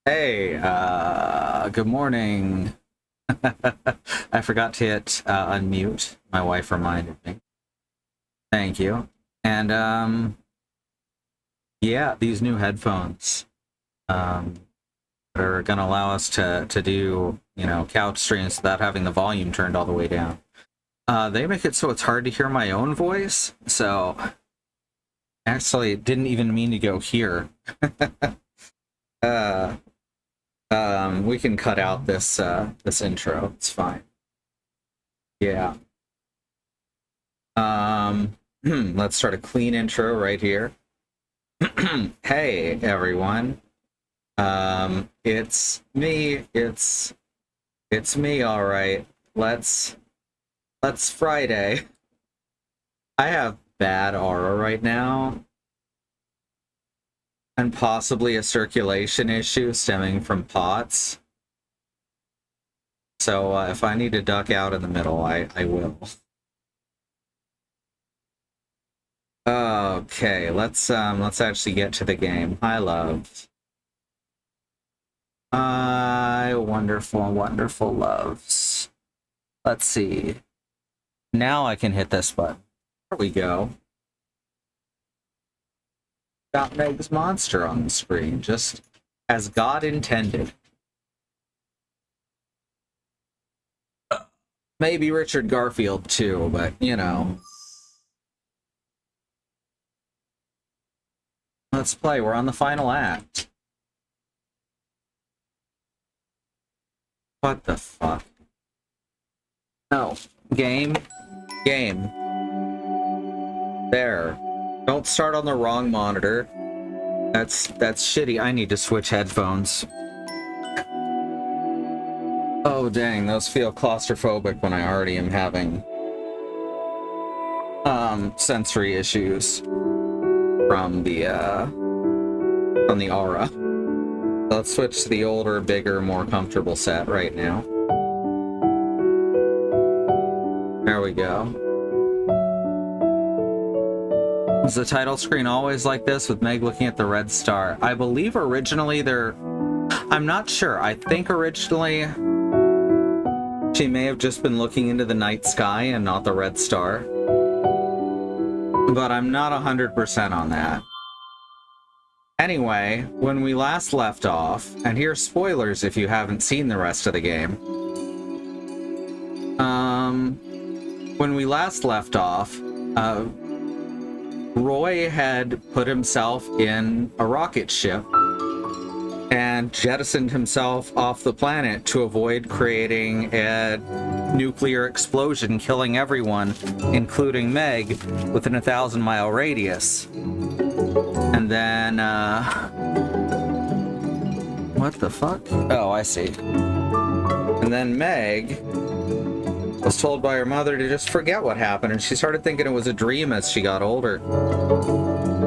Hey, good morning. I forgot to hit unmute. My wife reminded me. Thank you. And yeah, these new headphones um, are going to allow us to do, couch streams without having the volume turned all the way down. They make it so it's hard to hear my own voice. So actually, didn't even mean to go here. uh, we can cut out this intro. It's fine. Yeah. Let's start a clean intro right here. Hey everyone. It's me. It's me, all right. Let's Friday. I have bad aura right now, and possibly a circulation issue stemming from POTS. So if I need to duck out in the middle, I will. Okay, let's actually get to the game. Hi, love. Hi, wonderful, wonderful loves. Let's see. Now I can hit this button. There we go. Got Meg's monster on the screen, just as God intended. Maybe Richard Garfield too, but you know. Let's play. We're on the final act. What the fuck? No. Game. There. Don't start on the wrong monitor. That's shitty. I need to switch headphones. Oh dang, those feel claustrophobic when I already am having sensory issues from the aura. Let's switch to the older, bigger, more comfortable set right now. There we go. Is the title screen always like this with Meg looking at the red star? I believe originally I'm not sure. I think originally she may have just been looking into the night sky and not the red star. But I'm not 100% on that. Anyway, when we last left off, and here's spoilers if you haven't seen the rest of the game. When we last left off, Roy had put himself in a rocket ship and jettisoned himself off the planet to avoid creating a nuclear explosion, killing everyone, including Meg, within a 1,000-mile radius. And then, what the fuck? Oh, I see. And then Meg was told by her mother to just forget what happened, and she started thinking it was a dream as she got older.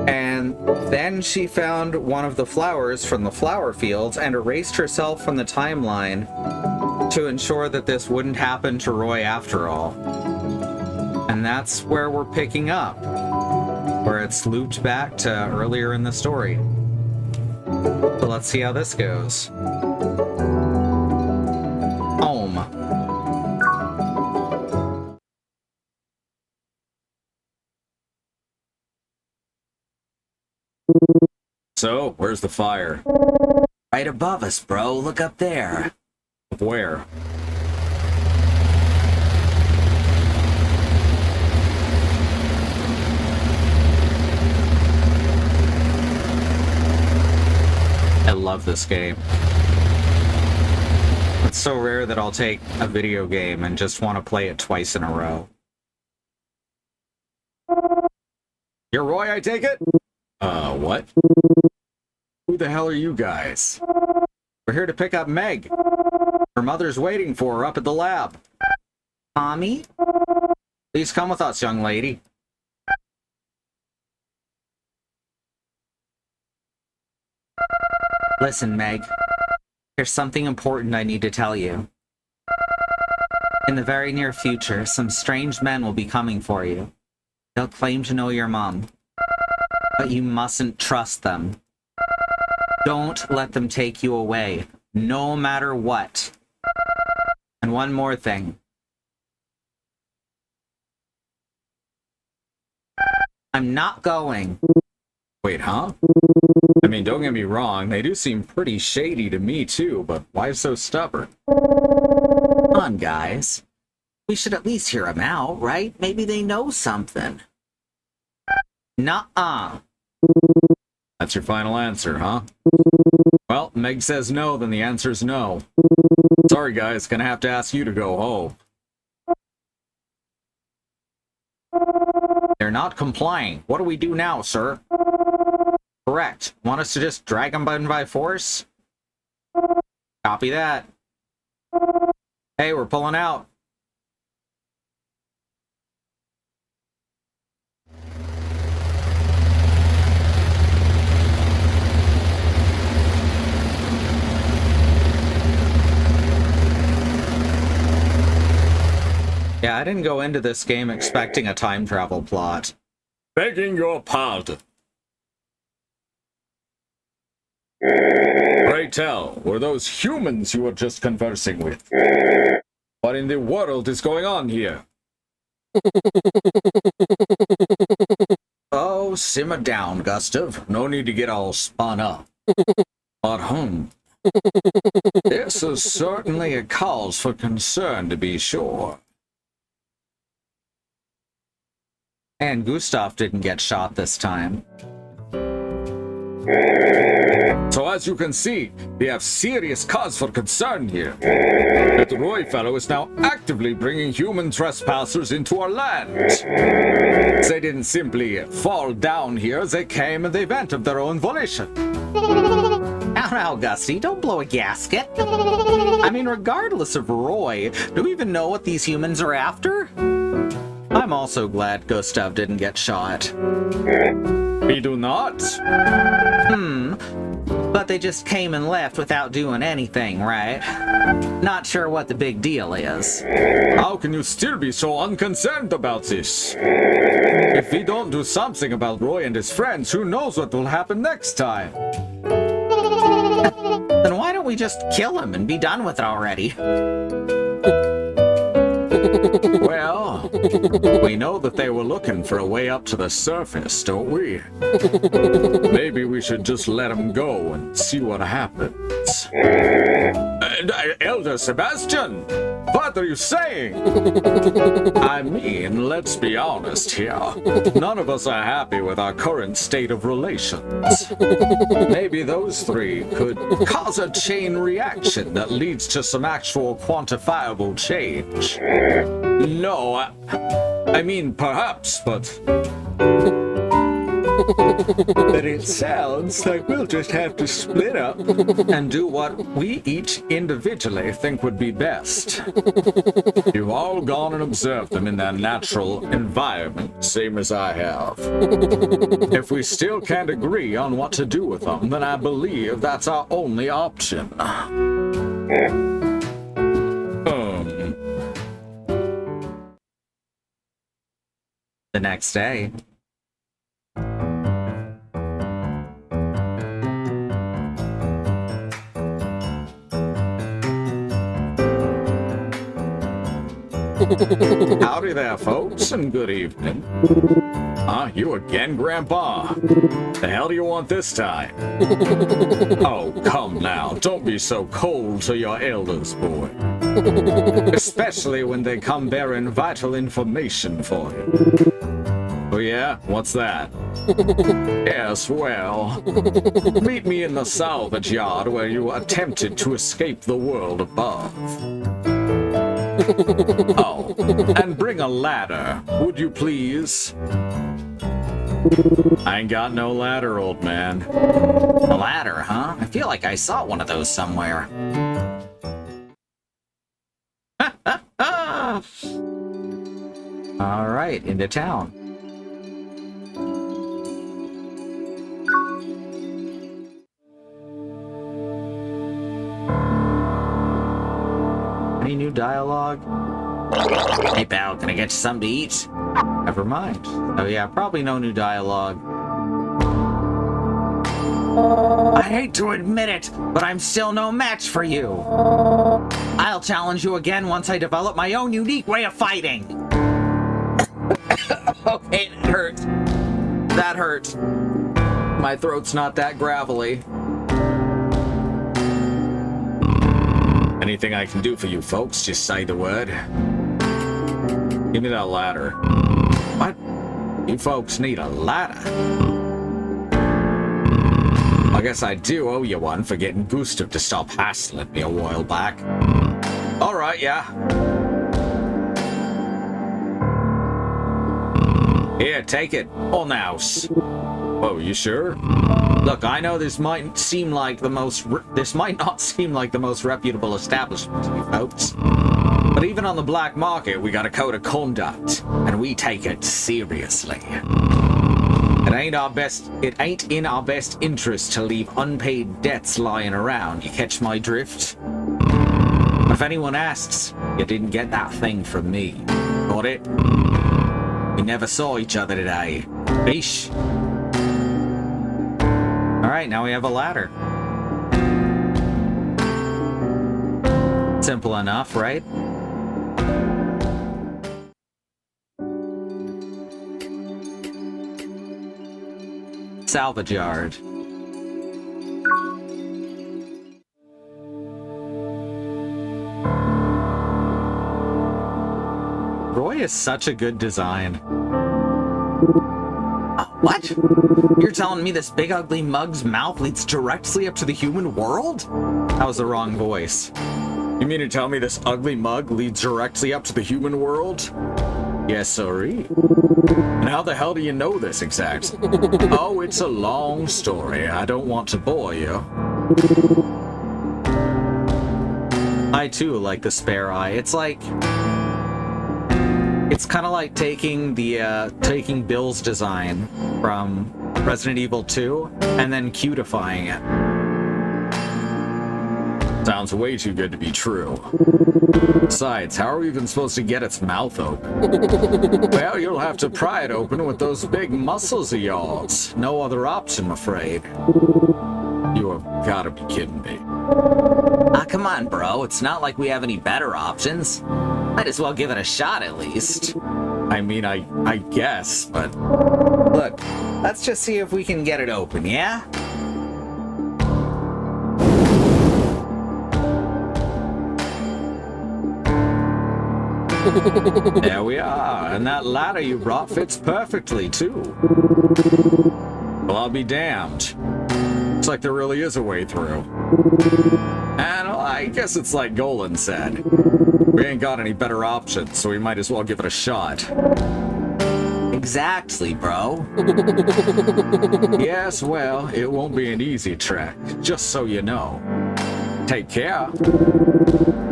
And then she found one of the flowers from the flower fields and erased herself from the timeline to ensure that this wouldn't happen to Roy after all. And that's where we're picking up, where it's looped back to earlier in the story. So let's see how this goes. Home. So, where's the fire? Right above us, bro. Look up there. Where? I love this game. It's so rare that I'll take a video game and just want to play it twice in a row. You're Roy, I take it? What? Who the hell are you guys? We're here to pick up Meg. Her mother's waiting for her up at the lab. Mommy? Please come with us, young lady. Listen, Meg. There's something important I need to tell you. In the very near future, some strange men will be coming for you. They'll claim to know your mom. But you mustn't trust them. Don't let them take you away, no matter what. And one more thing. I'm not going. Wait, huh? I mean, don't get me wrong, they do seem pretty shady to me too, but why so stubborn? Come on, guys. We should at least hear them out, right? Maybe they know something. Nuh-uh. That's your final answer, huh? Well, Meg says no, then the answer's no. Sorry, guys, gonna have to ask you to go home. They're not complying. What do we do now, sir? Correct. Want us to just drag them by force? Copy that. Hey, we're pulling out. Yeah, I didn't go into this game expecting a time travel plot. Begging your pardon. Pray tell, were those humans you were just conversing with? What in the world is going on here? Oh, simmer down, Gustav. No need to get all spun up. But, this is certainly a cause for concern, to be sure. And Gustav didn't get shot this time. So as you can see, we have serious cause for concern here. That Roy fellow is now actively bringing human trespassers into our land. They didn't simply fall down here, they came and they went of their own volition. Now, Gusty, don't blow a gasket. I mean, regardless of Roy, do we even know what these humans are after? I'm also glad Gustav didn't get shot. We do not. But they just came and left without doing anything, right? Not sure what the big deal is. How can you still be so unconcerned about this? If we don't do something about Roy and his friends, who knows what will happen next time? Then why don't we just kill him and be done with it already? Well, we know that they were looking for a way up to the surface, don't we? Maybe we should just let them go and see what happens. Elder Sebastian, what are you saying? I mean, let's be honest here. None of us are happy with our current state of relations. Maybe those three could cause a chain reaction that leads to some actual quantifiable change. No, I mean, perhaps, but it sounds like we'll just have to split up and do what we each individually think would be best. You've all gone and observed them in their natural environment, same as I have. If we still can't agree on what to do with them, then I believe that's our only option. The next day. Howdy there, folks, and good evening. You again, Grandpa? The hell do you want this time? Oh, come now, don't be so cold to your elders, boy. Especially when they come bearing vital information for you. Oh yeah? What's that? Yes, well, meet me in the salvage yard where you attempted to escape the world above. Oh, and bring a ladder, would you please? I ain't got no ladder, old man. A ladder, huh? I feel like I saw one of those somewhere. All right, into town. Any new dialogue? Hey pal, can I get you something to eat? Never mind. Oh yeah, probably no new dialogue. I hate to admit it, but I'm still no match for you. I'll challenge you again once I develop my own unique way of fighting. Okay, that hurt. That hurt. My throat's not that gravelly. Anything I can do for you folks, just say the word. Give me that ladder. What? You folks need a ladder? I guess I do owe you one for getting Gustav to stop hassling me a while back. Alright, yeah. Here, take it. On the house. Oh, you sure? Look, I know this might not seem like the most reputable establishment to you folks. But even on the black market, we got a code of conduct, and we take it seriously. It ain't in our best interest to leave unpaid debts lying around. You catch my drift? If anyone asks, you didn't get that thing from me. Got it? We never saw each other today. Fish. Alright, now we have a ladder. Simple enough, right? Salvage yard. Roy is such a good design. What? You're telling me this big ugly mug's mouth leads directly up to the human world? That was the wrong voice. You mean to tell me this ugly mug leads directly up to the human world? Yes, sorry. And how the hell do you know this exactly? Oh, it's a long story. I don't want to bore you. I too like the spare eye. It's like... It's kind of like taking Bill's design from Resident Evil 2 and then cutifying it. Sounds way too good to be true. Besides, how are we even supposed to get its mouth open? Well, you'll have to pry it open with those big muscles of yours. No other option, I'm afraid. You have gotta be kidding me. Come on, bro. It's not like we have any better options. Might as well give it a shot, at least. I mean, I guess, but... Look, let's just see if we can get it open, yeah? There we are, and that ladder you brought fits perfectly, too. Well, I'll be damned. Looks like there really is a way through. And well, I guess it's like Golan said. We ain't got any better options, so we might as well give it a shot. Exactly, bro. Yes, well, it won't be an easy trek, just so you know. Take care.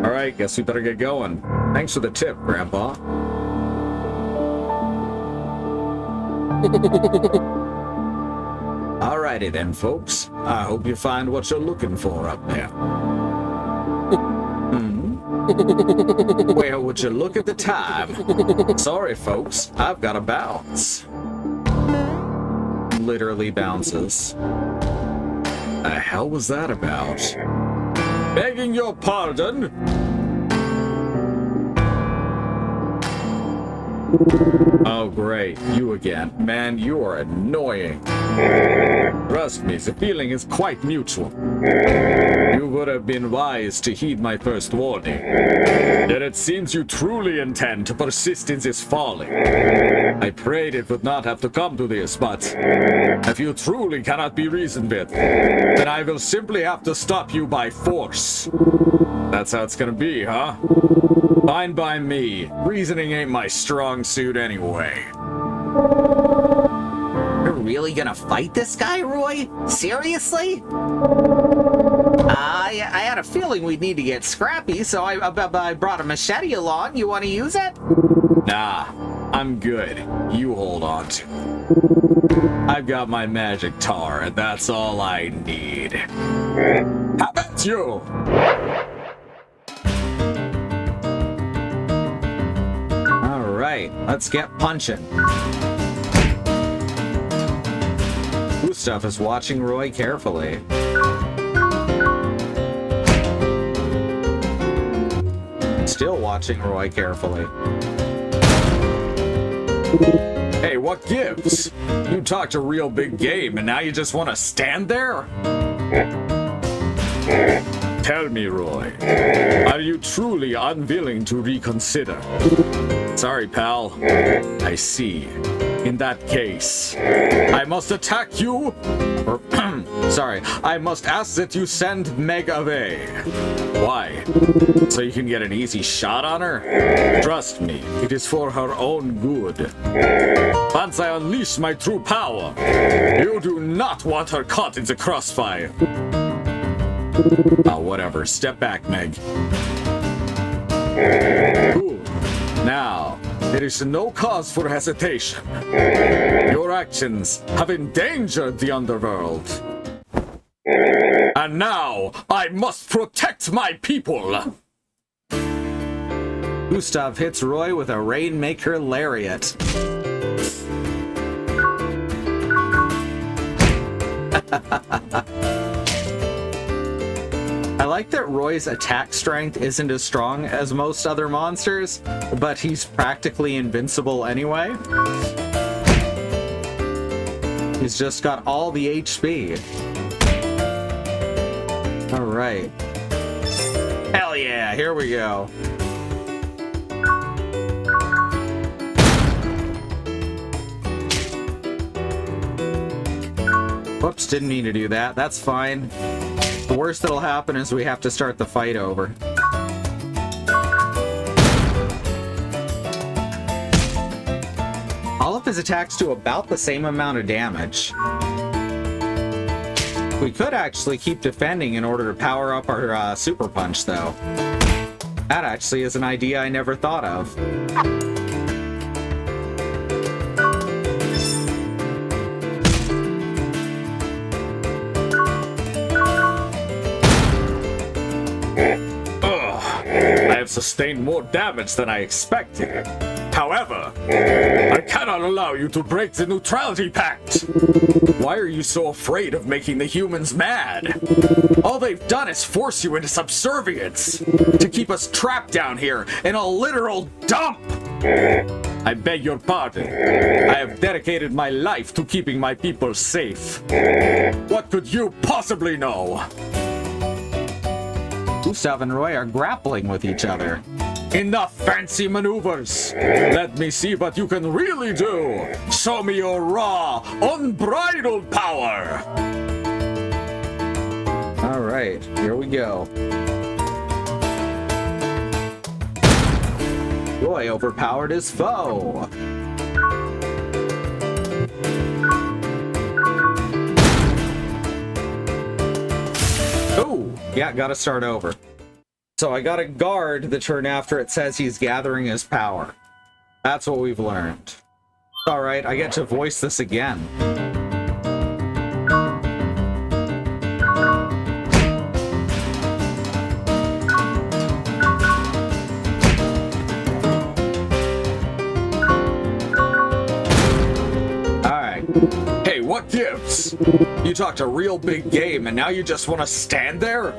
Alright, guess we better get going. Thanks for the tip, Grandpa. Alrighty then, folks. I hope you find what you're looking for up there. Well, would you look at the time? Sorry, folks. I've got to bounce. Literally bounces. The hell was that about? Begging your pardon? Oh, great. You again. Man, you are annoying. Trust me, the feeling is quite mutual. You would have been wise to heed my first warning. Yet it seems you truly intend to persist in this folly. I prayed it would not have to come to this, but if you truly cannot be reasoned with, then I will simply have to stop you by force. That's how it's gonna be, huh? Fine by me. Reasoning ain't my strong suit anyway. You're really gonna fight this guy, Roy? Seriously? I had a feeling we'd need to get scrappy, so I brought a machete along. You want to use it? Nah, I'm good. You hold on to it. I've got my magic tar, and that's all I need. How about you? Alright, let's get punching. Gustav is watching Roy carefully. Still watching Roy carefully. Hey, what gives? You talked a real big game, and now you just want to stand there? Tell me, Roy, are you truly unwilling to reconsider? Sorry, pal. I see. In that case, I must attack you, or, sorry, I must ask that you send Meg away. Why? So you can get an easy shot on her? Trust me, it is for her own good. Once I unleash my true power, you do not want her caught in the crossfire. Oh, whatever. Step back, Meg. Good. Now, there is no cause for hesitation. Your actions have endangered the underworld. And now, I must protect my people! Gustav hits Roy with a Rainmaker Lariat. I like that Roy's attack strength isn't as strong as most other monsters, but he's practically invincible anyway. He's just got all the HP. All right. Hell yeah, here we go. Whoops, didn't mean to do that. That's fine. The worst that'll happen is we have to start the fight over. All of his attacks do about the same amount of damage. We could actually keep defending in order to power up our super punch, though. That actually is an idea I never thought of. I have sustained more damage than I expected. However, I cannot allow you to break the neutrality pact. Why are you so afraid of making the humans mad? All they've done is force you into subservience to keep us trapped down here in a literal dump. I beg your pardon. I have dedicated my life to keeping my people safe. What could you possibly know? Gustav and Roy are grappling with each other. Enough fancy maneuvers! Let me see what you can really do! Show me your raw, unbridled power! Alright, here we go. Roy overpowered his foe. Oh, yeah, gotta start over. So I gotta guard the turn after it says he's gathering his power. That's what we've learned. Alright, I get to voice this again. Alright. Hey, what gives? You talked a real big game and now you just want to stand there?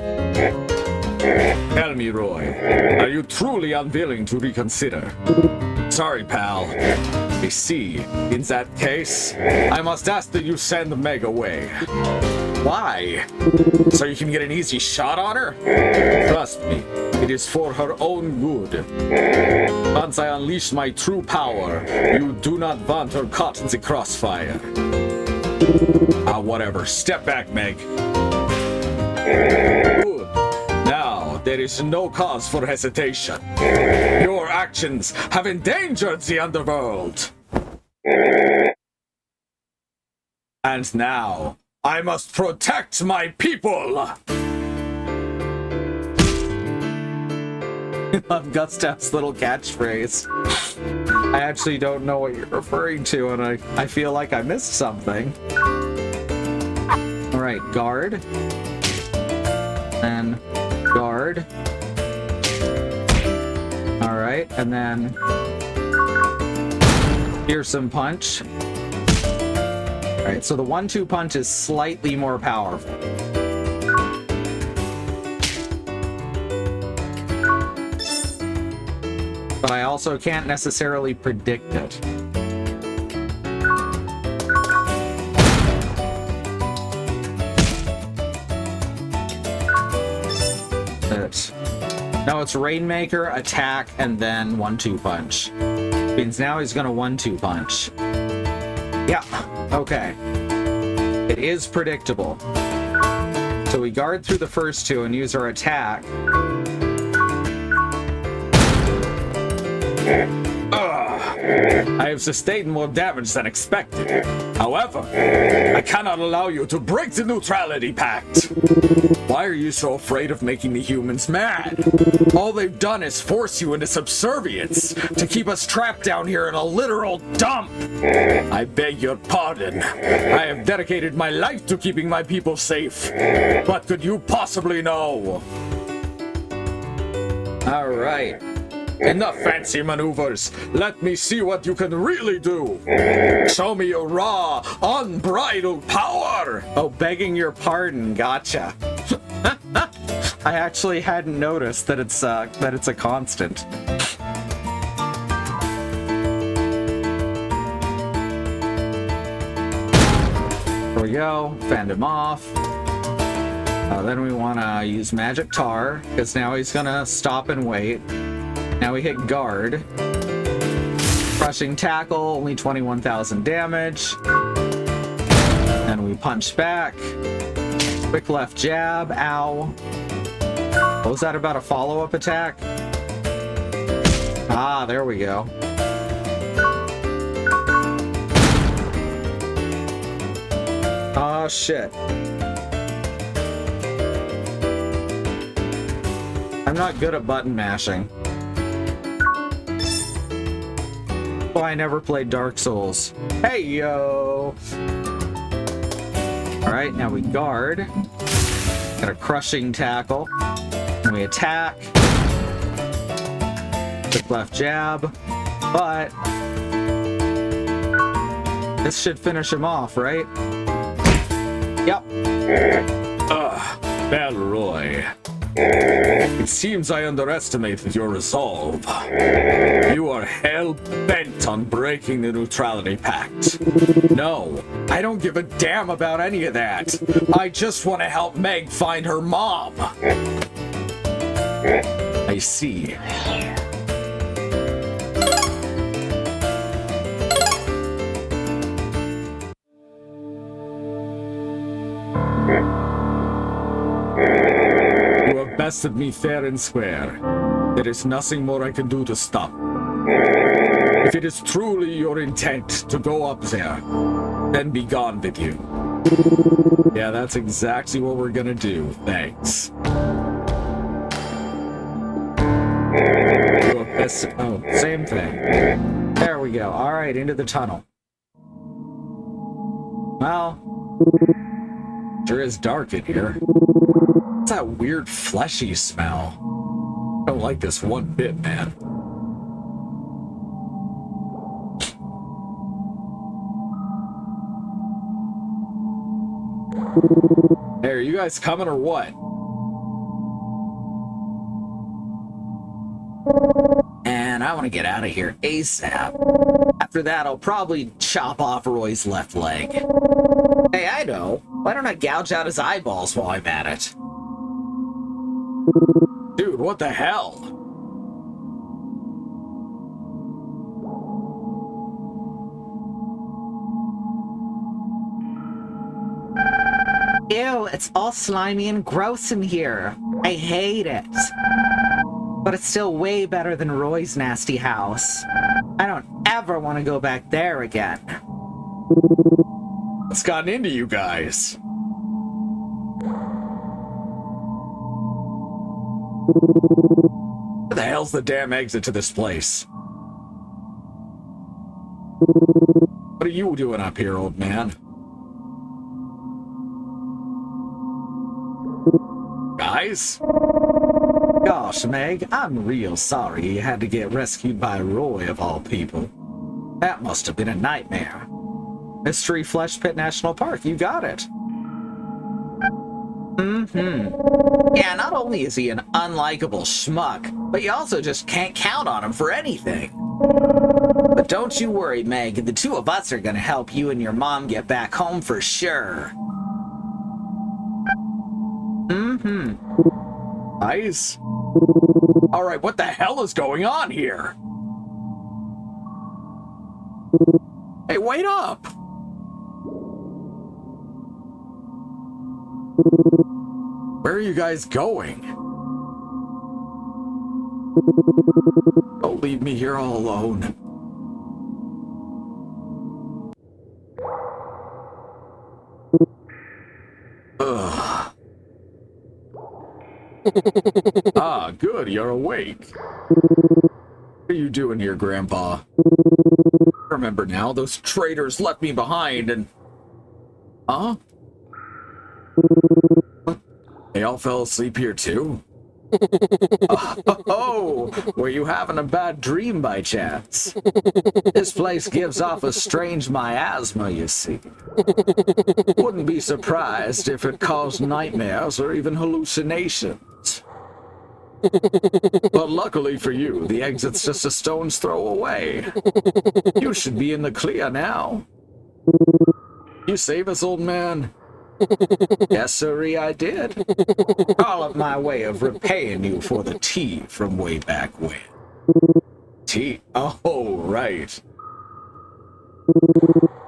Tell me, Roy, are you truly unwilling to reconsider? Sorry, pal. I see. In that case, I must ask that you send Meg away. Why? So you can get an easy shot on her? Trust me, it is for her own good. Once I unleash my true power, you do not want her caught in the crossfire. Ah, whatever. Step back, Meg. Good. Now, there is no cause for hesitation. Your actions have endangered the underworld. And now, I must protect my people! I love Gustav's little catchphrase. I actually don't know what you're referring to, and I feel like I missed something. Alright, guard. Then guard. Alright, and then fearsome punch. Alright, so the 1-2 punch is slightly more powerful. But I also can't necessarily predict it. No, it's Rainmaker, attack, and then 1-2 punch. Means now he's gonna 1-2 punch. Yeah, okay. It is predictable. So we guard through the first two and use our attack. I have sustained more damage than expected. However, I cannot allow you to break the neutrality pact. Why are you so afraid of making the humans mad? All they've done is force you into subservience to keep us trapped down here in a literal dump. I beg your pardon. I have dedicated my life to keeping my people safe. What could you possibly know? All right. Enough fancy maneuvers. Let me see what you can really do. Show me your raw, unbridled power. Oh, begging your pardon. Gotcha. I actually hadn't noticed that it's a constant. There we go. Fend him off. Then we want to use Magic Tar, because now he's gonna stop and wait. Now we hit guard. Crushing tackle, only 21,000 damage. And we punch back. Quick left jab, ow. What was that about a follow-up attack? Ah, there we go. Oh, shit. I'm not good at button mashing. Oh, I never played Dark Souls. Hey, yo! Alright, now we guard. Got a crushing tackle. And we attack. Quick left jab. But this should finish him off, right? Yep. Belroy. It seems I underestimated your resolve. You are hell-bent on breaking the neutrality pact. No, I don't give a damn about any of that. I just want to help Meg find her mom. I see. You have bested me fair and square. There is nothing more I can do to stop. If it is truly your intent to go up there, then be gone with you. Yeah, that's exactly what we're gonna do. Thanks. You have bested... Oh, same thing. There we go. Alright, into the tunnel. Well, Sure is dark in here. What's that weird fleshy smell? I don't like this one bit, man. Hey, are you guys coming or what? and I want to get out of here ASAP. After that, I'll probably chop off Roy's left leg. Hey, I know. Why don't I gouge out his eyeballs while I'm at it? Dude, what the hell? Ew, it's all slimy and gross in here. I hate it. But it's still way better than Roy's nasty house. I don't ever want to go back there again. What's gotten into you guys? Where the hell's the damn exit to this place? What are you doing up here, old man? Guys? Gosh, Meg, I'm real sorry you had to get rescued by Roy of all people. That must have been a nightmare. Mystery Flesh Pit National Park. You got it. Yeah, not only is he an unlikable schmuck, but you also just can't count on him for anything. But don't you worry, Meg. The two of us are gonna help you and your mom get back home for sure. Nice. Alright, what the hell is going on here? Hey, wait up! Where are you guys going? Don't leave me here all alone. Ugh. Ah, good, you're awake. What are you doing here, Grandpa? Remember now, those traitors left me behind and... Huh? What? They all fell asleep here too? Oh, were you having a bad dream by chance? This place gives off a strange miasma, you see. Wouldn't be surprised if it caused nightmares or even hallucinations. But luckily for you, the exit's just a stone's throw away. You should be in the clear now. You save us, old man? Yes, sirree, I did. All of my way of repaying you for the tea from way back when. Tea? Oh, right.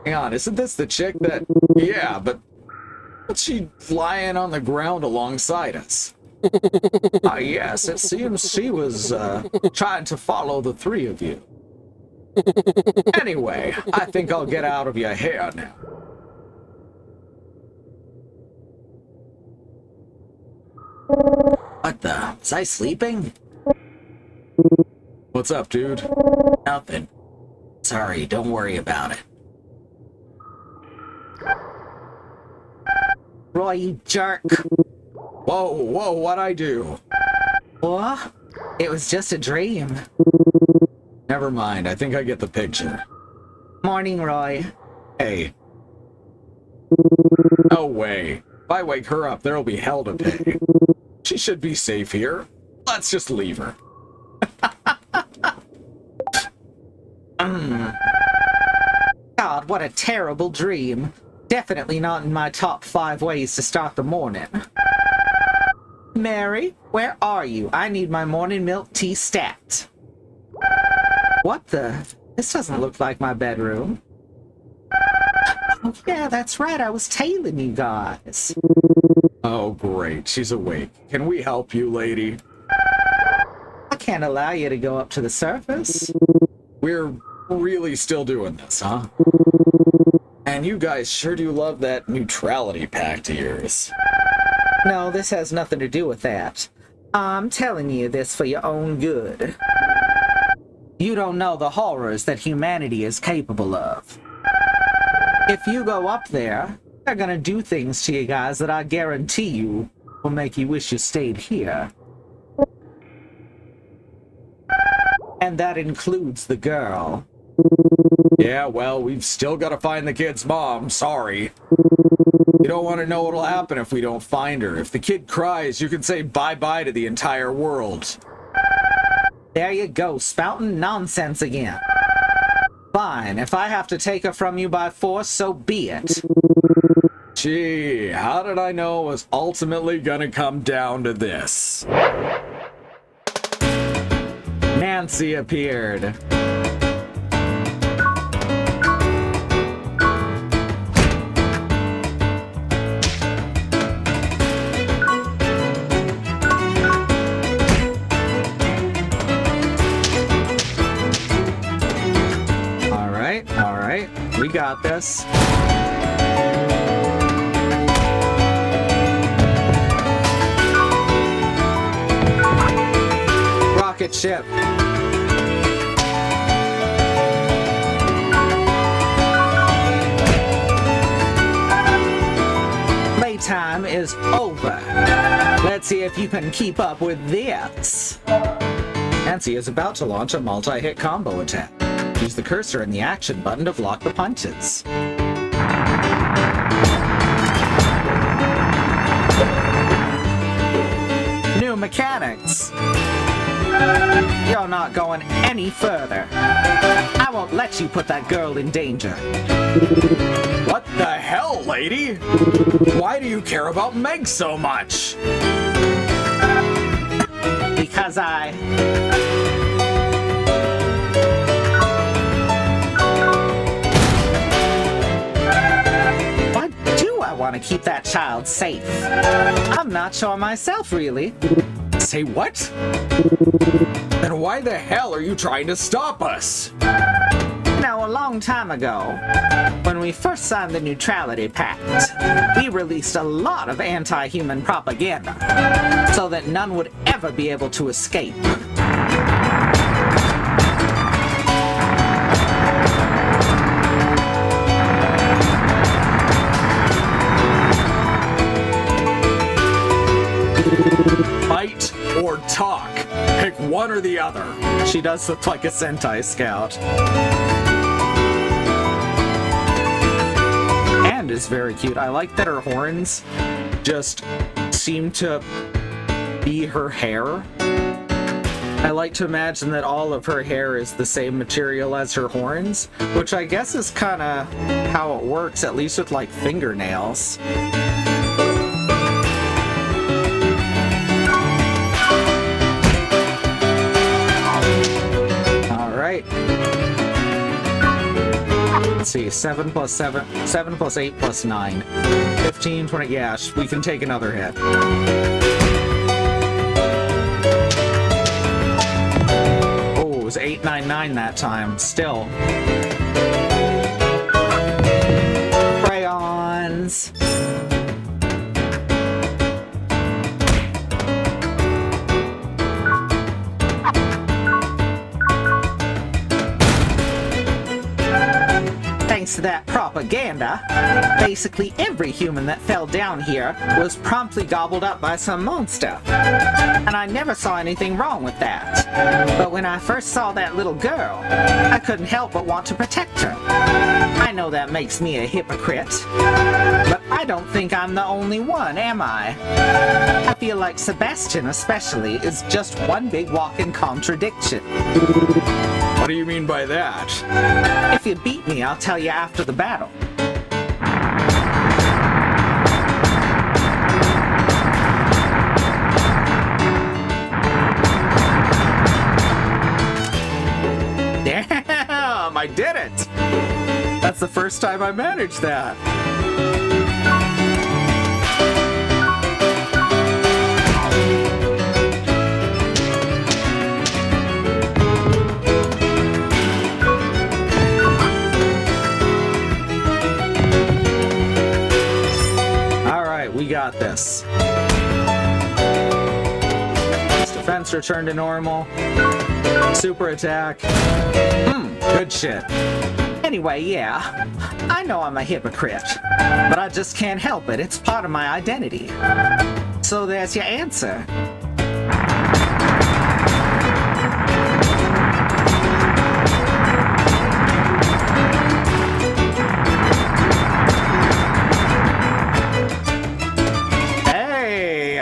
Hang on, isn't this the chick that... Yeah, but... What's she lying on the ground alongside us? Yes, it seems she was, trying to follow the three of you. Anyway, I think I'll get out of your hair now. What the? Was I sleeping? What's up, dude? Nothing. Sorry, don't worry about it. Roy, you jerk. Whoa, what'd I do? What? It was just a dream. Never mind, I think I get the picture. Morning, Roy. Hey. No way. If I wake her up, there'll be hell to pay. She should be safe here. Let's just leave her. God, what a terrible dream. Definitely not in my top 5 ways to start the morning. Mary, where are you? I need my morning milk tea stat. What the? This doesn't look like my bedroom. Oh yeah, that's right, I was tailing you guys. Oh, great. She's awake. Can we help you, lady? I can't allow you to go up to the surface. We're really still doing this, huh? And you guys sure do love that neutrality pact of yours. No, this has nothing to do with that. I'm telling you this for your own good. You don't know the horrors that humanity is capable of. If you go up there, they're gonna do things to you guys that I guarantee you will make you wish you stayed here. And that includes the girl. Yeah, well, we've still got to find the kid's mom. Sorry. You don't want to know what'll happen if we don't find her. If the kid cries, you can say bye-bye to the entire world. There you go, spouting nonsense again. Fine, if I have to take her from you by force, so be it. Gee, how did I know it was ultimately gonna come down to this? Nancy appeared. All right, we got this. Rocket ship. Playtime is over. Let's see if you can keep up with this. Nancy is about to launch a multi-hit combo attack. Use the cursor and the action button to block the punches. mechanics. You're not going any further. I won't let you put that girl in danger. What the hell, lady? Why do you care about Meg so much? Because I... Why do I want to keep that child safe? I'm not sure myself, really. Say what? Then why the hell are you trying to stop us? Now, a long time ago, when we first signed the Neutrality Pact, we released a lot of anti-human propaganda so that none would ever be able to escape. Fight or talk. Pick one or the other. She does look like a Sentai scout. And is very cute. I like that her horns just seem to be her hair. I like to imagine that all of her hair is the same material as her horns, which I guess is kind of how it works, at least with like fingernails. Let's see, 7 plus 7, 7 plus 8 plus 9. 15, 20, yeah, we can take another hit. Oh, it was 899 that time, still. Crayons. Thanks to that propaganda, basically every human that fell down here was promptly gobbled up by some monster. And I never saw anything wrong with that. But when I first saw that little girl, I couldn't help but want to protect her. I know that makes me a hypocrite, but I don't think I'm the only one, am I? I feel like Sebastian especially is just one big walking contradiction. What do you mean by that? If you beat me, I'll tell you after the battle. Damn, I did it! That's the first time I managed that. We got this. Defense returned to normal. Super attack. Good shit. Anyway, yeah. I know I'm a hypocrite, but I just can't help it. It's part of my identity. So there's your answer.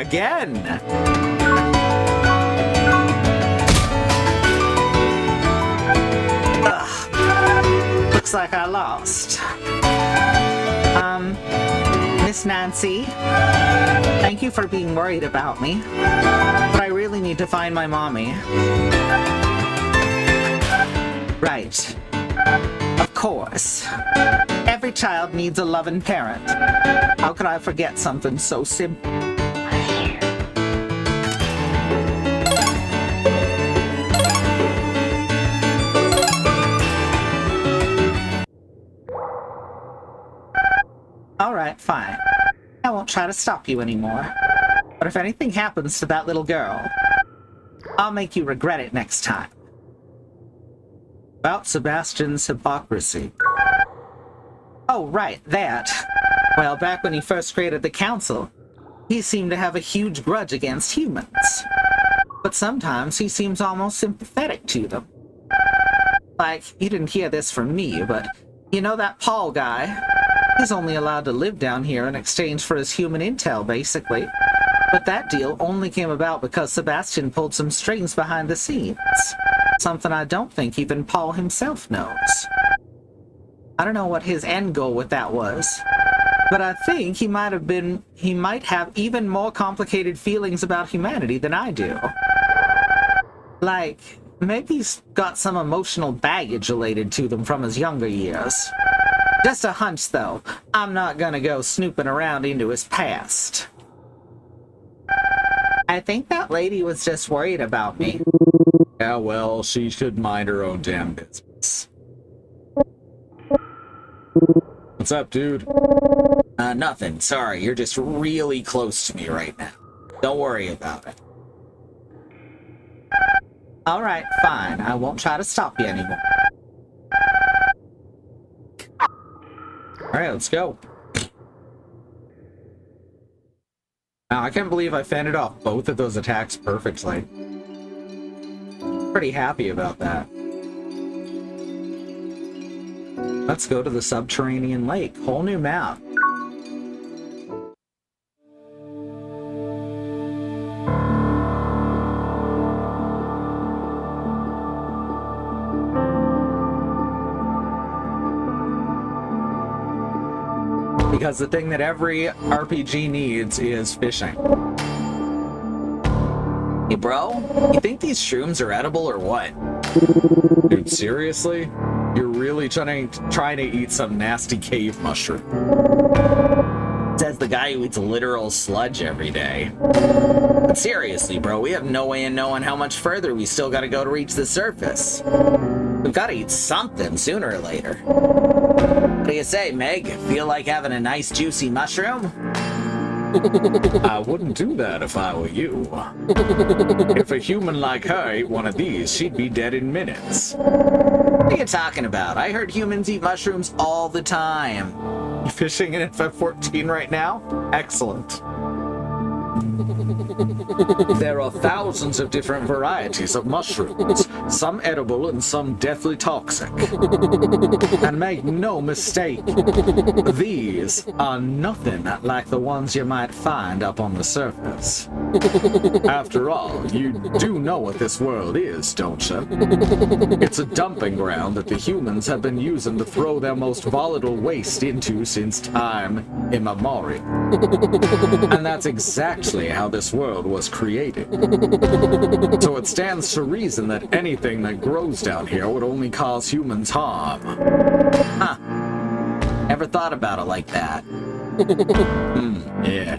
Again. Ugh. Looks like I lost. Miss Nancy, thank you for being worried about me, but I really need to find my mommy. Right. Of course. Every child needs a loving parent. How could I forget something so simple? Alright, fine. I won't try to stop you anymore. But if anything happens to that little girl, I'll make you regret it next time. About Sebastian's hypocrisy. Oh, right, that. Well, back when he first created the council, he seemed to have a huge grudge against humans. But sometimes he seems almost sympathetic to them. Like, you didn't hear this from me, but you know that Paul guy? He's only allowed to live down here in exchange for his human intel, basically. But that deal only came about because Sebastian pulled some strings behind the scenes. Something I don't think even Paul himself knows. I don't know what his end goal with that was, but I think he might have even more complicated feelings about humanity than I do. Like, maybe he's got some emotional baggage related to them from his younger years. Just a hunch, though. I'm not gonna go snooping around into his past. I think that lady was just worried about me. Yeah, well, she should mind her own damn business. What's up, dude? Nothing. Sorry, you're just really close to me right now. Don't worry about it. Alright, fine. I won't try to stop you anymore. Alright, let's go. Now, I can't believe I fended off both of those attacks perfectly. Pretty happy about that. Let's go to the subterranean lake. Whole new map. Because the thing that every RPG needs is fishing. Hey bro, you think these shrooms are edible or what? Dude, seriously? You're really trying to eat some nasty cave mushroom. Says the guy who eats literal sludge every day. But seriously, bro, we have no way of knowing how much further we still gotta go to reach the surface. We've gotta eat something sooner or later. What do you say, Meg? Feel like having a nice juicy mushroom? I wouldn't do that if I were you. If a human like her ate one of these, she'd be dead in minutes. What are you talking about? I heard humans eat mushrooms all the time. You fishing in FF14 right now? Excellent. There are thousands of different varieties of mushrooms, some edible and some deathly toxic. And make no mistake, these are nothing like the ones you might find up on the surface. After all, you do know what this world is, don't you? It's a dumping ground that the humans have been using to throw their most volatile waste into since time immemorial. And that's exactly how this world was created. So it stands to reason that anything that grows down here would only cause humans harm. Huh. Never thought about it like that. Yeah.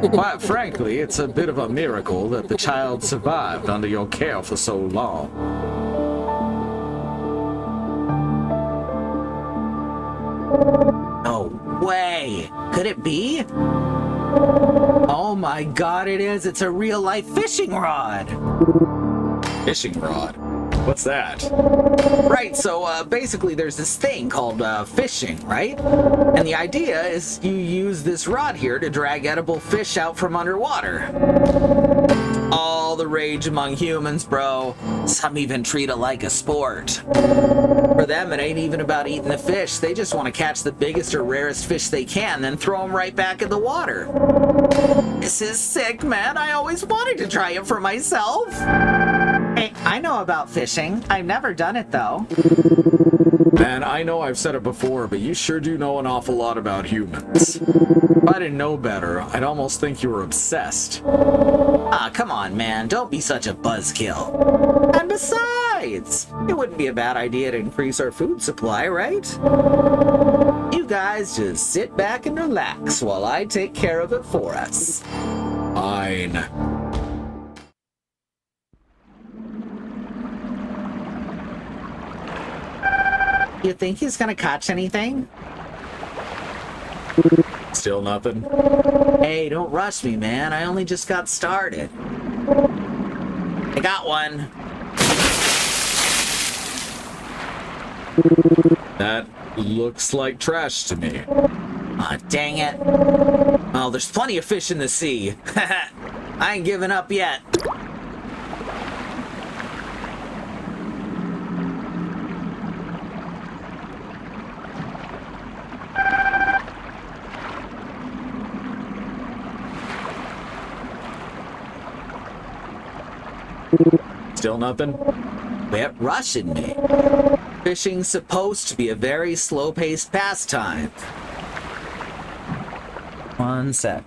Quite frankly, it's a bit of a miracle that the child survived under your care for so long. No way! Could it be? Oh my god, it is! It's a real-life fishing rod! Fishing rod? What's that? Right, so basically there's this thing called fishing, right? And the idea is you use this rod here to drag edible fish out from underwater. All the rage among humans, bro. Some even treat it like a sport. For them, it ain't even about eating the fish. They just want to catch the biggest or rarest fish they can, then throw them right back in the water. This is sick, man. I always wanted to try it for myself. Hey, I know about fishing. I've never done it, though. Man, I know I've said it before, but you sure do know an awful lot about humans. If I didn't know better, I'd almost think you were obsessed. Ah, come on, man. Don't be such a buzzkill. And besides, it wouldn't be a bad idea to increase our food supply, right? You guys just sit back and relax while I take care of it for us. Fine. You think he's gonna catch anything? Still nothing? Hey, don't rush me, man. I only just got started. I got one. That looks like trash to me. Aw, dang it. Oh, there's plenty of fish in the sea. I ain't giving up yet. Still nothing? Quit rushing me. Fishing's supposed to be a very slow-paced pastime. 1 sec.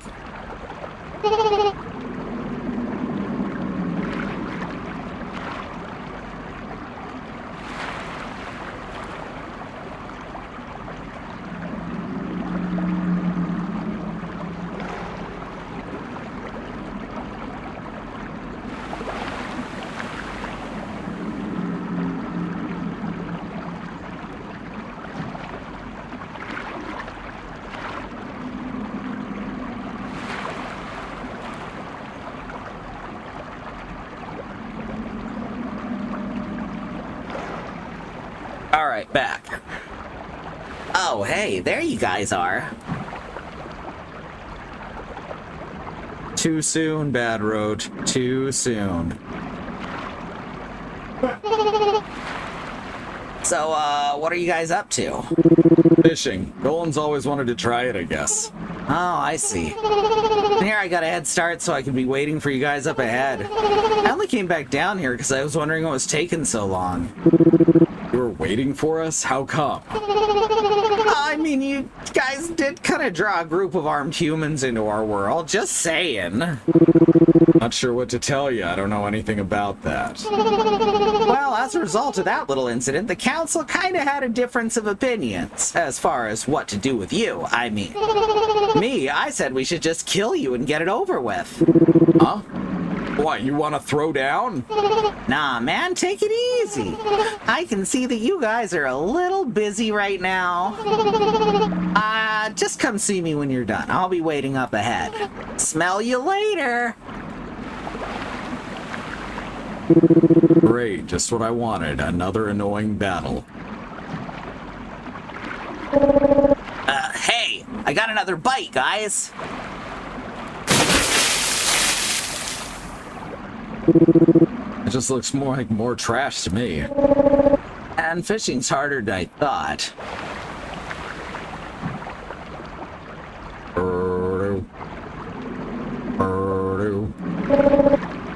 Alright, back. Oh, hey, there you guys are. Too soon, Bad Road. Too soon. So, what are you guys up to? Fishing. Golan's always wanted to try it, I guess. Oh, I see. And here I got a head start so I could be waiting for you guys up ahead. I only came back down here because I was wondering what was taking so long. You were waiting for us? How come? I mean, you guys did kind of draw a group of armed humans into our world, just saying. Not sure what to tell you. I don't know anything about that. Well, as a result of that little incident, the council kind of had a difference of opinions as far as what to do with you. I mean, me, I said we should just kill you and get it over with. Huh? What, you want to throw down? Nah, man, take it easy. I can see that you guys are a little busy right now. Just come see me when you're done. I'll be waiting up ahead. Smell you later. Great, just what I wanted. Another annoying battle. Hey, I got another bite, guys. It just looks more like more trash to me. And fishing's harder than I thought.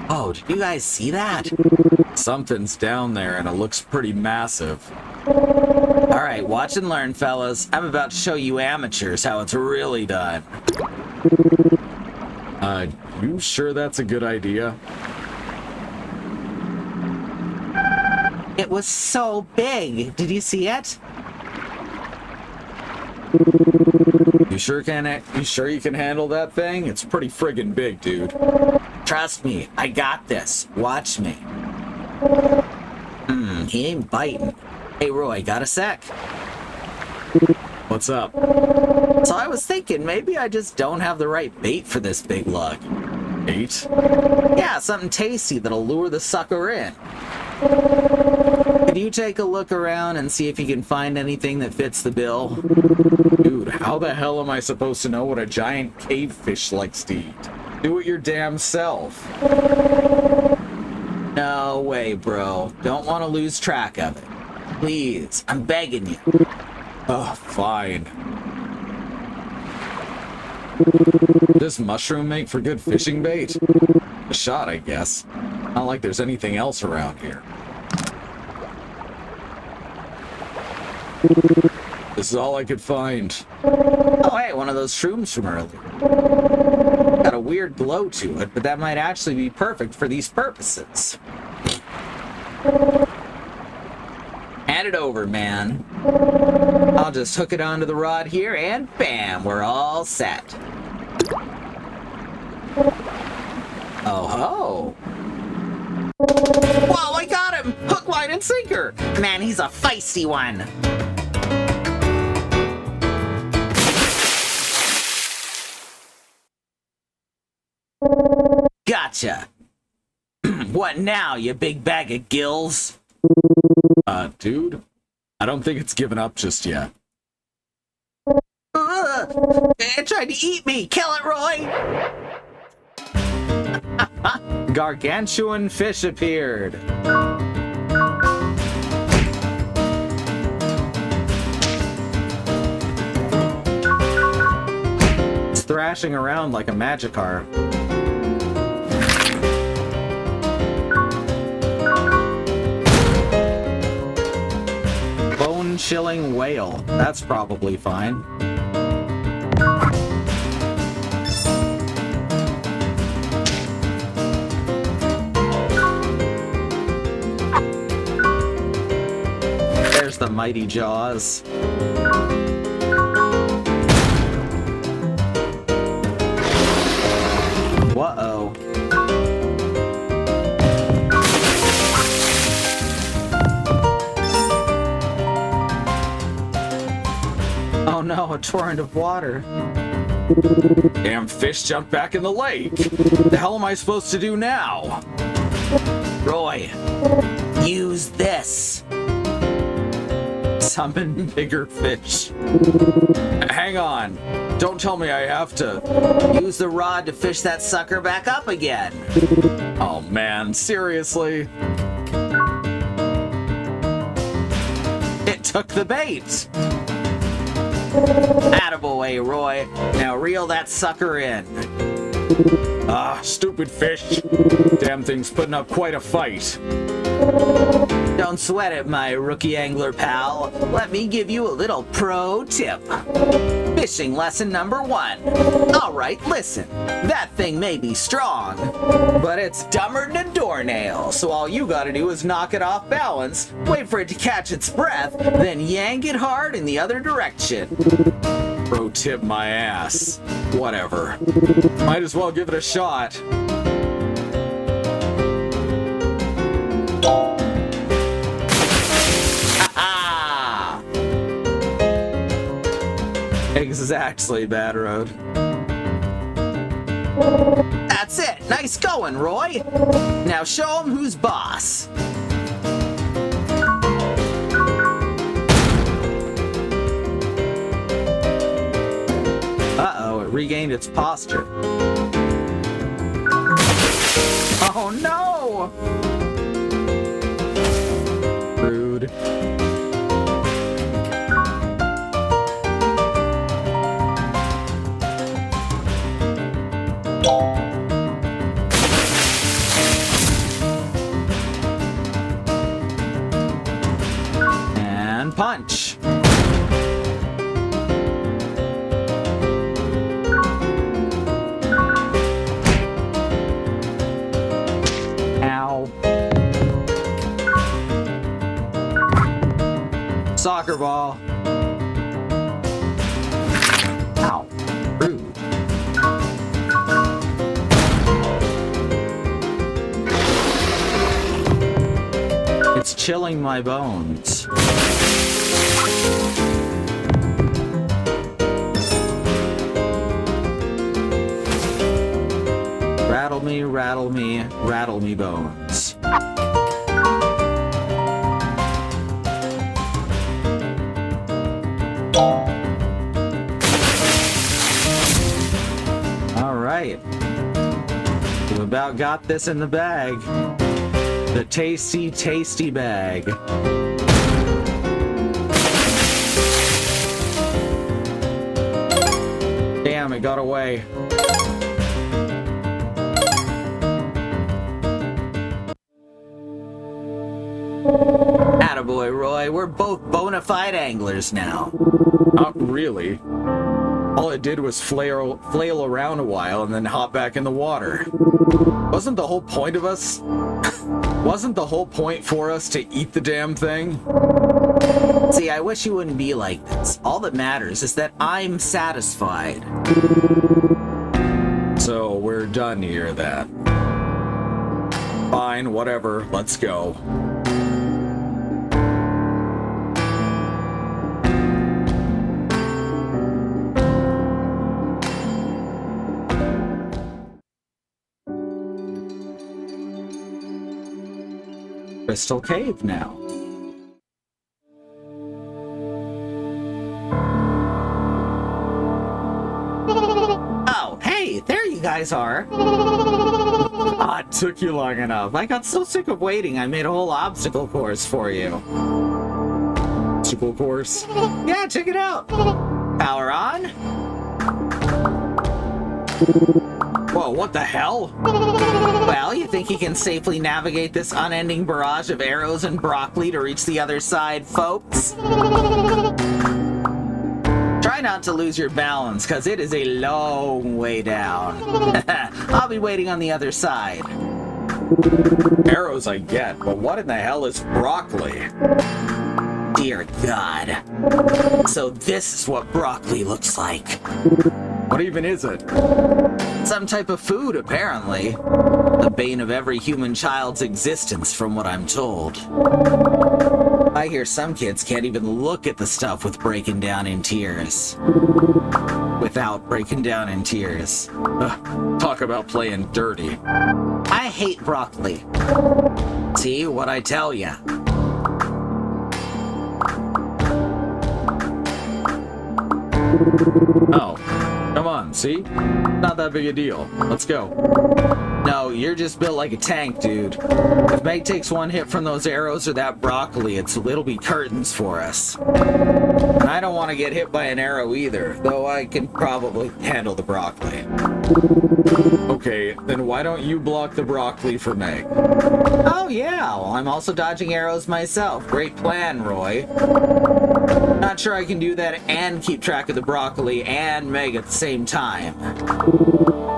Oh, did you guys see that? Something's down there and it looks pretty massive. Alright, watch and learn, fellas. I'm about to show you amateurs how it's really done. You sure that's a good idea? It was so big. Did you see it? You sure you can handle that thing? It's pretty friggin' big, dude. Trust me, I got this. Watch me. He ain't biting. Hey, Roy, got a sec? What's up? So I was thinking maybe I just don't have the right bait for this big lug. Bait? Yeah, something tasty that'll lure the sucker in. Could you take a look around and see if you can find anything that fits the bill? Dude, how the hell am I supposed to know what a giant cave fish likes to eat? Do it your damn self. No way, bro. Don't want to lose track of it. Please, I'm begging you. Oh, fine. Does mushroom make for good fishing bait? A shot, I guess. Not like there's anything else around here. This is all I could find. Oh, hey, one of those shrooms from earlier. Got a weird glow to it, but that might actually be perfect for these purposes. Hand it over, man. I'll just hook it onto the rod here, and bam, we're all set. Oh ho! Whoa, I got him! Hook, line, and sinker! Man, he's a feisty one! Gotcha! What now, you big bag of gills? Dude, I don't think it's given up just yet. It tried to eat me! Kill it, Roy! Gargantuan fish appeared. It's thrashing around like a Magikarp. bone-chilling whale. That's probably fine. There's the mighty jaws. Whoa. Oh no, a torrent of water. Damn fish jumped back in the lake. The hell am I supposed to do now? Roy, use this. Summon bigger fish. Hang on. Don't tell me I have to. Use the rod to fish that sucker back up again. Oh man, seriously? It took the bait. Attaboy, Roy. Now reel that sucker in. Ah, stupid fish. Damn thing's putting up quite a fight. Don't sweat it, my rookie angler pal. Let me give you a little pro tip. Fishing lesson number 1. Alright, listen. That thing may be strong, but it's dumber than a doornail. So all you gotta do is knock it off balance, wait for it to catch its breath, then yank it hard in the other direction. Pro tip my ass. Whatever. Might as well give it a shot. Exactly, Bad Road. That's it. Nice going, Roy. Now show him who's boss. Uh-oh, it regained its posture. Oh no! Rude. And punch. Ow. Soccer ball. Ow. Rude. It's chilling my bones. Rattle me, rattle me bones. All right. We've about got this in the bag. The tasty, tasty bag. Damn, it got away. Attaboy, Roy. We're both bona fide anglers now. Not really. All it did was flail around a while and then hop back in the water. Wasn't the whole point for us to eat the damn thing? See, I wish you wouldn't be like this. All that matters is that I'm satisfied. So we're done here then. Fine, whatever, let's go. Crystal Cave now. Oh, hey, there you guys are. Ah, it took you long enough. I got so sick of waiting, I made a whole obstacle course for you. Obstacle course? Yeah, check it out. Power on. Whoa, what the hell? Well, you think you can safely navigate this unending barrage of arrows and broccoli to reach the other side, folks? Try not to lose your balance, because it is a long way down. I'll be waiting on the other side. Arrows I get, but what in the hell is broccoli? Dear God. So this is what broccoli looks like. What even is it? Some type of food, apparently. The bane of every human child's existence, from what I'm told. I hear some kids can't even look at the stuff with breaking down in tears. Without breaking down in tears. Talk about playing dirty. I hate broccoli. See what I tell ya. Oh, come on, see? Not that big a deal. Let's go. No, you're just built like a tank, dude. If Meg takes one hit from those arrows or that broccoli, it'll be curtains for us. And I don't want to get hit by an arrow either, though I can probably handle the broccoli. Okay, then why don't you block the broccoli for Meg? Oh yeah, well, I'm also dodging arrows myself. Great plan, Roy. Not sure I can do that and keep track of the broccoli and Meg at the same time.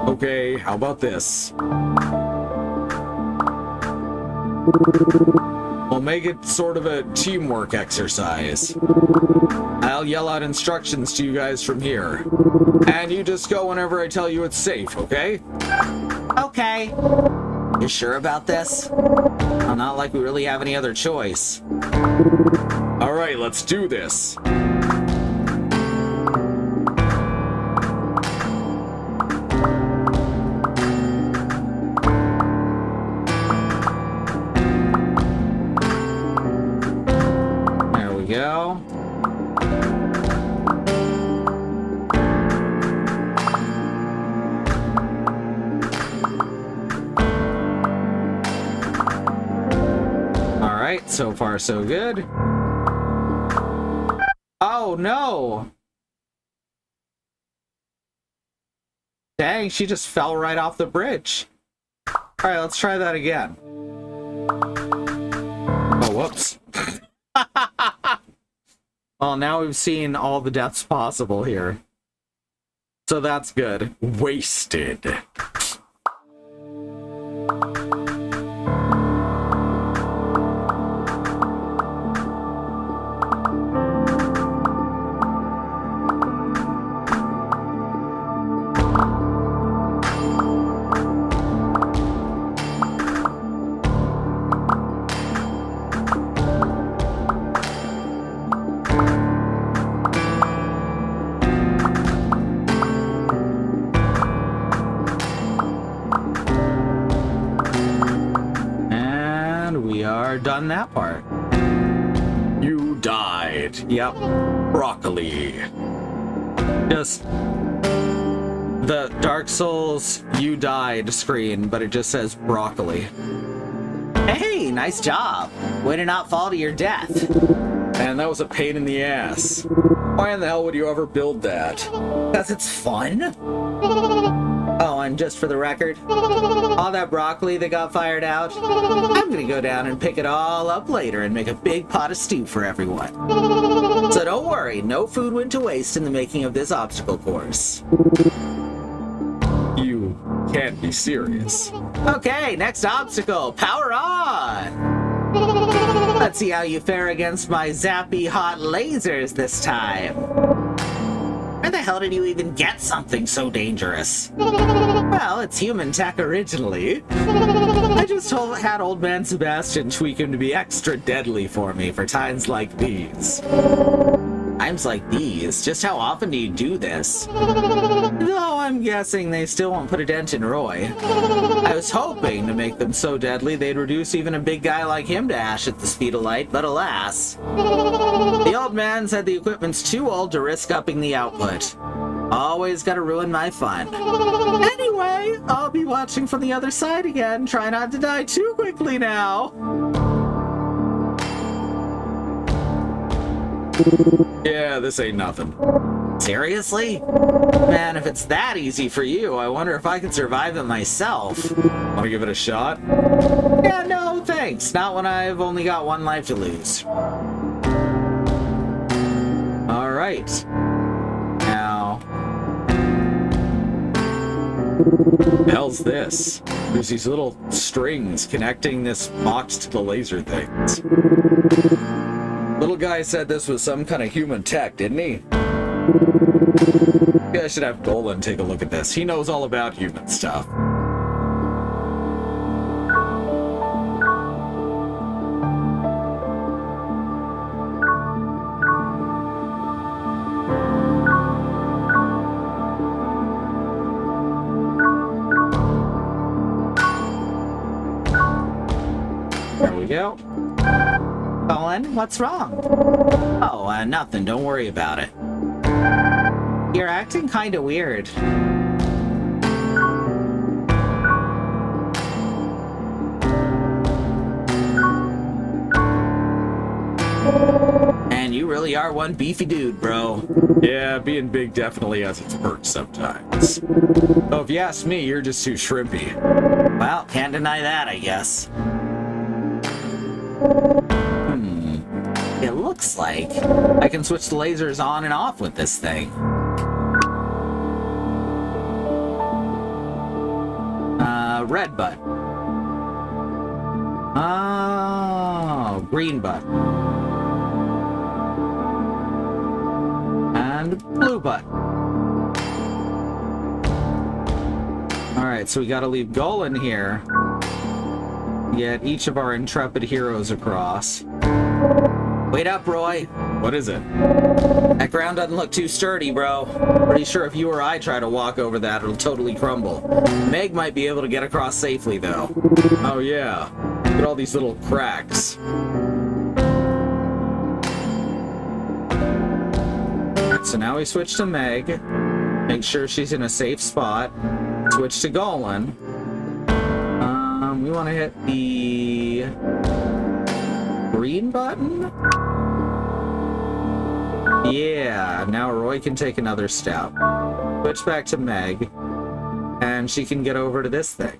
Okay, how about this? We'll make it sort of a teamwork exercise. I'll yell out instructions to you guys from here. And you just go whenever I tell you it's safe, okay? Okay. You sure about this? Well, not like we really have any other choice. Alright, let's do this. There we go. Alright, so far so good. Oh no! Dang, she just fell right off the bridge. Alright, let's try that again. Oh, whoops. Well, now we've seen all the deaths possible here. So that's good. Wasted. Done that part. You died. Yep. Broccoli. Just the Dark Souls "you died" screen, but it just says broccoli. Hey, nice job. Way to not fall to your death. Man, that was a pain in the ass. Why in the hell would you ever build that? Because it's fun. Oh, and just for the record, all that broccoli that got fired out, I'm gonna go down and pick it all up later and make a big pot of stew for everyone. So don't worry, no food went to waste in the making of this obstacle course. You can't be serious. Okay, next obstacle, power on! Let's see how you fare against my zappy hot lasers this time. Where the hell did you even get something so dangerous? Well, it's human tech originally. I just had old man Sebastian tweak him to be extra deadly for me for times like these. Times like these? Just how often do you do this? Though I'm guessing they still won't put a dent in Roy. I was hoping to make them so deadly they'd reduce even a big guy like him to ash at the speed of light, but alas. The old man said the equipment's too old to risk upping the output. Always gotta ruin my fun. Anyway, I'll be watching from the other side again. Try not to die too quickly now. Yeah, this ain't nothing. Seriously? Man, if it's that easy for you, I wonder if I could survive it myself. Wanna give it a shot? Yeah, no, thanks. Not when I've only got one life to lose. Alright. Now... What the hell's this? There's these little strings connecting this box to the laser things. Little guy said this was some kind of human tech, didn't he? Maybe I should have Golan take a look at this. He knows all about human stuff. There we go. Colin, what's wrong? Oh, nothing. Don't worry about it. You're acting kind of weird. And you really are one beefy dude, bro. Yeah, being big definitely has its perks sometimes. So if you ask me, you're just too shrimpy. Well, can't deny that, I guess. It looks like I can switch the lasers on and off with this thing. Red button. Oh, green button. And blue button. Alright, so we gotta leave Golan here. Get each of our intrepid heroes across. Wait up, Roy. What is it? That ground doesn't look too sturdy, bro. Pretty sure if you or I try to walk over that, it'll totally crumble. Meg might be able to get across safely, though. Oh yeah. Look at all these little cracks. So now we switch to Meg. Make sure she's in a safe spot. Switch to Golan. We want to hit the green button? Yeah, now Roy can take another step. Switch back to Meg, and she can get over to this thing.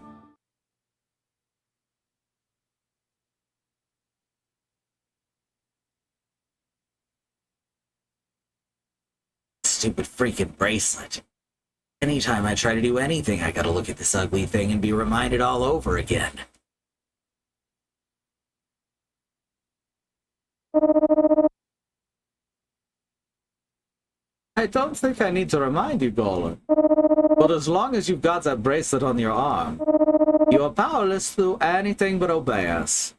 Stupid freaking bracelet. Anytime I try to do anything, I gotta look at this ugly thing and be reminded all over again. I don't think I need to remind you, Golan. But as long as you've got that bracelet on your arm, you are powerless to do anything but obey us.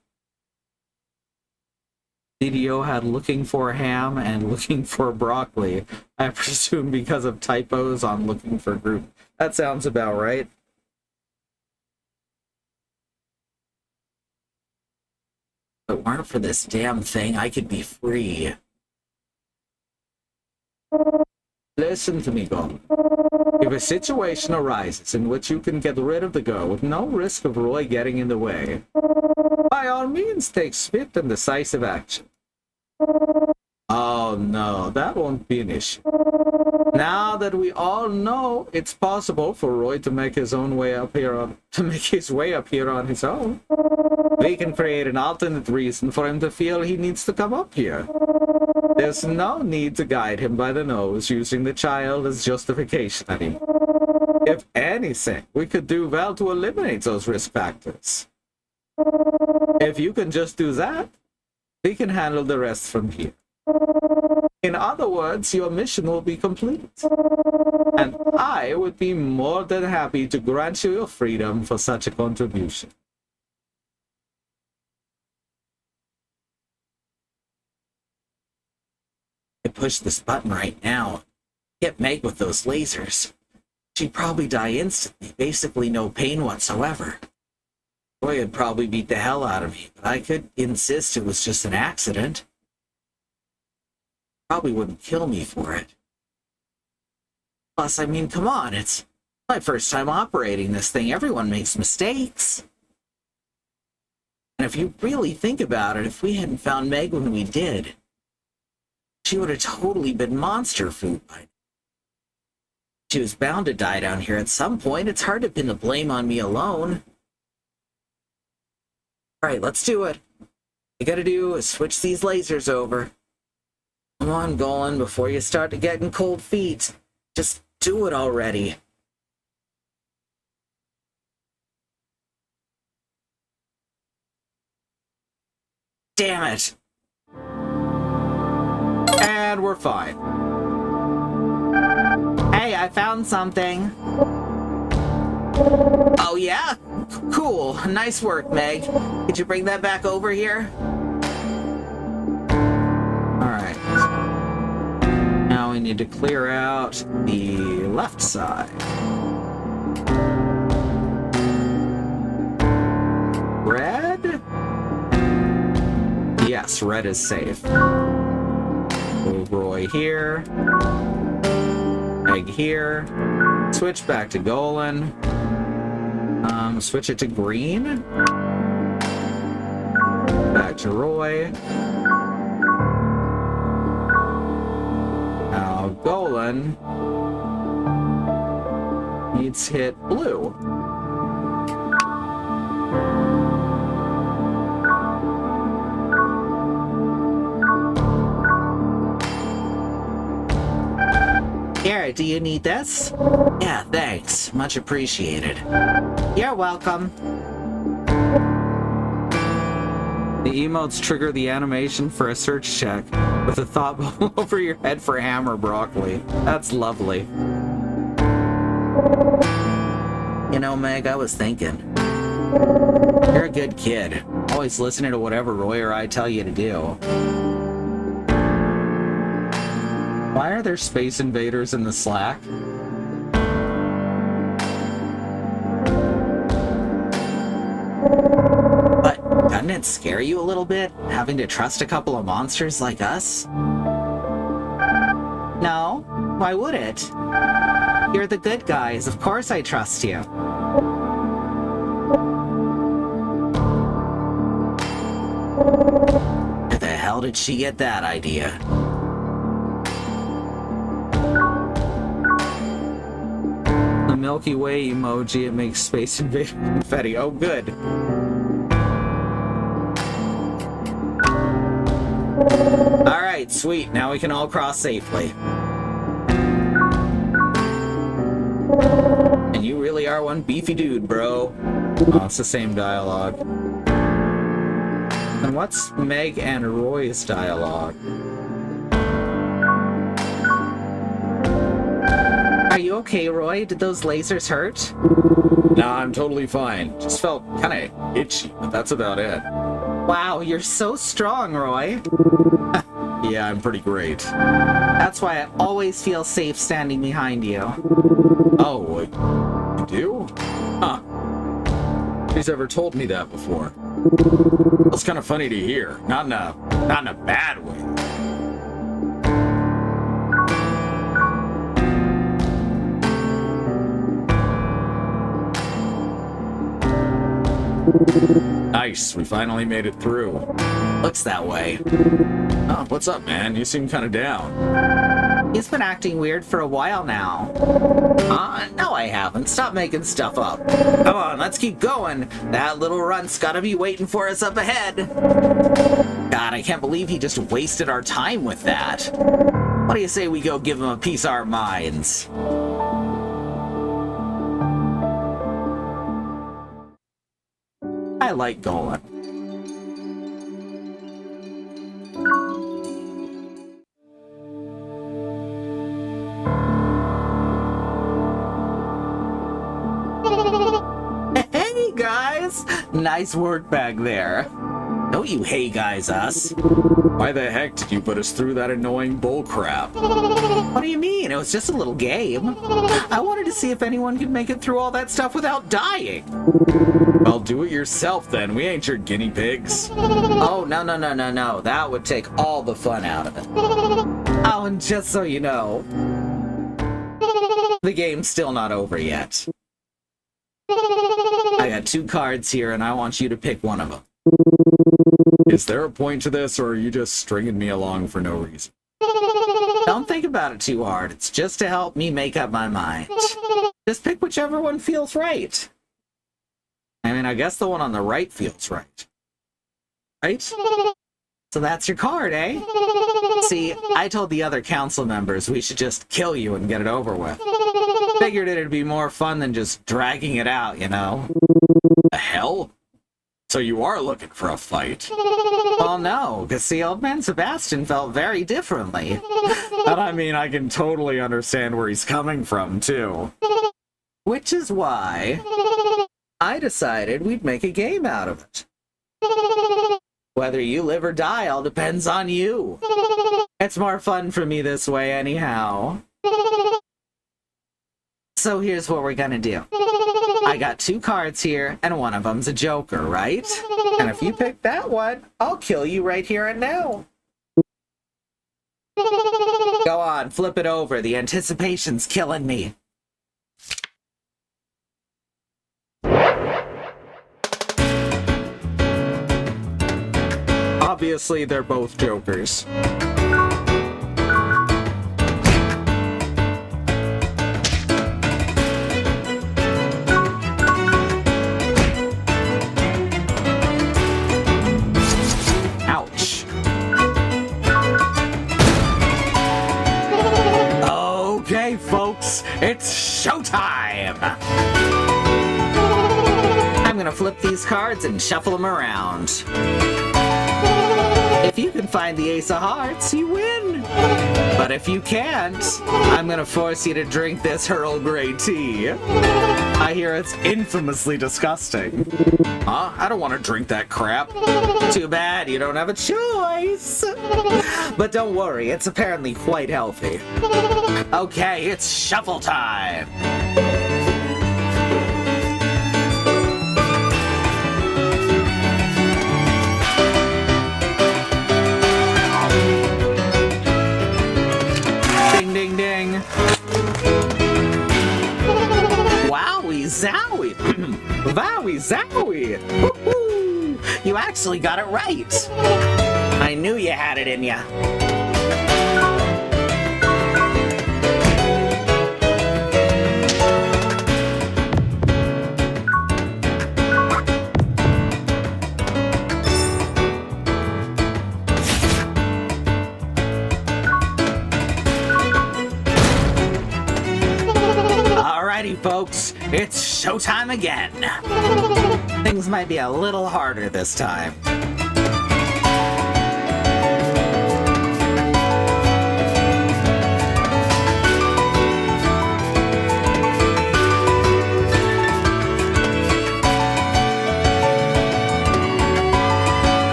CDO had looking for ham and looking for broccoli. I presume because of typos on looking for group. That sounds about right. If it weren't for this damn thing, I could be free. Listen to me, Golan. If a situation arises in which you can get rid of the girl with no risk of Roy getting in the way, by all means take swift and decisive action. Oh no, that won't be an issue. Now that we all know it's possible for Roy to make his way up here on his own, we can create an alternate reason for him to feel he needs to come up here. There's no need to guide him by the nose using the child as justification anymore. If anything, we could do well to eliminate those risk factors. If you can just do that, we can handle the rest from here. In other words, your mission will be complete. And I would be more than happy to grant you your freedom for such a contribution. I push this button right now. Get Meg with those lasers. She'd probably die instantly, basically no pain whatsoever. Roy would probably beat the hell out of me, but I could insist it was just an accident. Probably wouldn't kill me for it. Plus, I mean, come on, it's my first time operating this thing. Everyone makes mistakes. And if you really think about it, if we hadn't found Meg when we did, She would have totally been monster food by now. She was bound to die down here at some point. It's hard to pin the blame on me alone. Alright, let's do it. All you gotta do is switch these lasers over. Come on, Golan, before you start to getting cold feet. Just do it already. Damn it! And we're fine. Hey, I found something. Oh yeah? Cool. Nice work, Meg. Could you bring that back over here? Alright. Now we need to clear out the left side. Red? Yes, red is safe. Move Roy here. Egg here. Switch back to Golan. Switch it to green. Back to Roy. Now Golan needs to hit blue. Here, do you need this? Yeah, thanks. Much appreciated. You're welcome. The emotes trigger the animation for a search check with a thought bubble over your head for hammer broccoli. That's lovely. You know, Meg, I was thinking. You're a good kid. Always listening to whatever Roy or I tell you to do. Why are there space invaders in the Slack? But doesn't it scare you a little bit, having to trust a couple of monsters like us? No, why would it? You're the good guys, of course I trust you. Where the hell did she get that idea? Milky Way emoji, it makes Space Invader confetti. Oh, good. Alright, sweet. Now we can all cross safely. And you really are one beefy dude, bro. Oh, it's the same dialogue. And what's Meg and Roy's dialogue? Are you okay, Roy? Did those lasers hurt? Nah, I'm totally fine. Just felt kinda itchy, but that's about it. Wow, you're so strong, Roy. Yeah, I'm pretty great. That's why I always feel safe standing behind you. Oh, you do? Huh. Nobody's ever told me that before. That's kind of funny to hear. Not in a bad way. Nice, we finally made it through. Looks that way. Oh, what's up, man? You seem kind of down. He's been acting weird for a while now. No I haven't. Stop making stuff up. Come on, let's keep going. That little runt's gotta be waiting for us up ahead. God, I can't believe he just wasted our time with that. What do you say we go give him a piece of our minds? I like Golan. Hey guys! Nice work back there. Don't you hey guys us. Why the heck did you put us through that annoying bullcrap? What do you mean? It was just a little game. I wanted to see if anyone could make it through all that stuff without dying. Well, do it yourself then. We ain't your guinea pigs. Oh, no. That would take all the fun out of it. Oh, and just so you know, the game's still not over yet. I got 2 cards here, and I want you to pick one of them. Is there a point to this, or are you just stringing me along for no reason? Don't think about it too hard. It's just to help me make up my mind. Just pick whichever one feels right. I mean, I guess the one on the right feels right. Right? So that's your card, eh? See, I told the other council members we should just kill you and get it over with. Figured it'd be more fun than just dragging it out, you know? The hell? So you are looking for a fight? Well, no, because the old man Sebastian felt very differently. And I mean, I can totally understand where he's coming from, too. Which is why I decided we'd make a game out of it. Whether you live or die all depends on you. It's more fun for me this way anyhow. So here's what we're gonna do. I got 2 cards here, and one of them's a joker, right? And if you pick that one, I'll kill you right here and now. Go on, flip it over. The anticipation's killing me. Obviously, they're both jokers. Ouch. Okay, folks, it's showtime! I'm gonna flip these cards and shuffle them around. If you can find the Ace of Hearts, you win! But if you can't, I'm gonna force you to drink this Earl Grey tea. I hear it's infamously disgusting. Huh? I don't want to drink that crap. Too bad you don't have a choice. But don't worry, it's apparently quite healthy. Okay, it's shuffle time. Ding, ding, ding. Wowie zowie. Wowie zowie. Woo-hoo. You actually got it right. I knew you had it in ya. Alrighty, folks, it's showtime again. Things might be a little harder this time.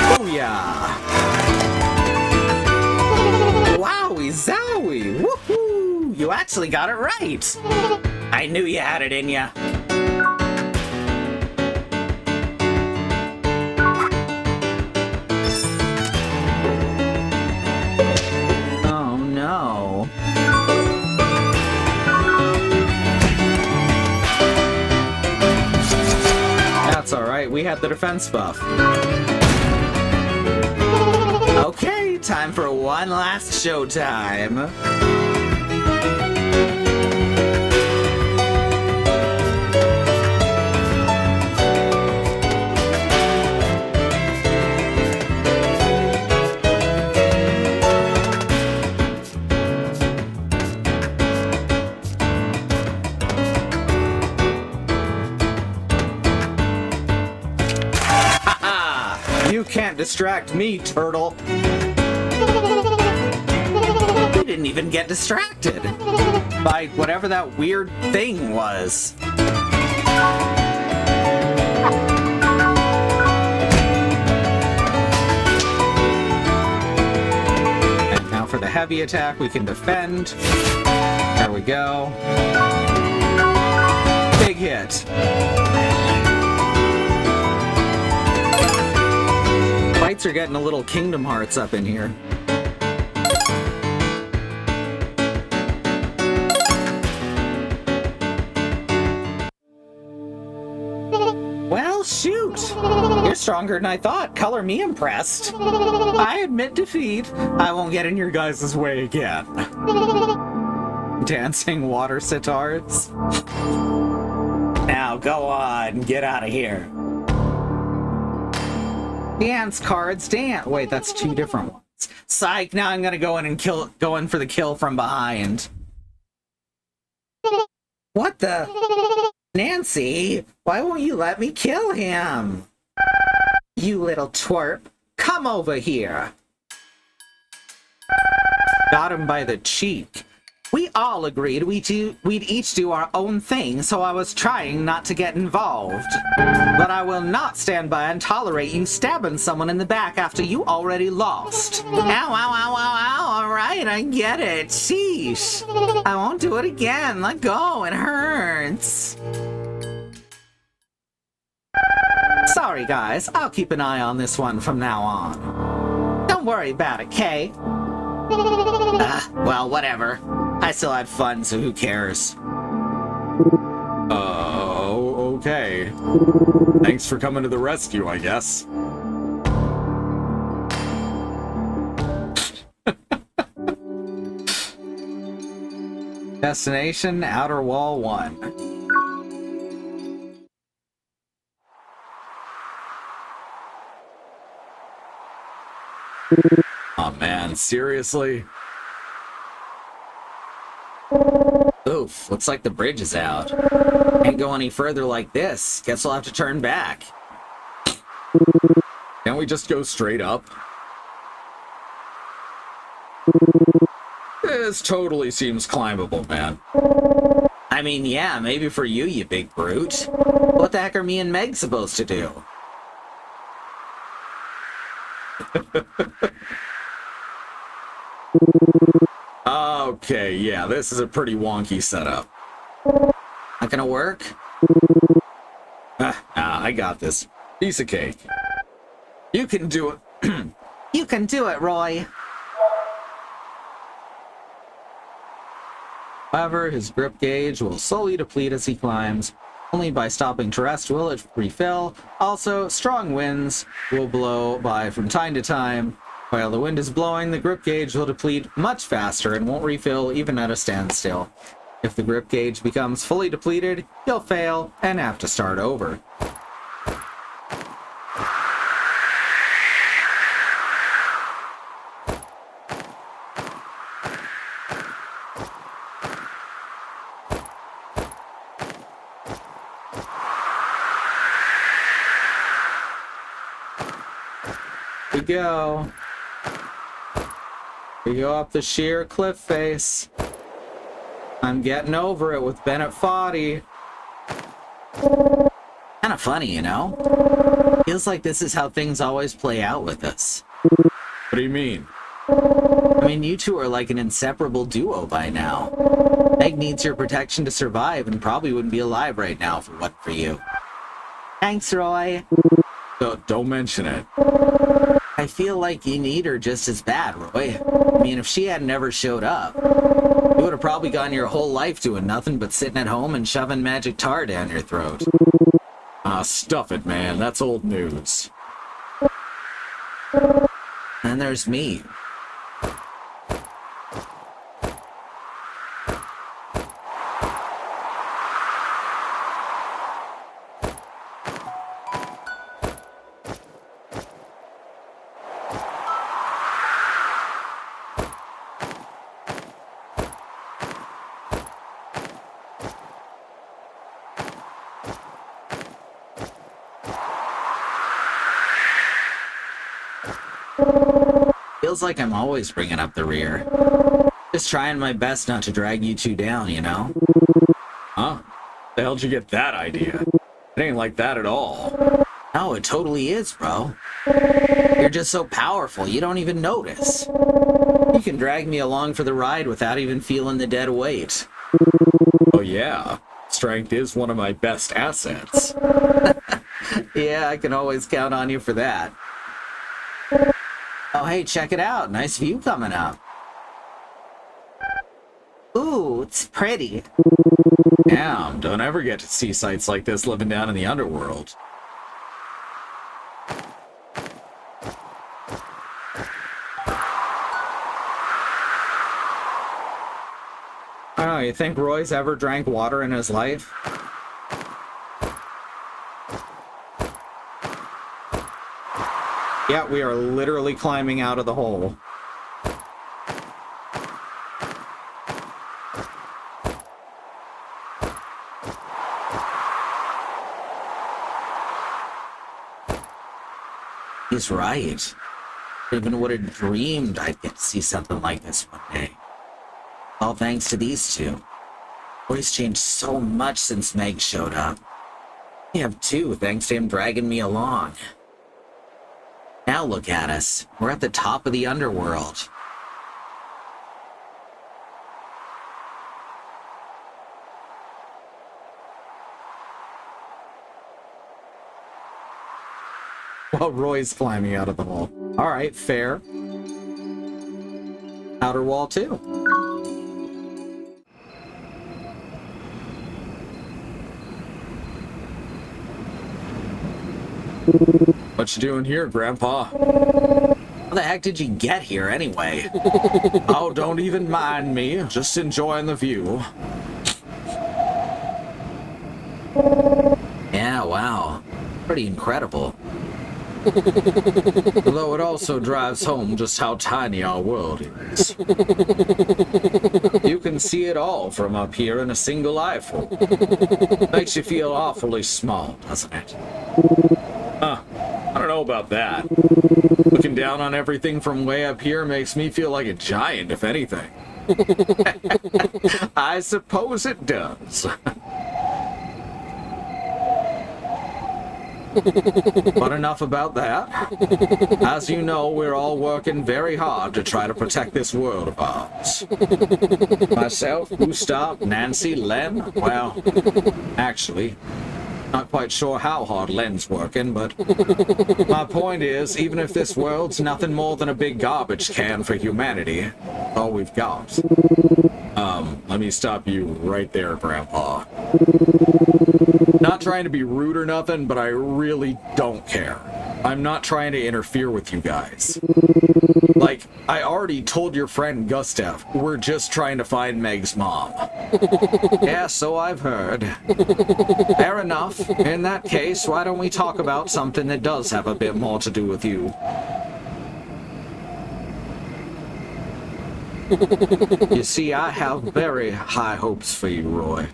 Oh yeah! Wowie zowie! Woohoo! You actually got it right! I knew you had it in ya. Oh no. That's alright, we had the defense buff. Okay, time for one last showtime. You can't distract me, turtle. You didn't even get distracted by whatever that weird thing was. And now for the heavy attack, we can defend. There we go. Big hit. Fights are getting a little Kingdom Hearts up in here. Well, shoot! You're stronger than I thought. Color me impressed. I admit defeat. I won't get in your guys' way again. Dancing water sitars. Now go on, get out of here. Dance cards, dance. Wait, that's two different ones. Psych, now I'm gonna go in and go in for the kill from behind. What the? Nancy, why won't you let me kill him? You little twerp, come over here. Got him by the cheek. We all agreed we'd each do our own thing, so I was trying not to get involved. But I will not stand by and tolerate you stabbing someone in the back after you already lost. Ow, ow, ow, ow, ow, alright, I get it. Sheesh. I won't do it again. Let go, it hurts. Sorry, guys. I'll keep an eye on this one from now on. Don't worry about it, Kay. Well, whatever. I still had fun, so who cares? Okay. Thanks for coming to the rescue, I guess. Destination, Outer Wall 1. Oh man, seriously? Oof, looks like the bridge is out. Can't go any further like this. Guess we'll have to turn back. Can't we just go straight up? This totally seems climbable, man. I mean, yeah, maybe for you, you big brute. What the heck are me and Meg supposed to do? Okay, yeah, this is a pretty wonky setup. Not gonna work? Nah, I got this. Piece of cake. You can do it. You can do it, Roy. However, his grip gauge will slowly deplete as he climbs. Only by stopping to rest will it refill. Also, strong winds will blow by from time to time. While the wind is blowing, the grip gauge will deplete much faster and won't refill even at a standstill. If the grip gauge becomes fully depleted, he'll fail and have to start over. We go up the sheer cliff face. I'm getting over it with Bennett Foddy. Kinda funny, you know? Feels like this is how things always play out with us. What do you mean? I mean, you two are like an inseparable duo by now. Meg needs your protection to survive and probably wouldn't be alive right now if it wasn't for you. Thanks, Roy. Don't mention it. I feel like you need her just as bad, Roy. I mean, if she hadn't ever showed up, you would have probably gone your whole life doing nothing but sitting at home and shoving magic tar down your throat. Ah, stuff it, man. That's old news. And there's me. Feels like I'm always bringing up the rear. Just trying my best not to drag you two down, you know? Huh? The hell'd you get that idea? It ain't like that at all. No, it totally is, bro. You're just so powerful, you don't even notice. You can drag me along for the ride without even feeling the dead weight. Oh yeah, strength is one of my best assets. Yeah, I can always count on you for that. Oh, hey, check it out. Nice view coming up. Ooh, it's pretty. Damn, don't ever get to see sights like this living down in the underworld. you think Roy's ever drank water in his life? Yeah, we are literally climbing out of the hole. He's right. I even would have dreamed I'd get to see something like this one day. All thanks to these two. Roy's changed so much since Meg showed up. I have too, thanks to him dragging me along. Now look at us. We're at the top of the underworld. Well, Roy's climbing out of the hole. Alright, fair. Outer wall too. What you doing here, Grandpa? How the heck did you get here anyway? Oh, don't even mind me. Just enjoying the view. Yeah, wow. Pretty incredible. Although it also drives home just how tiny our world is. You can see it all from up here in a single eyeful. Makes you feel awfully small, doesn't it? Huh. I don't know about that. Looking down on everything from way up here makes me feel like a giant, if anything. I suppose it does. But enough about that. As you know, we're all working very hard to try to protect this world of ours. Myself, Gustav, Nancy, Len, well, actually, not quite sure how hard Len's working, but my point is, even if this world's nothing more than a big garbage can for humanity, all we've got. Let me stop you right there, Grandpa. Not trying to be rude or nothing, but I really don't care. I'm not trying to interfere with you guys. Like, I already told your friend Gustav, we're just trying to find Meg's mom. Yeah, so I've heard. Fair enough. In that case, why don't we talk about something that does have a bit more to do with you? You see, I have very high hopes for you, Roy.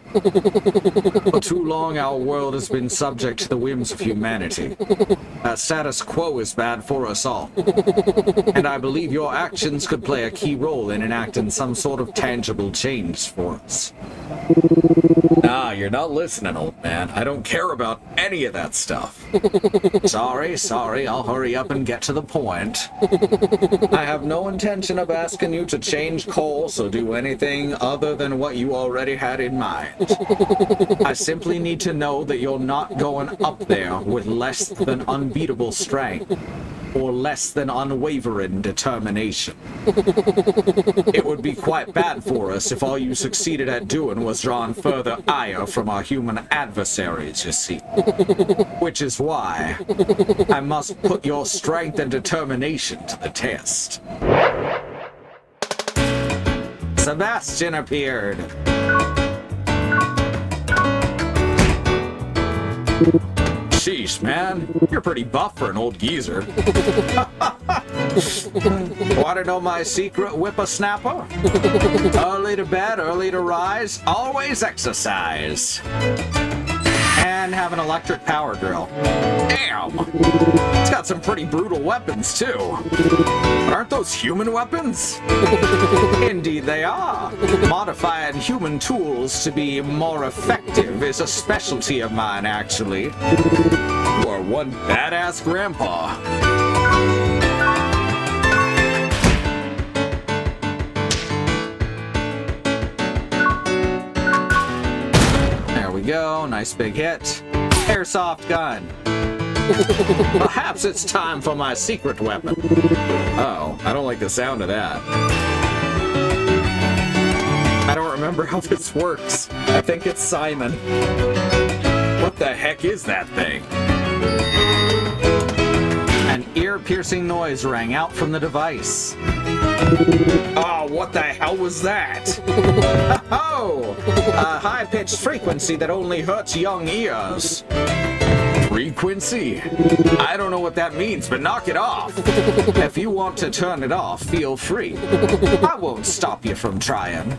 For too long, our world has been subject to the whims of humanity. Status quo is bad for us all. And I believe your actions could play a key role in enacting some sort of tangible change for us. Nah, you're not listening, old man. I don't care about any of that stuff. Sorry, I'll hurry up and get to the point. I have no intention of asking you to change course or do anything other than what you already had in mind. I simply need to know that you're not going up there with less than unbeatable strength or less than unwavering determination. It would be quite bad for us if all you succeeded at doing was drawing further ire from our human adversaries, you see. Which is why I must put your strength and determination to the test. Sebastian appeared. Sheesh, man. You're pretty buff for an old geezer. Want to know my secret whippersnapper? Early to bed, early to rise, always exercise. And have an electric power drill. Damn! It's got some pretty brutal weapons, too. But aren't those human weapons? Indeed they are. Modifying human tools to be more effective is a specialty of mine, actually. You are one badass grandpa. There we go, nice big hit. Airsoft gun. Perhaps it's time for my secret weapon. Oh, I don't like the sound of that. I don't remember how this works. I think it's Simon. What the heck is that thing? An ear ear-piercing noise rang out from the device. Oh, what the hell was that? Oh! A high-pitched frequency that only hurts young ears. Frequency? I don't know what that means, but knock it off. If you want to turn it off, feel free. I won't stop you from trying.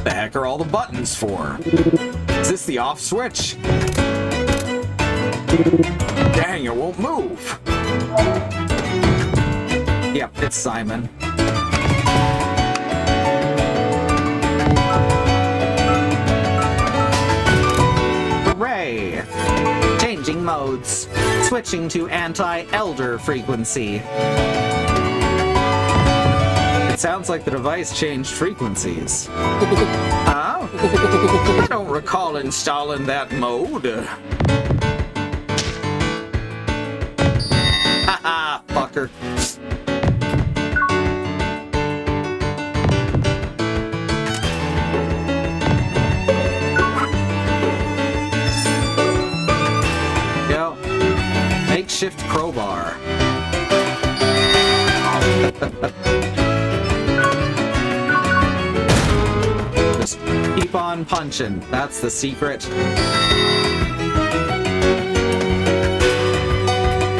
The heck are all the buttons for? Is this the off switch? Dang, it won't move. Yep, it's Simon. Hooray! Changing modes. Switching to anti-elder frequency. It sounds like the device changed frequencies. Huh? I don't recall installing that mode. Haha, fucker. Yo, makeshift crowbar. Just keep on punching. That's the secret.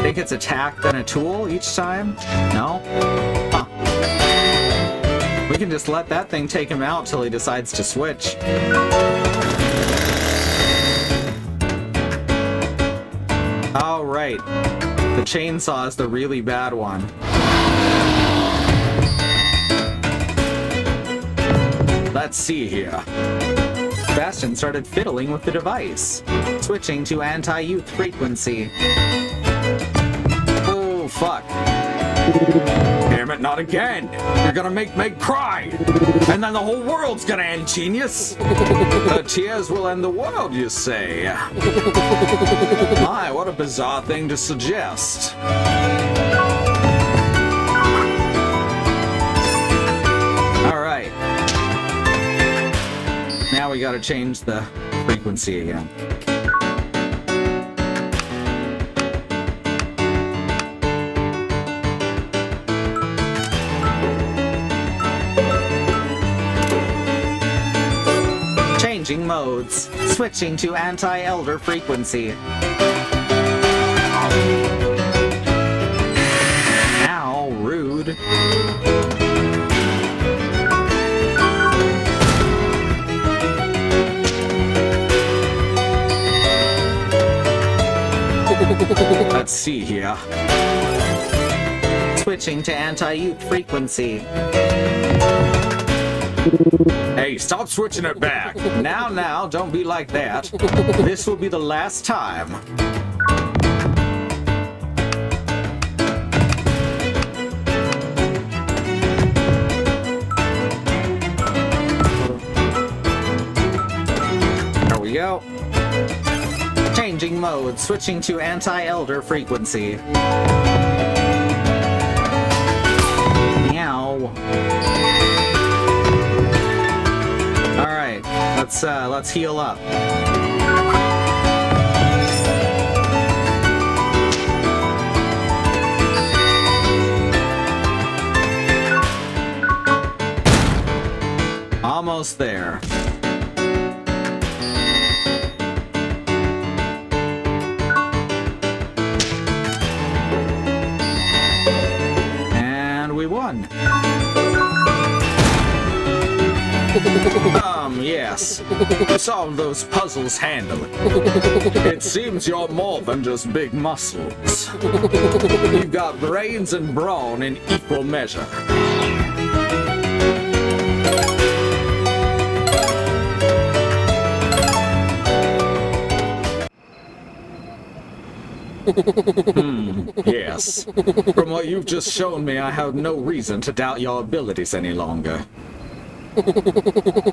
Think it's attack then a tool each time? No? Huh. We can just let that thing take him out till he decides to switch. Oh, right. The chainsaw is the really bad one. Let's see here. Bastion started fiddling with the device, switching to anti-youth frequency. Oh, fuck. Damn it, not again. You're gonna make Meg cry. And then the whole world's gonna end, genius. The tears will end the world, you say? My, what a bizarre thing to suggest. Alright. Now we gotta change the frequency again. Changing modes. Switching to anti-elder frequency. Ow, rude. Let's see here. Switching to anti-youth frequency. Hey, stop switching it back. Now, don't be like that. This will be the last time. There we go. Changing mode, switching to anti-elder frequency. Meow. Alright, let's heal up. Almost there. And we won. Yes. You solved those puzzles handily. It seems you're more than just big muscles. You've got brains and brawn in equal measure. Yes. From what you've just shown me, I have no reason to doubt your abilities any longer.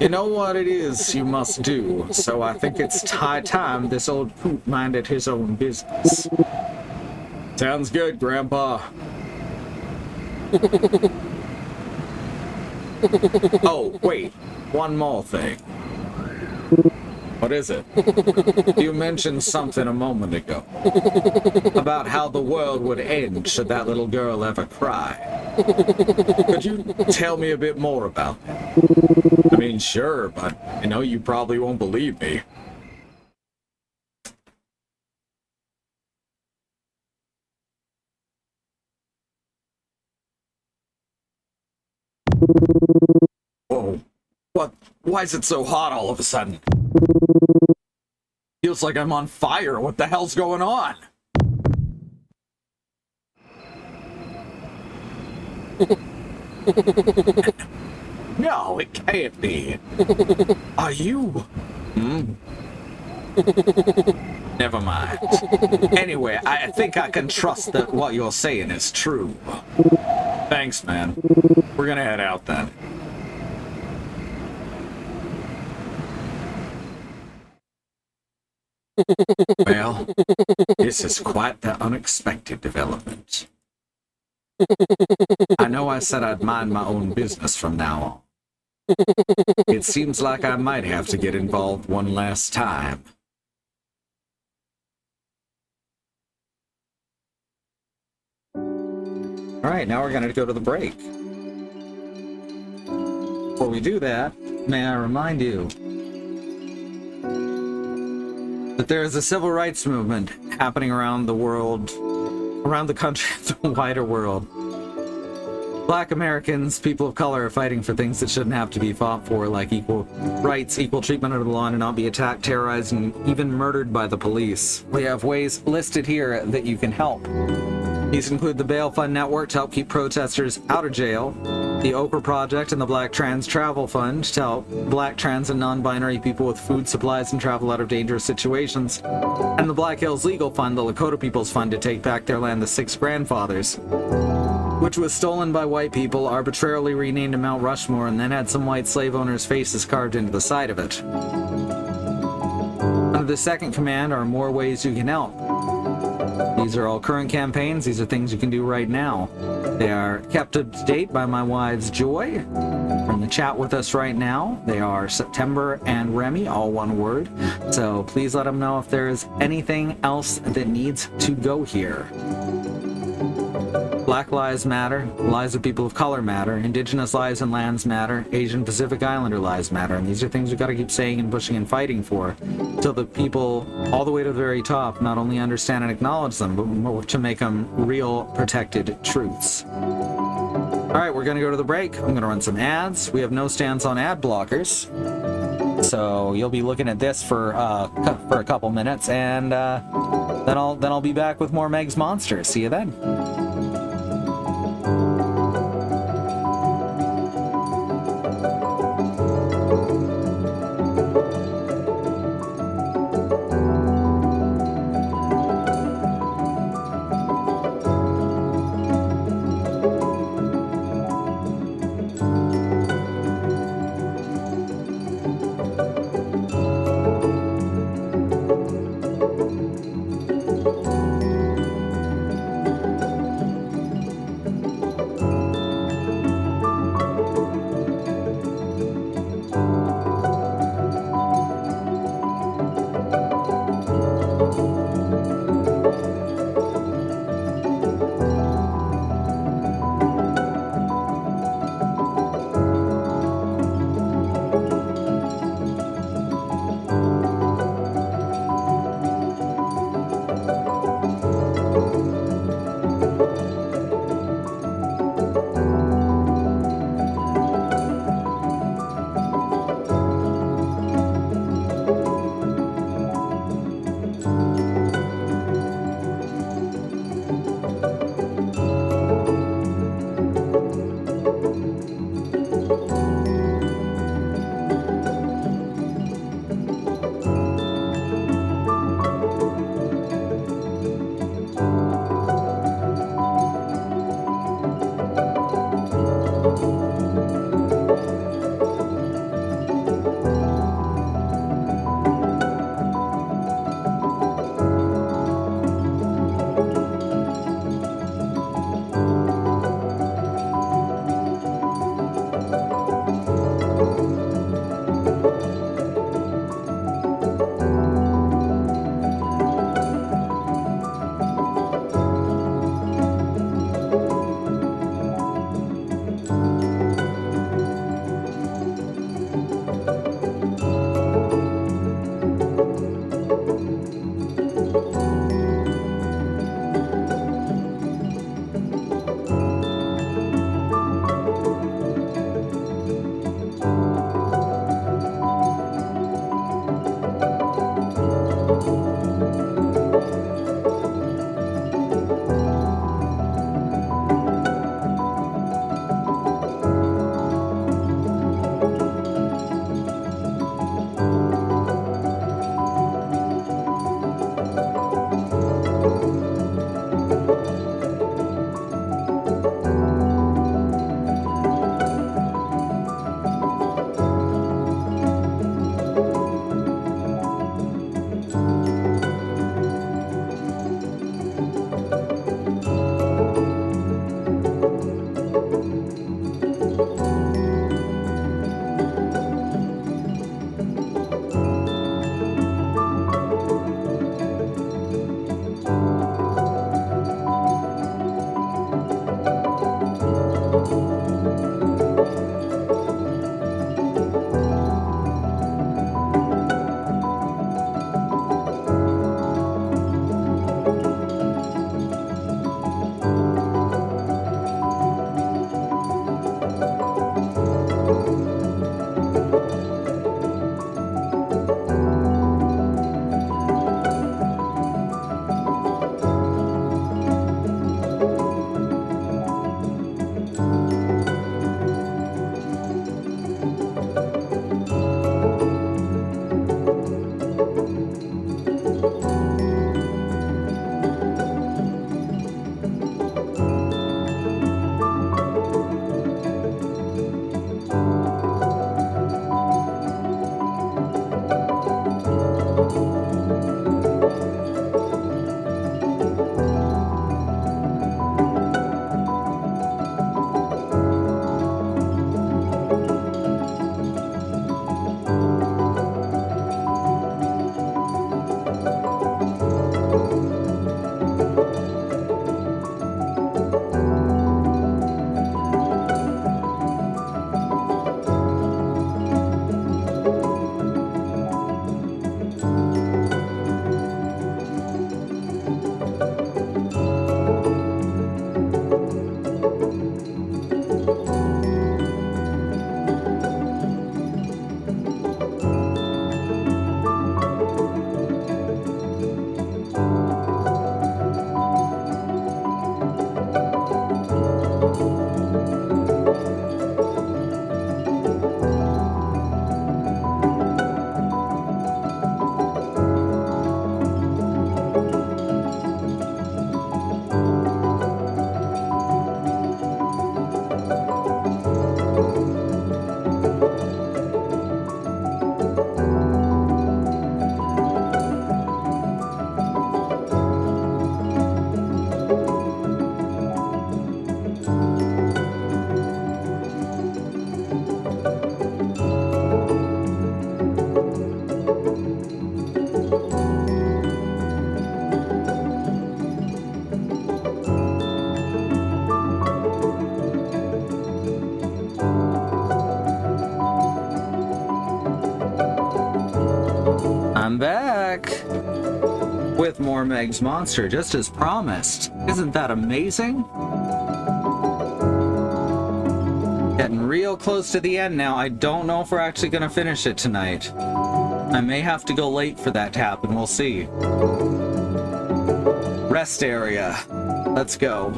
You know what it is you must do, so I think it's high time this old poop minded his own business. Sounds good, Grandpa. Oh, wait, one more thing. What What is it? You mentioned something a moment ago about how the world would end should that little girl ever cry. Could you tell me a bit more about that? I mean, sure, but I know you probably won't believe me. Whoa. What? Why is it so hot all of a sudden? Feels like I'm on fire. What the hell's going on? No, it can't be. Are you? Never mind. Anyway, I think I can trust that what you're saying is true. Thanks, man. We're gonna head out then. Well, this is quite the unexpected development. I know I said I'd mind my own business from now on. It seems like I might have to get involved one last time. Alright, now we're gonna go to the break. Before we do that, may I remind you that there is a civil rights movement happening around the world, around the country, the wider world. Black Americans, people of color, are fighting for things that shouldn't have to be fought for, like equal rights, equal treatment under the law, and to not be attacked, terrorized, and even murdered by the police. We have ways listed here that you can help. These include the Bail Fund Network to help keep protesters out of jail, the Oprah Project and the Black Trans Travel Fund to help Black, trans, and non-binary people with food supplies and travel out of dangerous situations, and the Black Hills Legal Fund, the Lakota People's Fund, to take back their land, the Six Grandfathers, which was stolen by white people, arbitrarily renamed to Mount Rushmore, and then had some white slave owners' faces carved into the side of it. Under the second command are more ways you can help. These are all current campaigns. These are things you can do right now. They are kept up to date by my wives Joy from the chat with us right now. They are September and Remy, all one word. So please let them know if there is anything else that needs to go here. Black lives matter, lives of people of color matter, indigenous lives and lands matter, Asian Pacific Islander lives matter, and these are things we've got to keep saying and pushing and fighting for, till the people all the way to the very top not only understand and acknowledge them, but more to make them real protected truths. Alright, we're going to go to the break. I'm going to run some ads. We have no stance on ad blockers, so you'll be looking at this for a couple minutes, and then I'll be back with more Meg's Monsters. See you then. I'm back with more Meg's Monster, just as promised. Isn't that amazing? Getting real close to the end now. I don't know if we're actually going to finish it tonight. I may have to go late for that to happen. We'll see. Rest area. Let's go.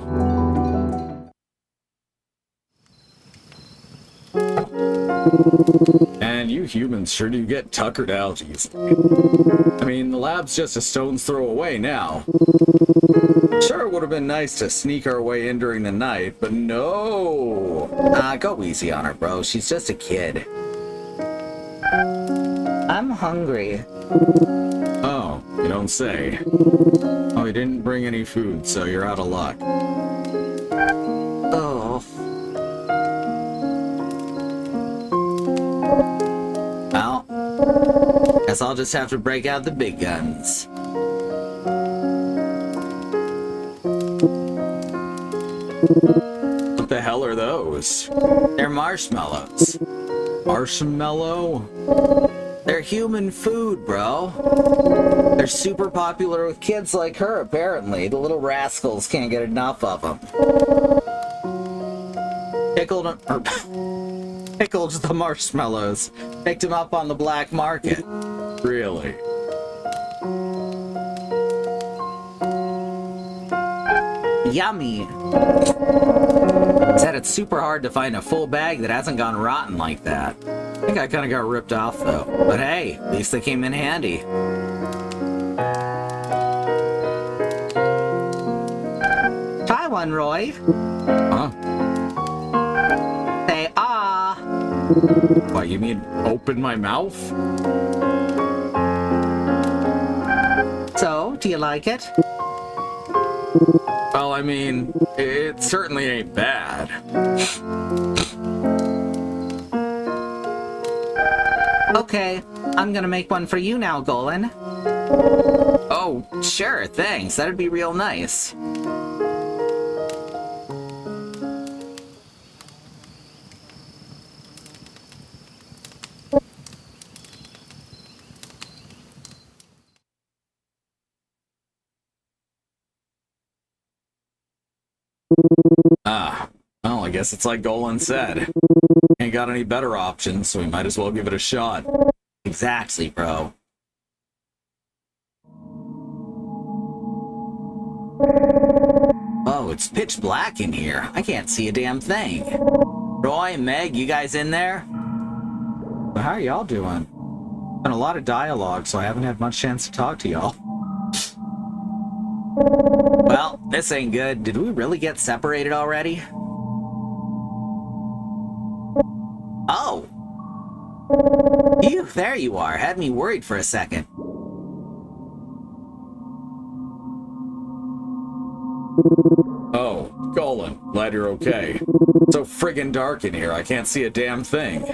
And you humans sure do get tuckered out easily. I mean, the lab's just a stone's throw away now. Sure, it would have been nice to sneak our way in during the night, but no! Go easy on her, bro. She's just a kid. I'm hungry. Oh, you don't say. Oh, you didn't bring any food, so you're out of luck. Oh. Well, guess I'll just have to break out the big guns. What the hell are those? They're marshmallows. Marshmallow? They're human food, bro. They're super popular with kids like her, apparently. The little rascals can't get enough of them. Pickled the marshmallows. Picked them up on the black market. Really? Yummy. Said it's super hard to find a full bag that hasn't gone rotten like that. I think I kind of got ripped off though. But hey, at least they came in handy. Try one, Roy. Huh? Say ah. What, you mean open my mouth? So, do you like it? Well, I mean, it certainly ain't bad. Okay, I'm gonna make one for you now, Golan. Oh, sure, thanks. That'd be real nice. Well, I guess it's like Golan said. Ain't got any better options, so we might as well give it a shot. Exactly, bro. Oh, it's pitch black in here. I can't see a damn thing. Roy, Meg, you guys in there? Well, how are y'all doing? Been a lot of dialogue, so I haven't had much chance to talk to y'all. Well, this ain't good. Did we really get separated already? Oh! Phew, there you are. Had me worried for a second. Oh, Golan, glad you're okay. It's so friggin' dark in here, I can't see a damn thing.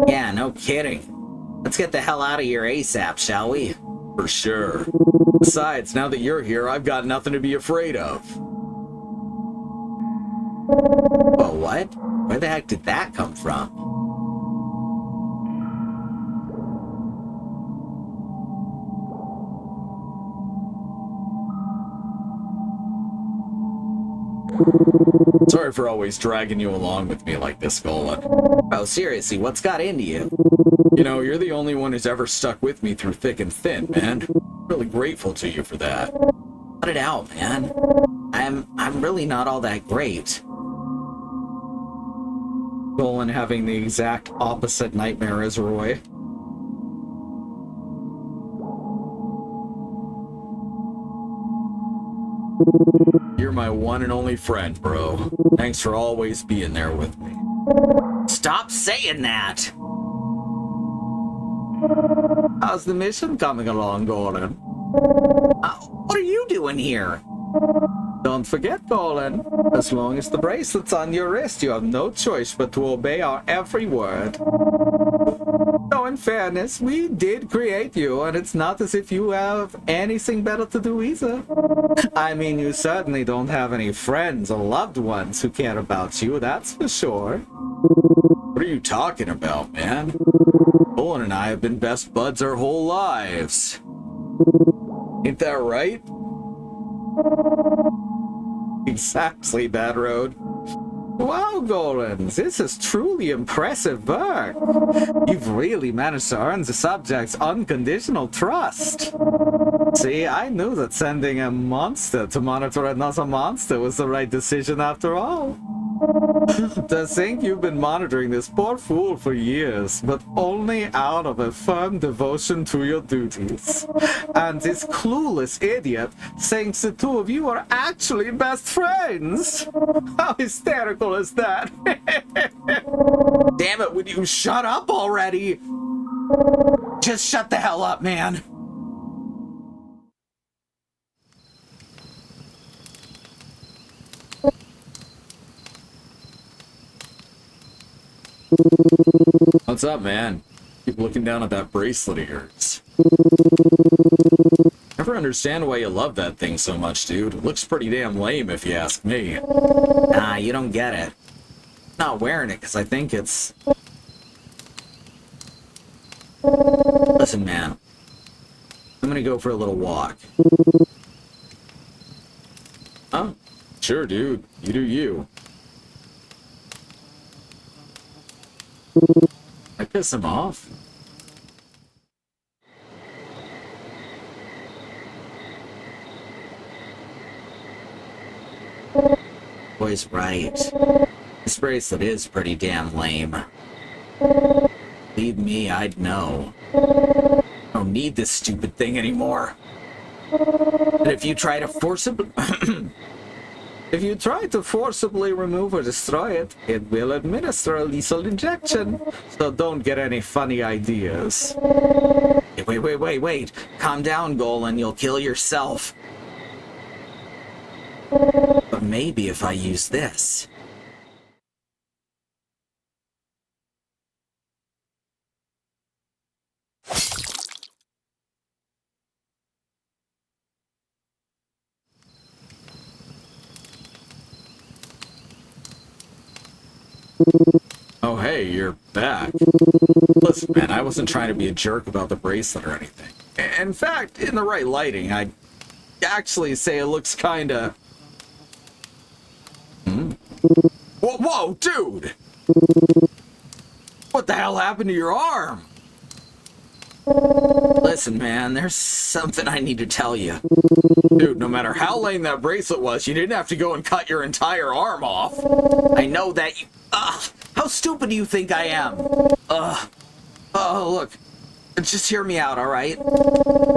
Yeah, no kidding. Let's get the hell out of here ASAP, shall we? For sure. Besides, now that you're here, I've got nothing to be afraid of. Oh, what? Where the heck did that come from? Sorry for always dragging you along with me like this, Golan. Oh, seriously, what's got into you? You know, you're the only one who's ever stuck with me through thick and thin, man. Really grateful to you for that. Cut it out, man. I'm really not all that great. Golan having the exact opposite nightmare as Roy. You're my one and only friend, bro. Thanks for always being there with me. Stop saying that! How's the mission coming along, Golan? What are you doing here? Don't forget, Golan. As long as the bracelet's on your wrist, you have no choice but to obey our every word. So in fairness, we did create you, and it's not as if you have anything better to do either. I mean, you certainly don't have any friends or loved ones who care about you, that's for sure. What are you talking about, man? Olin and I have been best buds our whole lives. Ain't that right? Exactly, Bad Road. Wow, Golan, this is truly impressive work. You've really managed to earn the subject's unconditional trust. See, I knew that sending a monster to monitor another monster was the right decision after all. To think you've been monitoring this poor fool for years, but only out of a firm devotion to your duties. And this clueless idiot thinks the two of you are actually best friends. How hysterical is that? Damn it, would you shut up already? Just shut the hell up, man. What's up, man? Keep looking down at that bracelet of yours. Never understand why you love that thing so much, dude. It looks pretty damn lame if you ask me. Nah, you don't get it. I'm not wearing it because I think it's... Listen, man. I'm gonna go for a little walk. Huh? Sure, dude. You do you. I piss him off. Boy's right. This bracelet is pretty damn lame. Believe me, I'd know. I don't need this stupid thing anymore. But if you try to forcibly... If you try to forcibly remove or destroy it, it will administer a lethal injection. So don't get any funny ideas. Wait. Calm down, Golan. You'll kill yourself. But maybe if I use this... Oh, hey, you're back. Listen, man, I wasn't trying to be a jerk about the bracelet or anything. In fact, in the right lighting, I'd actually say it looks kinda... Whoa, dude! What the hell happened to your arm? Listen, man, there's something I need to tell you. Dude, no matter how lame that bracelet was, you didn't have to go and cut your entire arm off. I know that you... how stupid do you think I am? Look. Just hear me out, alright?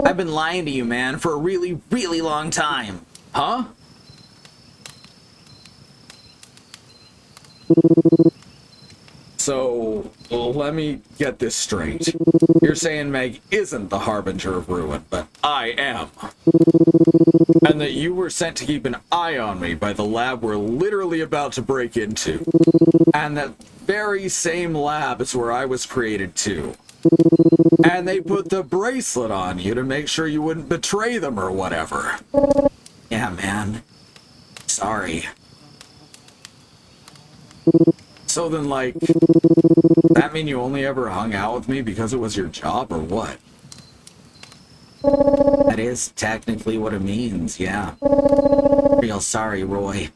I've been lying to you, man, for a really, really long time. Huh? So, let me get this straight. You're saying Meg isn't the harbinger of ruin, but I am. And that you were sent to keep an eye on me by the lab we're literally about to break into. And that very same lab is where I was created too. And they put the bracelet on you to make sure you wouldn't betray them or whatever. Yeah, man. Sorry. So then, like, that mean you only ever hung out with me because it was your job or what? That is technically what it means, yeah. Real sorry, Roy.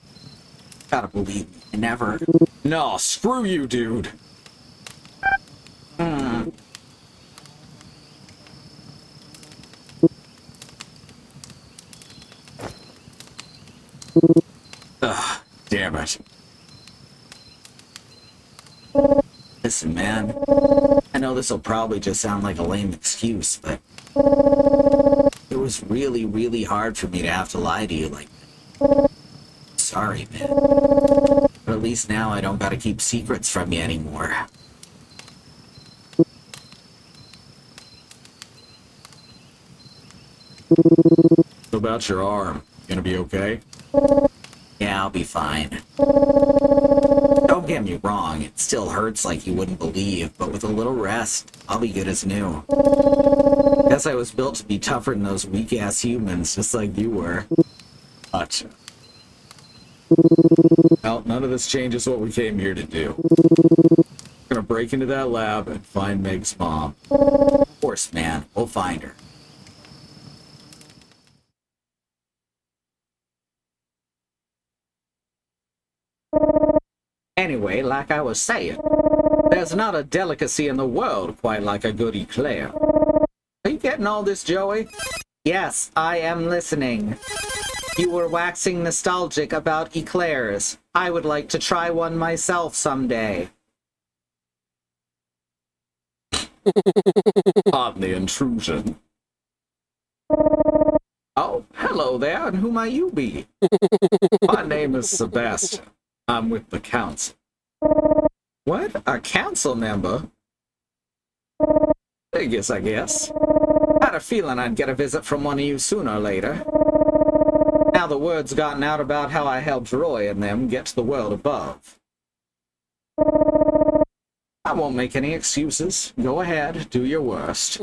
Gotta believe me, I never... No, screw you, dude. Ugh, damn it. Listen, man. I know this will probably just sound like a lame excuse, but it was really, really hard for me to have to lie to you like that. Sorry, man. But at least now I don't gotta keep secrets from you anymore. What about your arm? Gonna be okay? Yeah, I'll be fine. Don't get me wrong, it still hurts like you wouldn't believe, but with a little rest, I'll be good as new. Guess I was built to be tougher than those weak-ass humans, just like you were. Gotcha. Well, none of this changes what we came here to do. We're gonna break into that lab and find Meg's mom. Of course, man, we'll find her. Anyway, like I was saying, there's not a delicacy in the world quite like a good eclair. Are you getting all this, Joey? Yes, I am listening. You were waxing nostalgic about eclairs. I would like to try one myself someday. Pardon the intrusion. Oh, hello there, and who might you be? My name is Sebastian. I'm with the council. What? A council member? Vegas, I guess. Had a feeling I'd get a visit from one of you sooner or later. Now the word's gotten out about how I helped Roy and them get to the world above. I won't make any excuses. Go ahead, do your worst.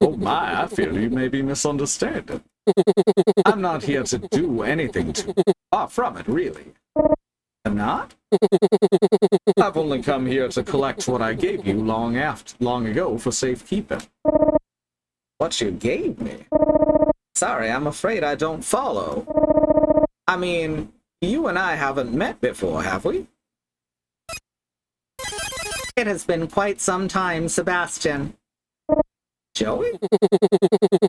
Oh my, I feel you may be misunderstanding. I'm not here to do anything to you. Far from it, really. I'm not? I've only come here to collect what I gave you long ago for safekeeping. What you gave me? Sorry, I'm afraid I don't follow. I mean, you and I haven't met before, have we? It has been quite some time, Sebastian. Joey?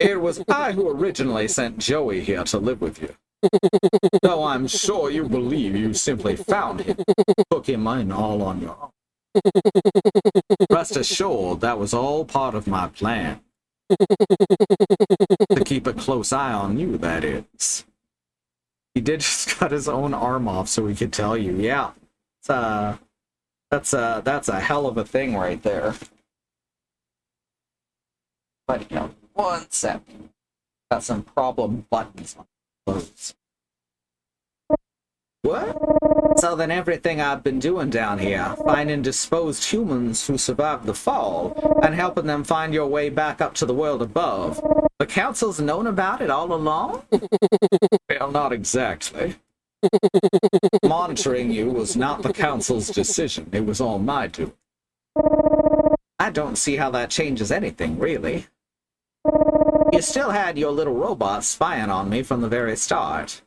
It was I who originally sent Joey here to live with you. Though I'm sure you believe you simply found him, took him in all on your own. Rest assured, that was all part of my plan. To keep a close eye on you, that is. He did just cut his own arm off so he could tell you. Yeah, that's a hell of a thing right there. But, you know, one sec. Got some problem buttons on clothes. What? So then everything I've been doing down here, finding disposed humans who survived the fall, and helping them find your way back up to the world above, the council's known about it all along? Well, not exactly. Monitoring you was not the council's decision. It was all my doing. I don't see how that changes anything, really. You still had your little robot spying on me from the very start.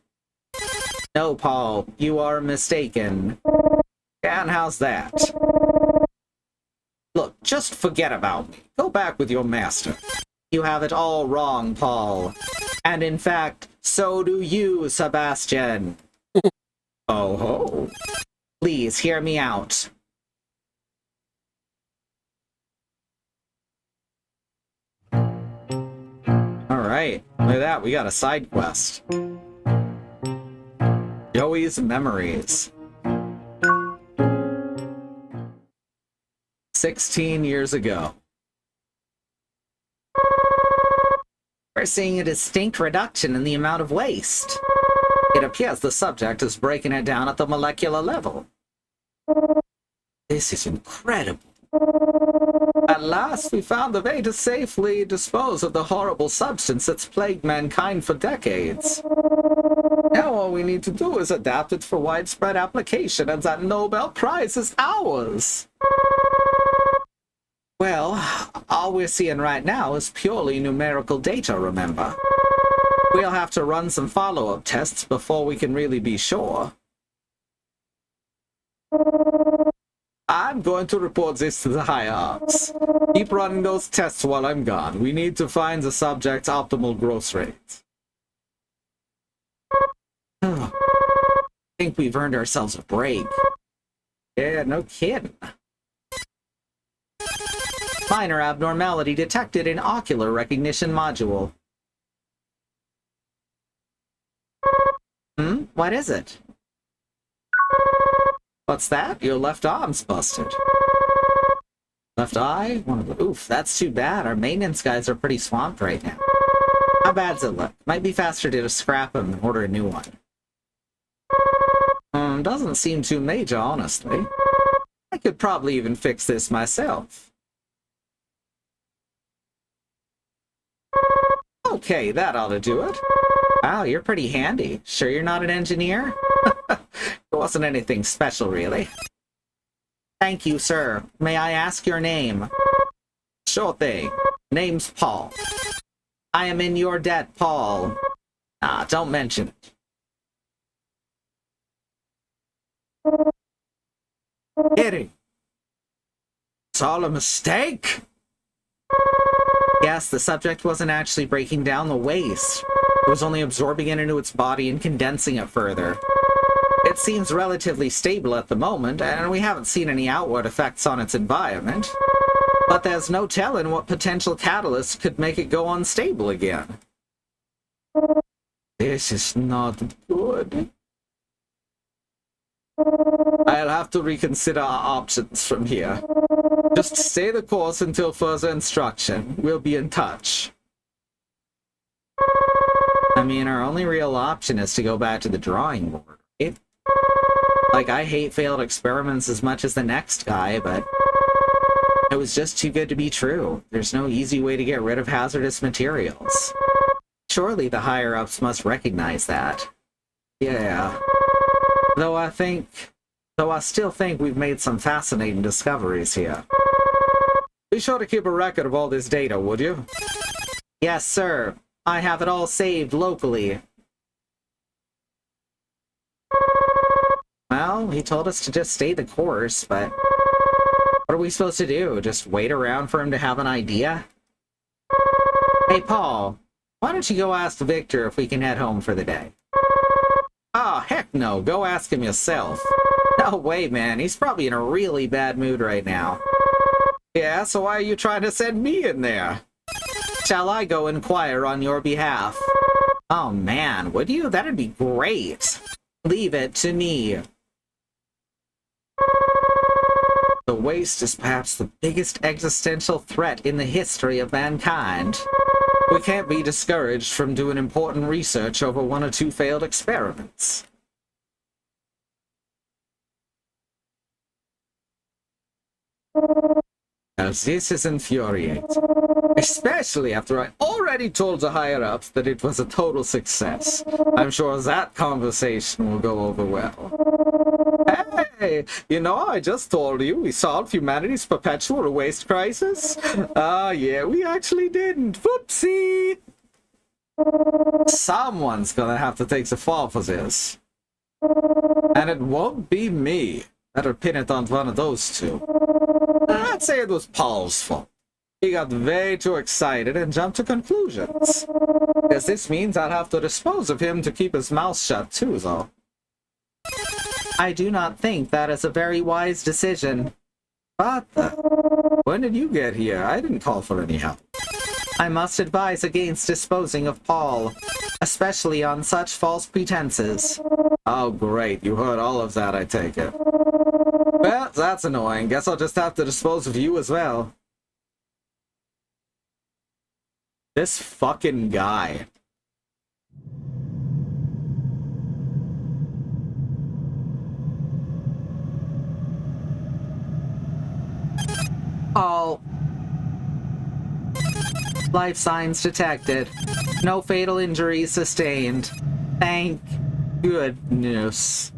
No, Paul, you are mistaken. And how's that? Look, just forget about me. Go back with your master. You have it all wrong, Paul. And in fact, so do you, Sebastian. Oh ho. Please hear me out. Alright, look at that, we got a side quest. Joey's Memories. 16 years ago. We're seeing a distinct reduction in the amount of waste. It appears the subject is breaking it down at the molecular level. This is incredible. At last, we found the way to safely dispose of the horrible substance that's plagued mankind for decades. Now all we need to do is adapt it for widespread application, and that Nobel Prize is ours. Well, all we're seeing right now is purely numerical data, remember? We'll have to run some follow-up tests before we can really be sure. I'm going to report this to the higher-ups. Keep running those tests while I'm gone. We need to find the subject's optimal growth rate. I think we've earned ourselves a break. Yeah, no kidding. Minor abnormality detected in ocular recognition module. What is it? What's that? Your left arm's busted. Left eye? One of the... Oof, that's too bad. Our maintenance guys are pretty swamped right now. How bad's it look? Might be faster to just scrap him and order a new one. Doesn't seem too major, honestly. I could probably even fix this myself. Okay, that ought to do it. Wow, you're pretty handy. Sure you're not an engineer? It wasn't anything special, really. Thank you, sir. May I ask your name? Sure thing. Name's Paul. I am in your debt, Paul. Ah, don't mention it. Kidding. It's all a mistake? Yes, the subject wasn't actually breaking down the waste. It was only absorbing it into its body and condensing it further. It seems relatively stable at the moment, and we haven't seen any outward effects on its environment. But there's no telling what potential catalyst could make it go unstable again. This is not good. I'll have to reconsider our options from here. Just stay the course until further instruction. We'll be in touch. I mean, our only real option is to go back to the drawing board, right? Like, I hate failed experiments as much as the next guy, but it was just too good to be true. There's no easy way to get rid of hazardous materials. Surely the higher-ups must recognize that. Yeah. Though I still think we've made some fascinating discoveries here. Be sure to keep a record of all this data, would you? Yes, sir. I have it all saved locally. Well, he told us to just stay the course, but what are we supposed to do? Just wait around for him to have an idea? Hey, Paul, why don't you go ask Victor if we can head home for the day? Oh, heck no. Go ask him yourself. No way, man. He's probably in a really bad mood right now. Yeah, so why are you trying to send me in there? Shall I go inquire on your behalf? Oh, man. Would you? That'd be great. Leave it to me. The waste is perhaps the biggest existential threat in the history of mankind. We can't be discouraged from doing important research over one or two failed experiments. Now this is infuriating. Especially after I already told the higher-ups that it was a total success. I'm sure that conversation will go over well. Hey, you know, I just told you we solved humanity's perpetual waste crisis. Yeah, we actually didn't. Whoopsie! Someone's gonna have to take the fall for this. And it won't be me. Better pin it on one of those two. I'd say it was Paul's fault. He got way too excited and jumped to conclusions. Guess this means I'll have to dispose of him to keep his mouth shut too, though. I do not think that is a very wise decision. But, when did you get here? I didn't call for any help. I must advise against disposing of Paul, especially on such false pretenses. Oh, great. You heard all of that, I take it. Well, that's annoying. Guess I'll just have to dispose of you as well. This fucking guy. All. Life signs detected. No fatal injuries sustained. Thank goodness.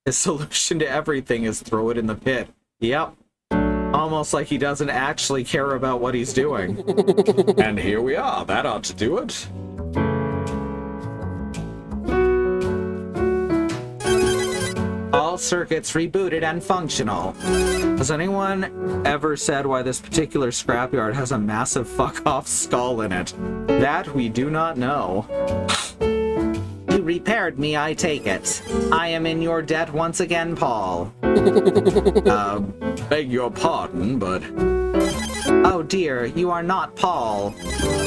His solution to everything is throw it in the pit. Yep. Almost like he doesn't actually care about what he's doing. And here we are. That ought to do it. All circuits rebooted and functional. Has anyone ever said why this particular scrapyard has a massive fuck-off skull in it? That we do not know. You repaired me, I take it. I am in your debt once again, Paul. Beg your pardon, but Oh dear, you are not Paul.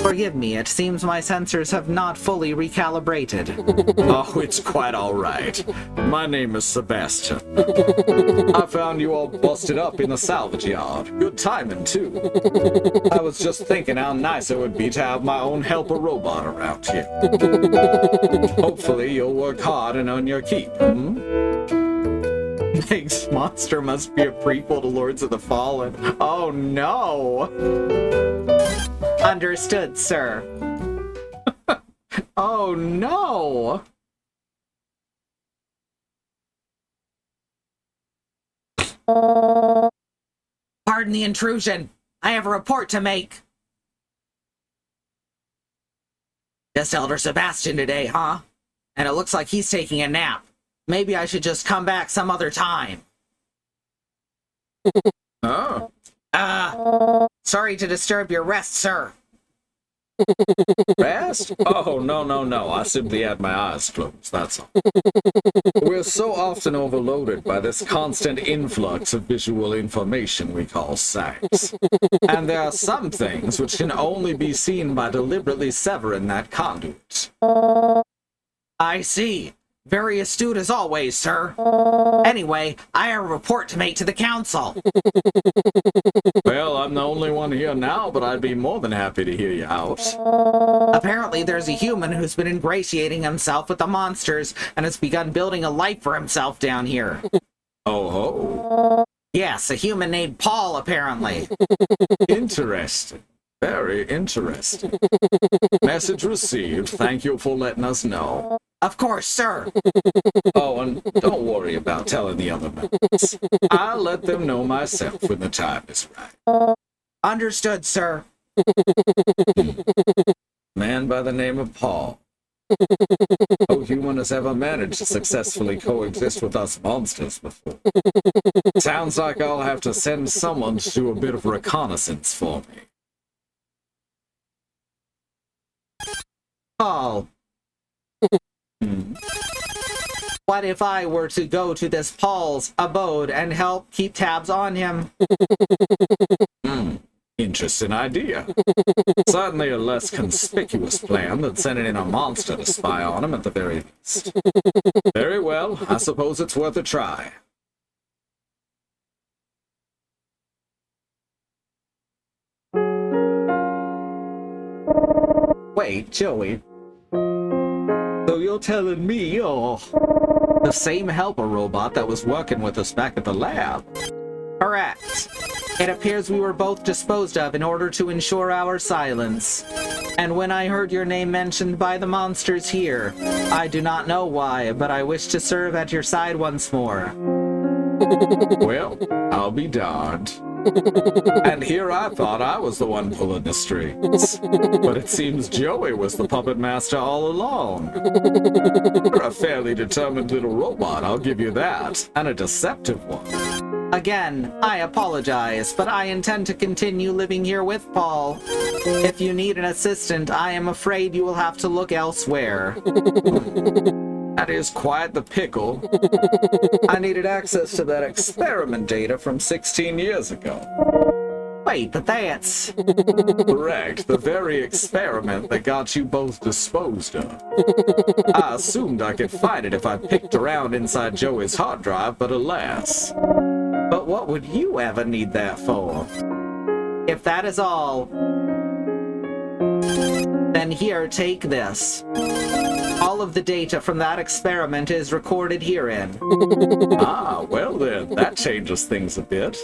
Forgive me, it seems my sensors have not fully recalibrated. oh, it's quite all right. My name is Sebastian. I found you all busted up in the salvage yard. Good timing, too. I was just thinking how nice it would be to have my own helper robot around here. Hopefully, you'll work hard and earn your keep, hmm? Meg's monster must be a prequel to Lords of the Fallen. Oh no! Understood, sir. Oh no! Pardon the intrusion. I have a report to make. Just Elder Sebastian today, huh? And it looks like he's taking a nap. Maybe I should just come back some other time. Oh. Sorry to disturb your rest, sir. Rest? Oh, no. I simply had my eyes closed, that's all. We're so often overloaded by this constant influx of visual information we call sight. And there are some things which can only be seen by deliberately severing that conduit. I see. Very astute as always, sir. Anyway, I have a report to make to the council. Well, I'm the only one here now, but I'd be more than happy to hear you out. Apparently, there's a human who's been ingratiating himself with the monsters and has begun building a life for himself down here. Oh ho. Yes, a human named Paul, apparently. Interesting. Very interesting. Message received. Thank you for letting us know. Of course, sir. Oh, and don't worry about telling the other members. I'll let them know myself when the time is right. Understood, sir. Man by the name of Paul. No human has ever managed to successfully coexist with us monsters before. Sounds like I'll have to send someone to do a bit of reconnaissance for me. Paul. What if I were to go to this Paul's abode and help keep tabs on him? Interesting idea. Certainly a less conspicuous plan than sending in a monster to spy on him at the very least. Very well, I suppose it's worth a try. Wait, Joey. So you're telling me you're the same helper robot that was working with us back at the lab? Correct. It appears we were both disposed of in order to ensure our silence. And when I heard your name mentioned by the monsters here, I do not know why, but I wish to serve at your side once more. Well, I'll be darned. And here I thought I was the one pulling the strings. But it seems Joey was the puppet master all along. You're a fairly determined little robot, I'll give you that. And a deceptive one. Again, I apologize, but I intend to continue living here with Paul. If you need an assistant, I am afraid you will have to look elsewhere. That is quite the pickle. I needed access to that experiment data from 16 years ago. Wait, but that's... Correct, the very experiment that got you both disposed of. I assumed I could find it if I picked around inside Joey's hard drive, but alas. But what would you ever need that for? If that is all, then here, take this. All of the data from that experiment is recorded herein. Ah, well then, that changes things a bit.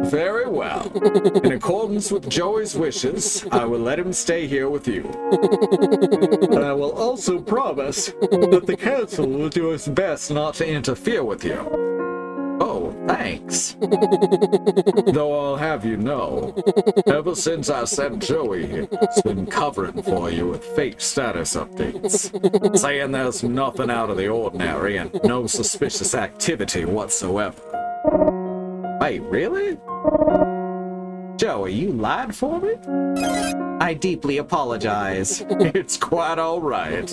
Very well. In accordance with Joey's wishes, I will let him stay here with you. And I will also promise that the council will do its best not to interfere with you. Oh, thanks. Though I'll have you know, ever since I sent Joey here, it's been covering for you with fake status updates, saying there's nothing out of the ordinary and no suspicious activity whatsoever. Wait, really? Joey, you lied for me? I deeply apologize. It's quite all right.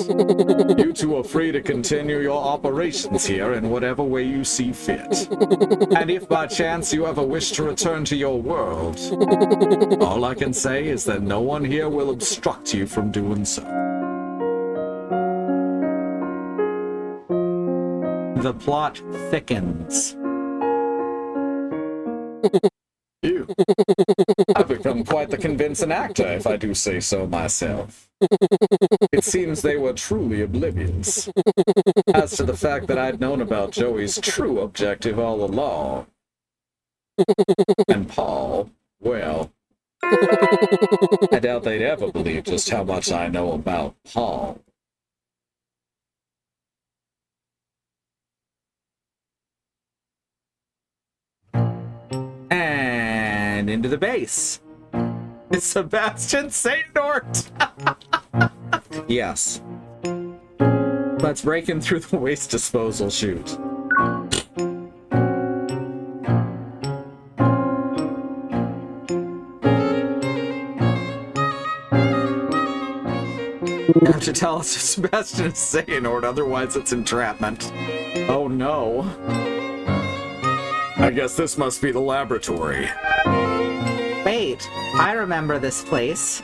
You two are free to continue your operations here in whatever way you see fit. And if by chance you ever wish to return to your world, all I can say is that no one here will obstruct you from doing so. The plot thickens. You. I've become quite the convincing actor, if I do say so myself. It seems they were truly oblivious. As to the fact that I'd known about Joey's true objective all along. And Paul, well, I doubt they'd ever believe just how much I know about Paul. And into the base. It's Sebastian St. Nort! Yes. Let's break in through the waste disposal chute. You have to tell us if Sebastian is St. Nort, otherwise it's entrapment. Oh no. I guess this must be the laboratory. Wait, I remember this place.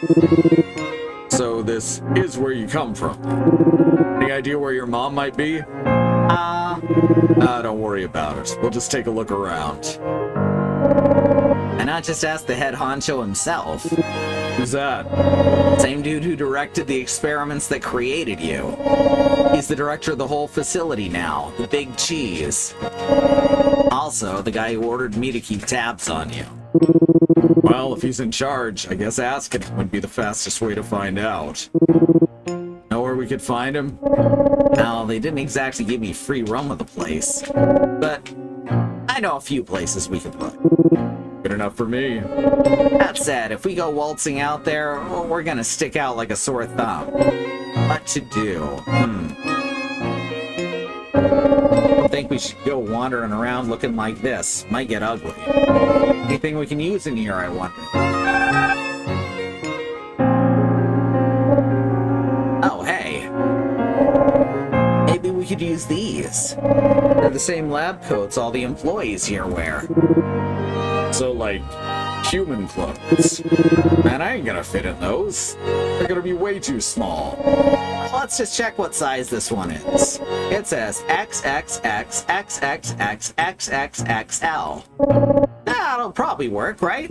So this is where you come from. Any idea where your mom might be? Don't worry about it. We'll just take a look around. And not just ask the head honcho himself. Who's that? Same dude who directed the experiments that created you. He's the director of the whole facility now, the Big Cheese. Also, the guy who ordered me to keep tabs on you. Well, if he's in charge, I guess asking him would be the fastest way to find out. Know where we could find him? Now, they didn't exactly give me free roam of the place, but I know a few places we could look. Good enough for me. That said, if we go waltzing out there, we're gonna stick out like a sore thumb. What to do? I think we should go wandering around looking like this. Might get ugly. Anything we can use in here, I wonder? Oh, hey. Maybe we could use these. They're the same lab coats all the employees here wear. So, like, human clothes. Man, I ain't gonna fit in those. They're gonna be way too small. Let's just check what size this one is. It says XXXXXXXXXL. That'll probably work, right?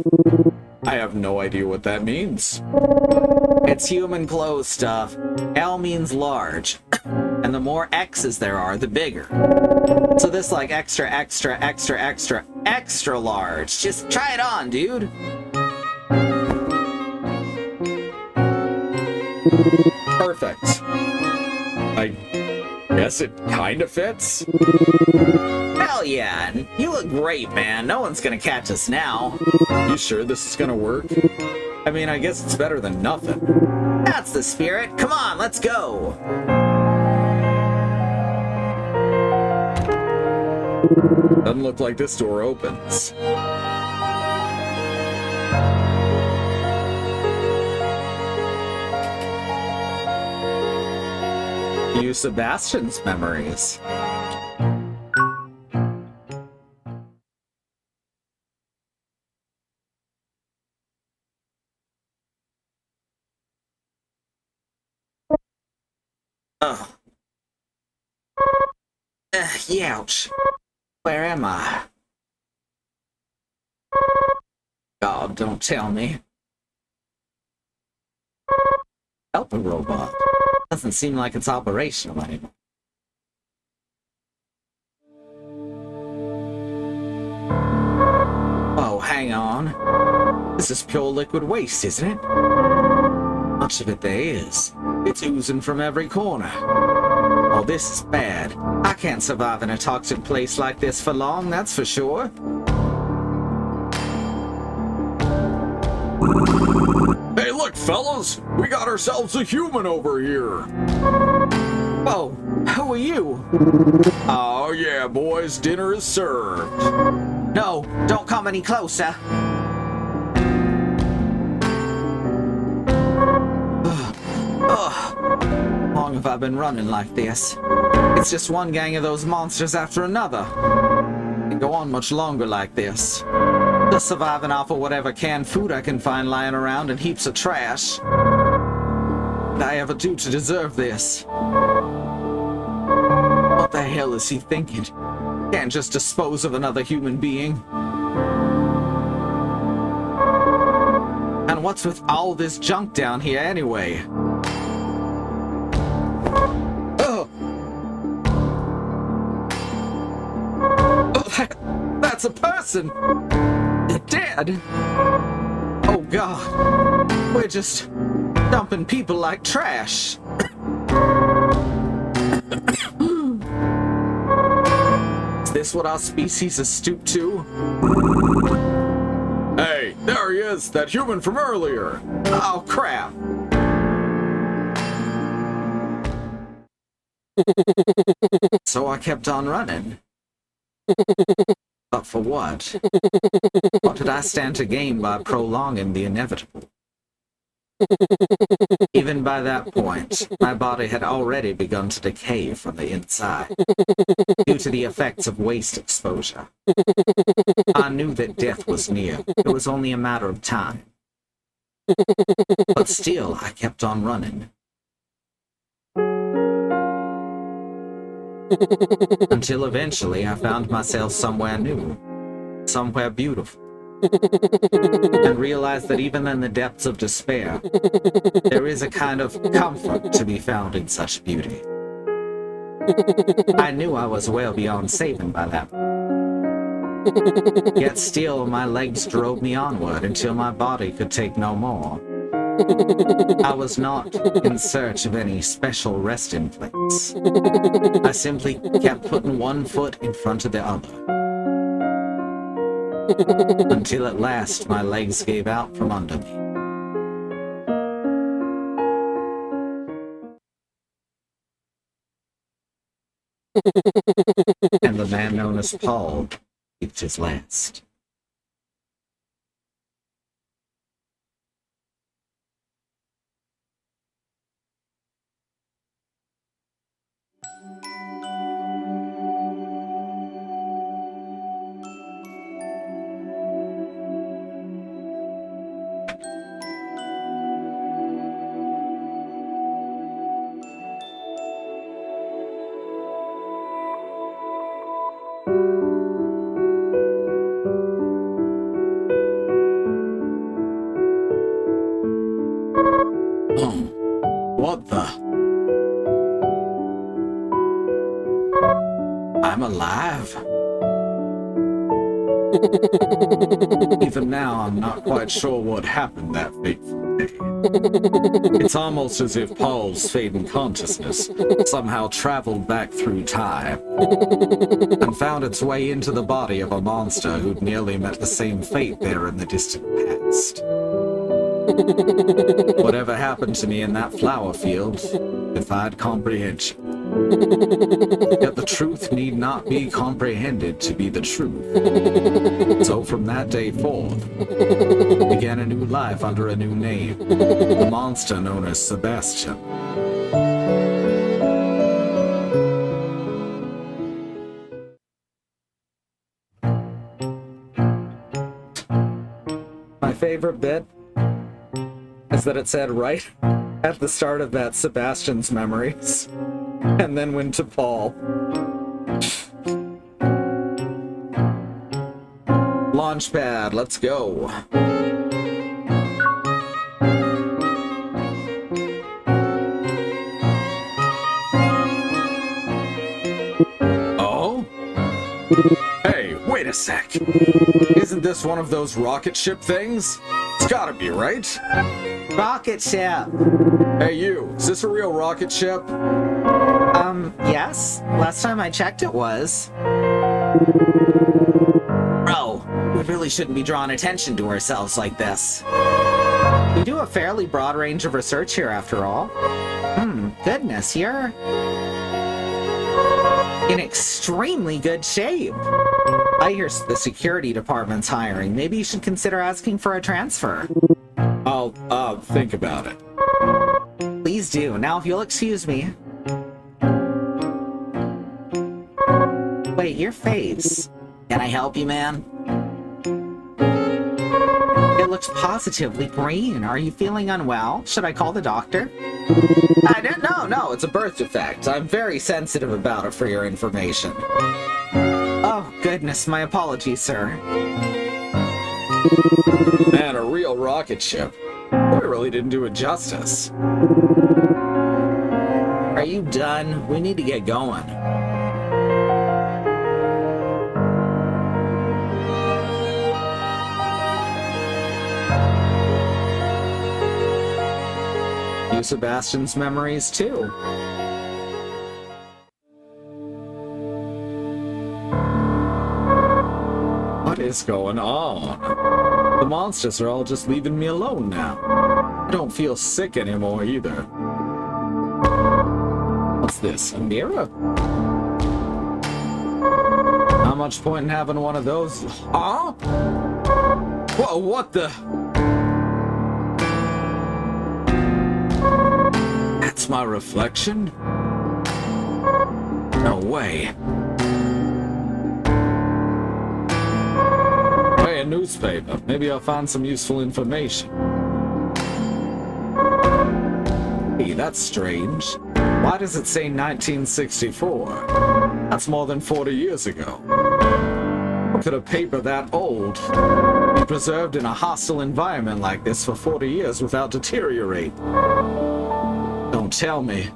I have no idea what that means. It's human clothes stuff. L means large. And the more X's there are, the bigger. So this like extra, extra, extra, extra, extra large. Just try it on, dude. Perfect. I guess it kind of fits. Hell yeah. You look great, man. No one's gonna catch us now. You sure this is gonna work? I mean, I guess it's better than nothing. That's the spirit. Come on, let's go. Doesn't look like this door opens. Use Sebastian's memories. Oh. Youch. Where am I? God, don't tell me. Help a robot. Doesn't seem like it's operational anymore. Oh, hang on. This is pure liquid waste, isn't it? Much of it there is. It's oozing from every corner. Oh, this is bad. I can't survive in a toxic place like this for long, that's for sure. Hey, look, fellas! We got ourselves a human over here! Oh, who are you? Oh, yeah, boys, dinner is served. No, don't come any closer. How long have I been running like this? It's just one gang of those monsters after another. Can't go on much longer like this. Just surviving off of whatever canned food I can find lying around and heaps of trash. What did I ever do to deserve this? What the hell is he thinking? Can't just dispose of another human being. And what's with all this junk down here anyway? That's a person! They're dead! Oh god. We're just dumping people like trash. Is this what our species has stooped to? Hey, there he is, that human from earlier. Oh crap. So I kept on running. But for what? What did I stand to gain by prolonging the inevitable? Even by that point, my body had already begun to decay from the inside, due to the effects of waste exposure. I knew that death was near. It was only a matter of time. But still, I kept on running. Until eventually I found myself somewhere new, somewhere beautiful, and realized that even in the depths of despair, there is a kind of comfort to be found in such beauty. I knew I was well beyond saving by that point. Yet still my legs drove me onward until my body could take no more. I was not in search of any special resting place. I simply kept putting one foot in front of the other. Until at last my legs gave out from under me. And the man known as Paul breathed his last. What the? I'm alive. Even now, I'm not quite sure what happened that fateful day. It's almost as if Paul's fading consciousness somehow traveled back through time and found its way into the body of a monster who'd nearly met the same fate there in the distant past. Whatever happened to me in that flower field defied comprehension. Yet the truth need not be comprehended to be the truth. So from that day forth, began a new life under a new name, the monster known as Sebastian. My favorite bit is that it said right at the start of that Sebastian's memories, and then went to Paul. Launchpad, let's go. Oh? Hey, wait a sec. Isn't this one of those rocket ship things? It's gotta be, right? Rocket ship. Hey you, is this a real rocket ship? Yes. Last time I checked it was. Bro, we really shouldn't be drawing attention to ourselves like this. We do a fairly broad range of research here after all. Goodness, you're in extremely good shape. I hear the security department's hiring. Maybe you should consider asking for a transfer. I'll think about it. Please Please do. Now, if you'll excuse me. Wait, your face. Can I help you, man? It looks positively green. Are you feeling unwell? Should I call the doctor? I don't know. No, it's a birth defect. I'm very sensitive about it, for your information. Oh, goodness. My apologies, sir. Man, a real rocket ship. We really didn't do it justice. Are you done? We need to get going. You Sebastian's memories, too. What is going on? The monsters are all just leaving me alone now. I don't feel sick anymore either. What's this, a mirror? Not much point in having one of those. Huh? Whoa, what the? That's my reflection? No way. Hey, a newspaper. Maybe I'll find some useful information. Hey, that's strange. Why does it say 1964? That's more than 40 years ago. How could a paper that old be preserved in a hostile environment like this for 40 years without deteriorating? Don't tell me.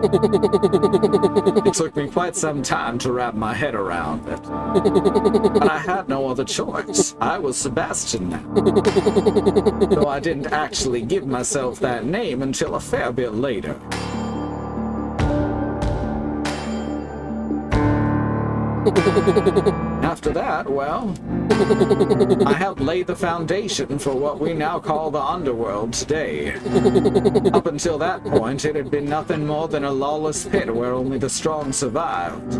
It took me quite some time to wrap my head around it. But I had no other choice. I was Sebastian now. Though I didn't actually give myself that name until a fair bit later. After that, well, I helped lay the foundation for what we now call the underworld today. Up until that point, it had been nothing more than a lawless pit where only the strong survived.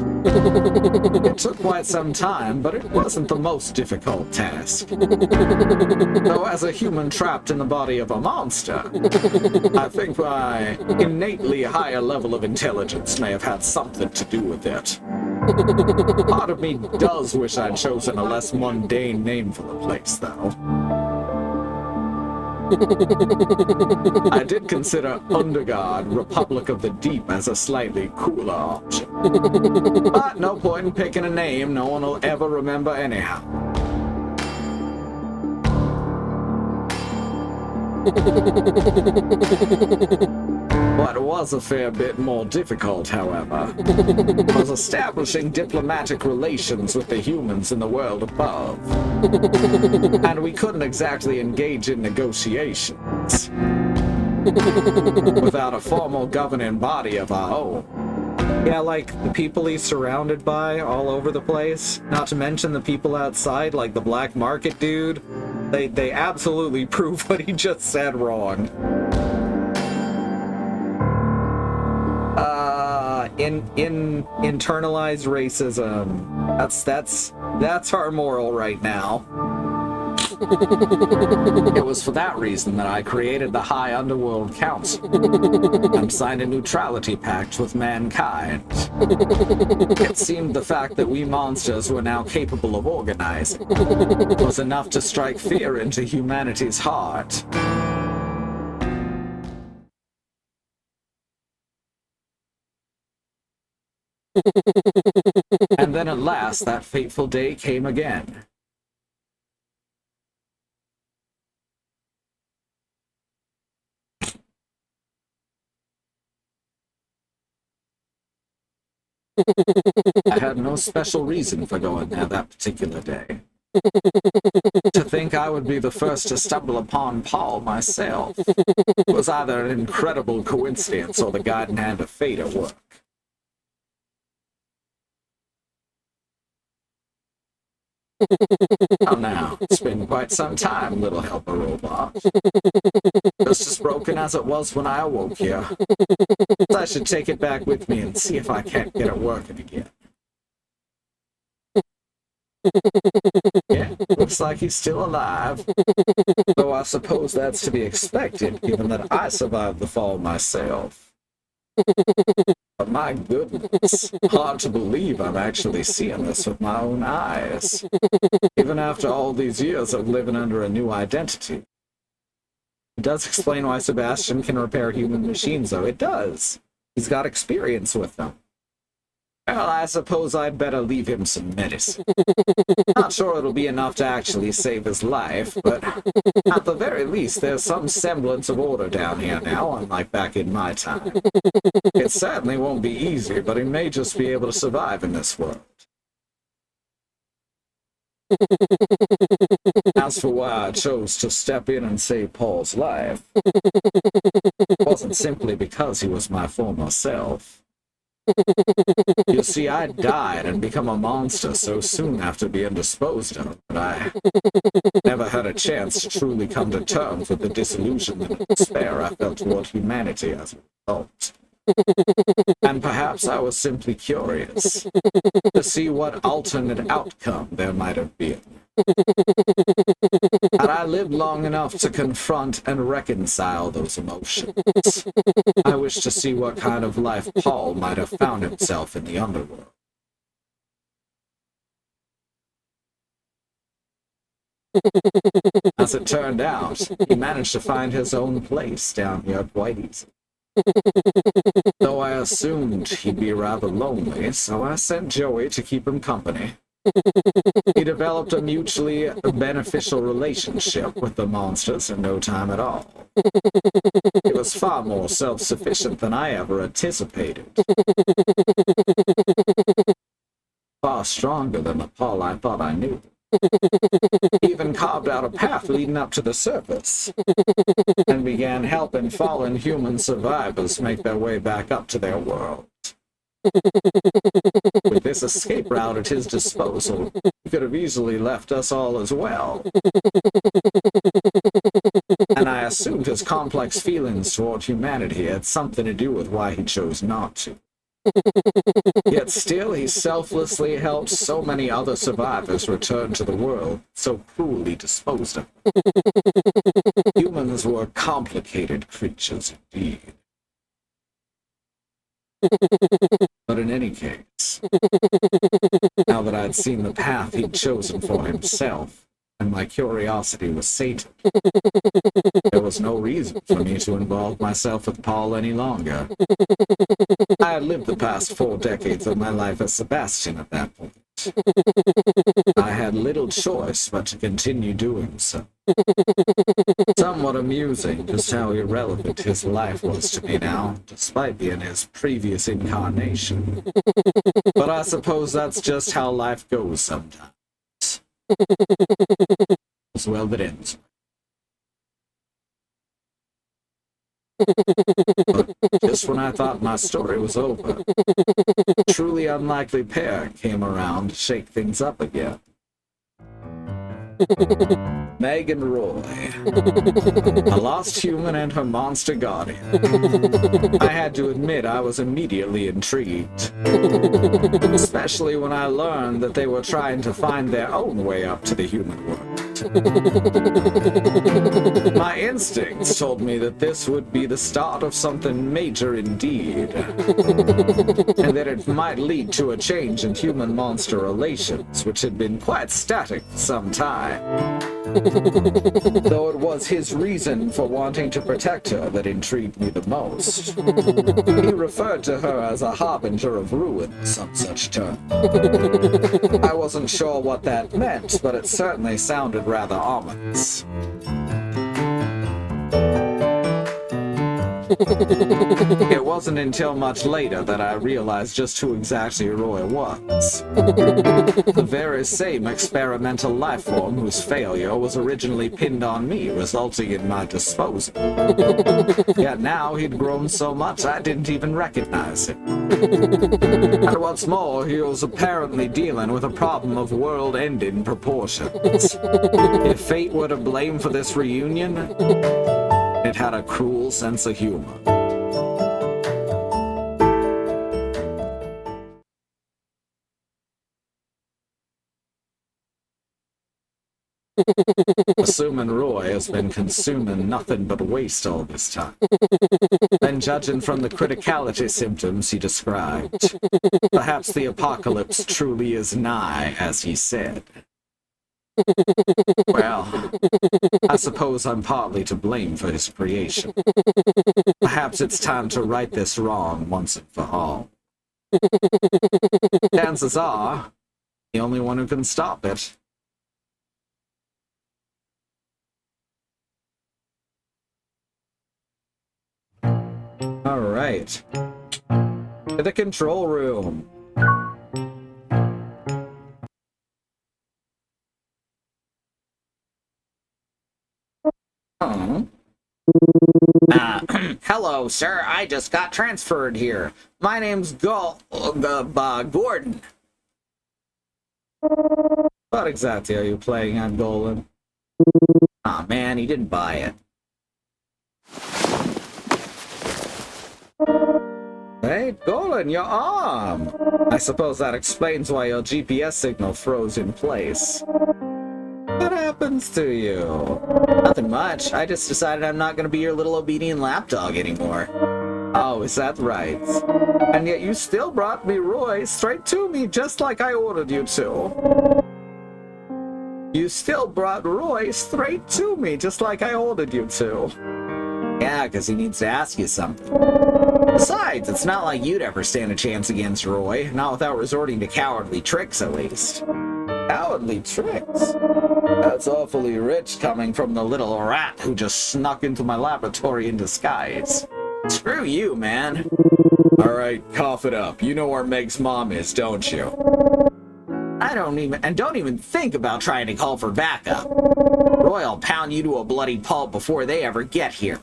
It took quite some time, but it wasn't the most difficult task. Though as a human trapped in the body of a monster, I think my innately higher level of intelligence may have had something to do with it. Part of me does wish I'd chosen a less mundane name for the place, though. I did consider Underguard, Republic of the Deep, as a slightly cooler option. But no point in picking a name no one will ever remember anyhow. What was a fair bit more difficult, however, was establishing diplomatic relations with the humans in the world above. And we couldn't exactly engage in negotiations without a formal governing body of our own. Yeah, like the people he's surrounded by all over the place. Not to mention the people outside, like the black market dude. They absolutely prove what he just said wrong. In internalized racism. That's our moral right now. It was for that reason that I created the High Underworld Council and signed a neutrality pact with mankind. It seemed the fact that we monsters were now capable of organizing was enough to strike fear into humanity's heart. And then at last, that fateful day came again. I had no special reason for going there that particular day. To think I would be the first to stumble upon Paul myself was either an incredible coincidence or the guiding hand of fate at work. Oh, now, it's been quite some time, little helper robot. Just as broken as it was when I awoke here. I should take it back with me and see if I can't get it working again. Yeah, looks like he's still alive. Though I suppose that's to be expected, given that I survived the fall myself. But my goodness, hard to believe I'm actually seeing this with my own eyes. Even after all these years of living under a new identity. It does explain why Sebastian can repair human machines, though. It does. He's got experience with them. Well, I suppose I'd better leave him some medicine. Not sure it'll be enough to actually save his life, but at the very least, there's some semblance of order down here now, unlike back in my time. It certainly won't be easy, but he may just be able to survive in this world. As for why I chose to step in and save Paul's life, it wasn't simply because he was my former self. You see, I died and become a monster so soon after being disposed of, but I never had a chance to truly come to terms with the disillusionment and despair I felt toward humanity as a result. And perhaps I was simply curious to see what alternate outcome there might have been. Had I lived long enough to confront and reconcile those emotions, I wish to see what kind of life Paul might have found himself in the underworld. As it turned out, he managed to find his own place down here quite easily. Though I assumed he'd be rather lonely, so I sent Joey to keep him company. He developed a mutually beneficial relationship with the monsters in no time at all. He was far more self-sufficient than I ever anticipated. Far stronger than the Paul I thought I knew. He even carved out a path leading up to the surface, and began helping fallen human survivors make their way back up to their world. With this escape route at his disposal, he could have easily left us all as well. And I assumed his complex feelings toward humanity had something to do with why he chose not to. Yet still, he selflessly helped so many other survivors return to the world so cruelly disposed of. Humans were complicated creatures indeed. But in any case, now that I'd seen the path he'd chosen for himself, and my curiosity was sated, there was no reason for me to involve myself with Paul any longer. I had lived the past 4 decades of my life as Sebastian at that point. I had little choice but to continue doing so. Somewhat amusing just how irrelevant his life was to me now, despite being his previous incarnation. But I suppose that's just how life goes sometimes. As well that ends. But just when I thought my story was over, a truly unlikely pair came around to shake things up again. Meg and Roy, a lost human and her monster guardian. I had to admit I was immediately intrigued, especially when I learned that they were trying to find their own way up to the human world. My instincts told me that this would be the start of something major indeed, and that it might lead to a change in human-monster relations, which had been quite static for some time. Though it was his reason for wanting to protect her that intrigued me the most. He referred to her as a harbinger of ruin, some such term. I wasn't sure what that meant, but it certainly sounded rather ominous. It wasn't until much later that I realized just who exactly Roy was. The very same experimental life form whose failure was originally pinned on me, resulting in my disposal. Yet now he'd grown so much I didn't even recognize him. And what's more, he was apparently dealing with a problem of world-ending proportions. If fate were to blame for this reunion, it had a cruel sense of humor. Assuming Roy has been consuming nothing but waste all this time. And judging from the criticality symptoms he described, perhaps the apocalypse truly is nigh, as he said. Well, I suppose I'm partly to blame for his creation. Perhaps it's time to right this wrong once and for all. Chances are, the only one who can stop it. All right. To the control room. Oh. Hello, sir. I just got transferred here. My name's Gordon. What exactly are you playing at, Golan? Aw, man, he didn't buy it. Hey, Golan, your arm! I suppose that explains why your GPS signal froze in place. What happens to you? Nothing much. I just decided I'm not gonna be your little obedient lapdog anymore. Oh, is that right? And yet you still brought me Roy straight to me, just like I ordered you to. You still brought Roy straight to me, just like I ordered you to. Yeah, because he needs to ask you something. Besides, it's not like you'd ever stand a chance against Roy, not without resorting to cowardly tricks, at least. Cowardly tricks? That's awfully rich coming from the little rat who just snuck into my laboratory in disguise. Screw you, man. Alright, cough it up. You know where Meg's mom is, don't you? Don't even think about trying to call for backup. Roy will pound you to a bloody pulp before they ever get here.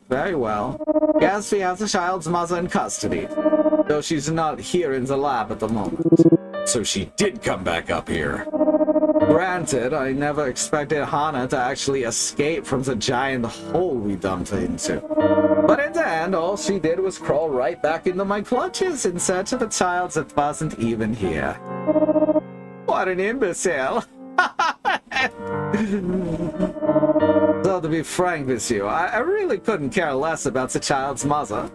Very well. Gatsby has the child's mother in custody, though she's not here in the lab at the moment. So she did come back up here. Granted, I never expected Hana to actually escape from the giant hole we dumped her into. But in the end, all she did was crawl right back into my clutches in search of a child that wasn't even here. What an imbecile! So to be frank with you, I really couldn't care less about the child's mother.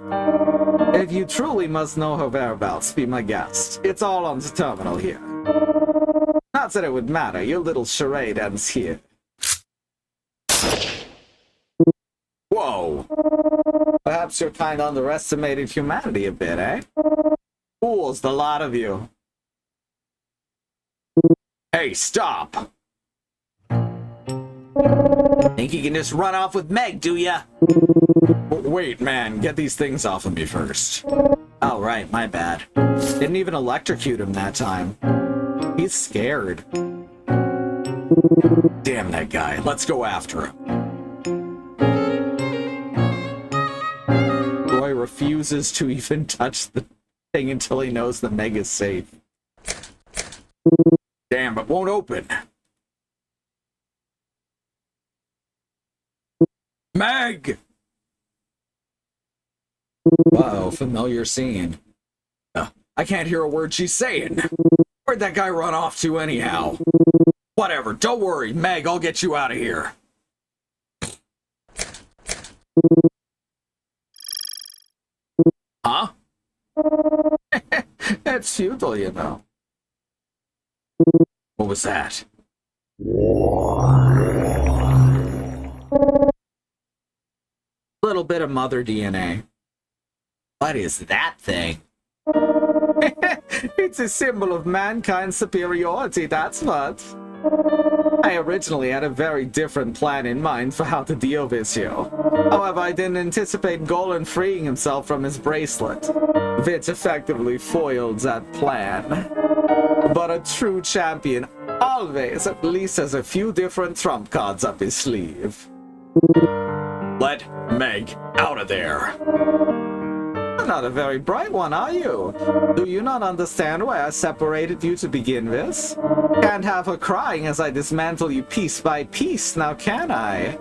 If you truly must know her whereabouts, be my guest. It's all on the terminal here. Not that it would matter, your little charade ends here. Whoa! Perhaps you kind of underestimated humanity a bit, eh? Fools, the lot of you. Hey, stop! Think you can just run off with Meg, do ya? Wait, man, get these things off of me first. Oh, right, my bad. Didn't even electrocute him that time. He's scared. Damn that guy. Let's go after him. Roy refuses to even touch the thing until he knows the Meg is safe. Damn, it won't open. Meg! Uh-oh, familiar scene. I can't hear a word she's saying. Where'd that guy run off to anyhow? Whatever, don't worry, Meg, I'll get you out of here. Huh? It's futile, you know. What was that? Little bit of mother DNA. What is that thing? It's a symbol of mankind's superiority, that's what. I originally had a very different plan in mind for how to deal with you. However, I didn't anticipate Golan freeing himself from his bracelet, which effectively foiled that plan. But a true champion always at least has a few different trump cards up his sleeve. Let Meg out of there. You're not a very bright one, are you? Do you not understand why I separated you to begin with? Can't have her crying as I dismantle you piece by piece, now can I?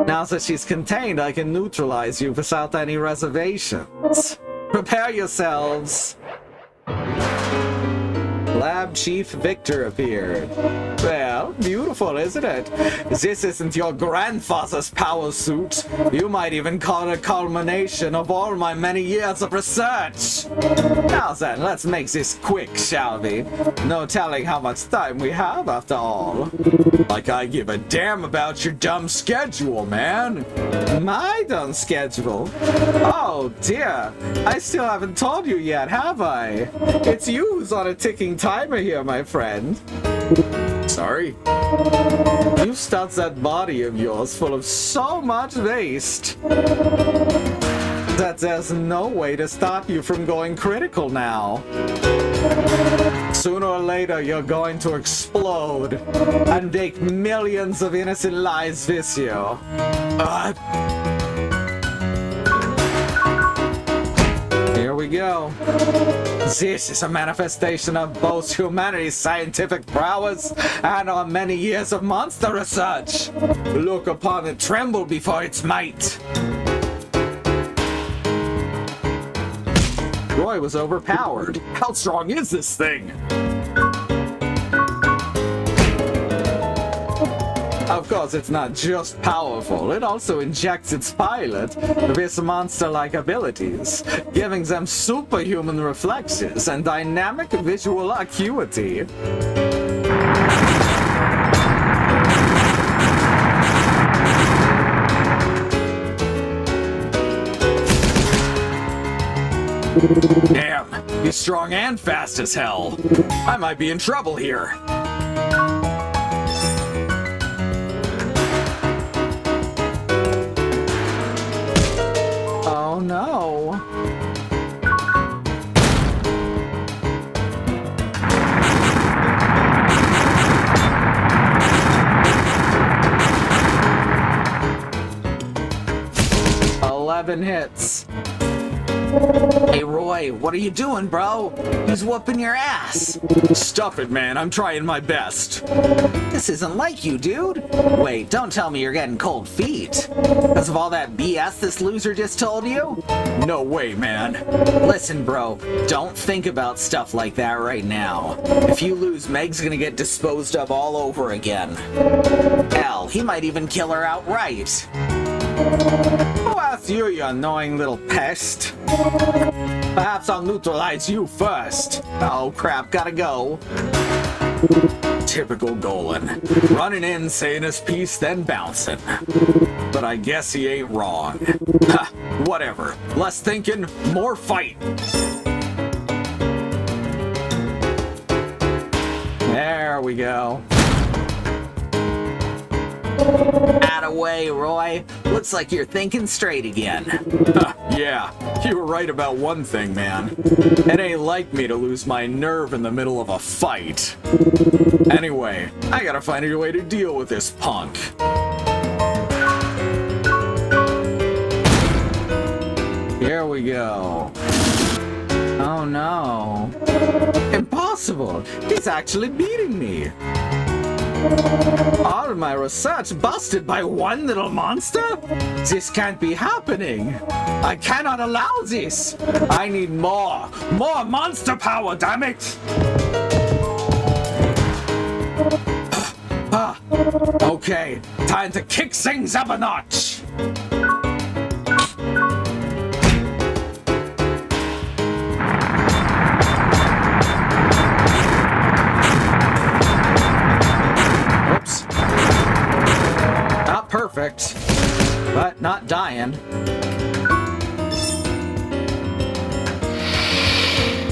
Now that she's contained, I can neutralize you without any reservations. Prepare yourselves. Lab Chief Victor appeared. Well, Well, beautiful, isn't it? This isn't your grandfather's power suit. You might even call it a culmination of all my many years of research. Now then, let's make this quick, shall we? No telling how much time we have after all. Like I give a damn about your dumb schedule, man. My dumb schedule? Oh dear, I still haven't told you yet, have I? It's you who's on a ticking timer here, my friend. Sorry? You've stuffed that body of yours full of so much waste that there's no way to stop you from going critical now. Sooner or later, you're going to explode and make millions of innocent lives this year. Here we go. This is a manifestation of both humanity's scientific prowess and our many years of monster research. Look upon it, tremble before its might. Roy was overpowered. How strong is this thing? Of course, it's not just powerful, it also injects its pilot with monster-like abilities, giving them superhuman reflexes and dynamic visual acuity. Damn, he's strong and fast as hell. I might be in trouble here. Oh no. "11 hits. Hey Roy, what are you doing, bro? He's whooping your ass. Stuff it, man. I'm trying my best. This isn't like you, dude. Wait, don't tell me you're getting cold feet. Because of all that BS this loser just told you? No way, man. Listen, bro, don't think about stuff like that right now. If you lose, Meg's gonna get disposed of all over again. Hell, he might even kill her outright. Who asked you, you annoying little pest? Perhaps I'll neutralize you first. Oh crap, gotta go. Typical Golan. Running in, saying his piece, then bouncing. But I guess he ain't wrong. Ha, whatever. Less thinking, more fight. There we go. Attaway, Roy. Looks like you're thinking straight again. Yeah, you were right about one thing, man. It ain't like me to lose my nerve in the middle of a fight. Anyway, I gotta find a way to deal with this punk. Here we go. Oh no. Impossible! He's actually beating me! All my research busted by one little monster? This can't be happening! I cannot allow this! I need more! More monster power, damn it! Okay, time to kick things up a notch! Not perfect, but not dying.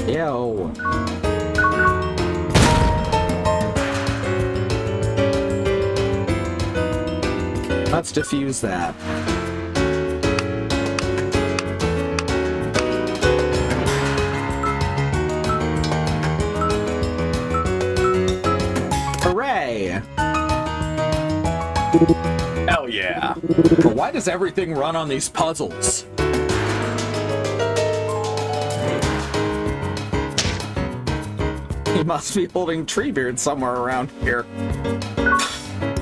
Yo. Let's defuse that. Hooray! Hell yeah. But why does everything run on these puzzles? He must be holding Treebeard somewhere around here.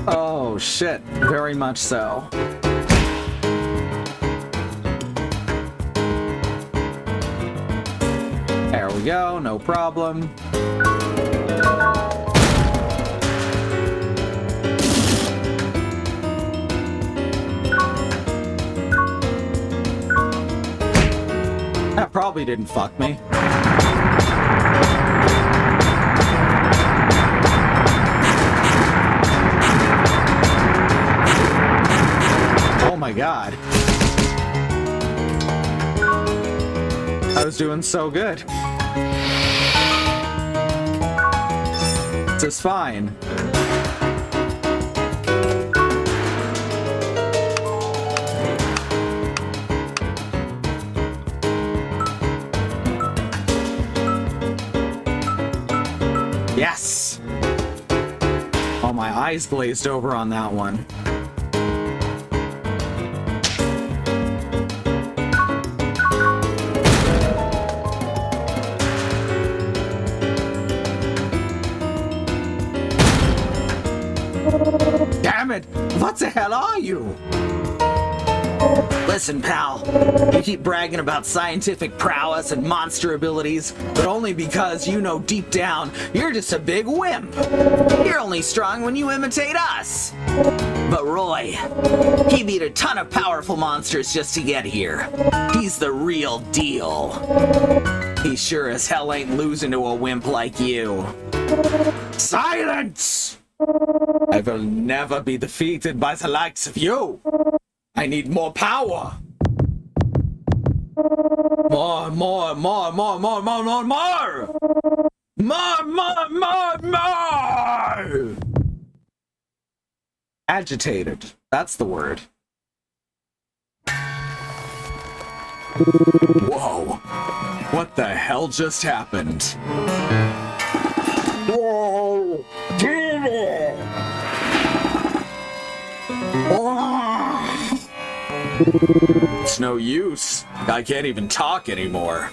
Oh shit, very much so. There we go, no problem. probably didn't fuck me. Oh my god. I was doing so good. This is fine. Yes! Oh, my eyes glazed over on that one. Damn it! What the hell are you? Listen, pal. You keep bragging about scientific prowess and monster abilities, but only because you know deep down you're just a big wimp. You're only strong when you imitate us. But Roy, he beat a ton of powerful monsters just to get here. He's the real deal. He sure as hell ain't losing to a wimp like you. Silence! I will never be defeated by the likes of you. I need more power. More. More. Agitated. That's the word. Whoa. What the hell just happened? Whoa! It's no use. I can't even talk anymore.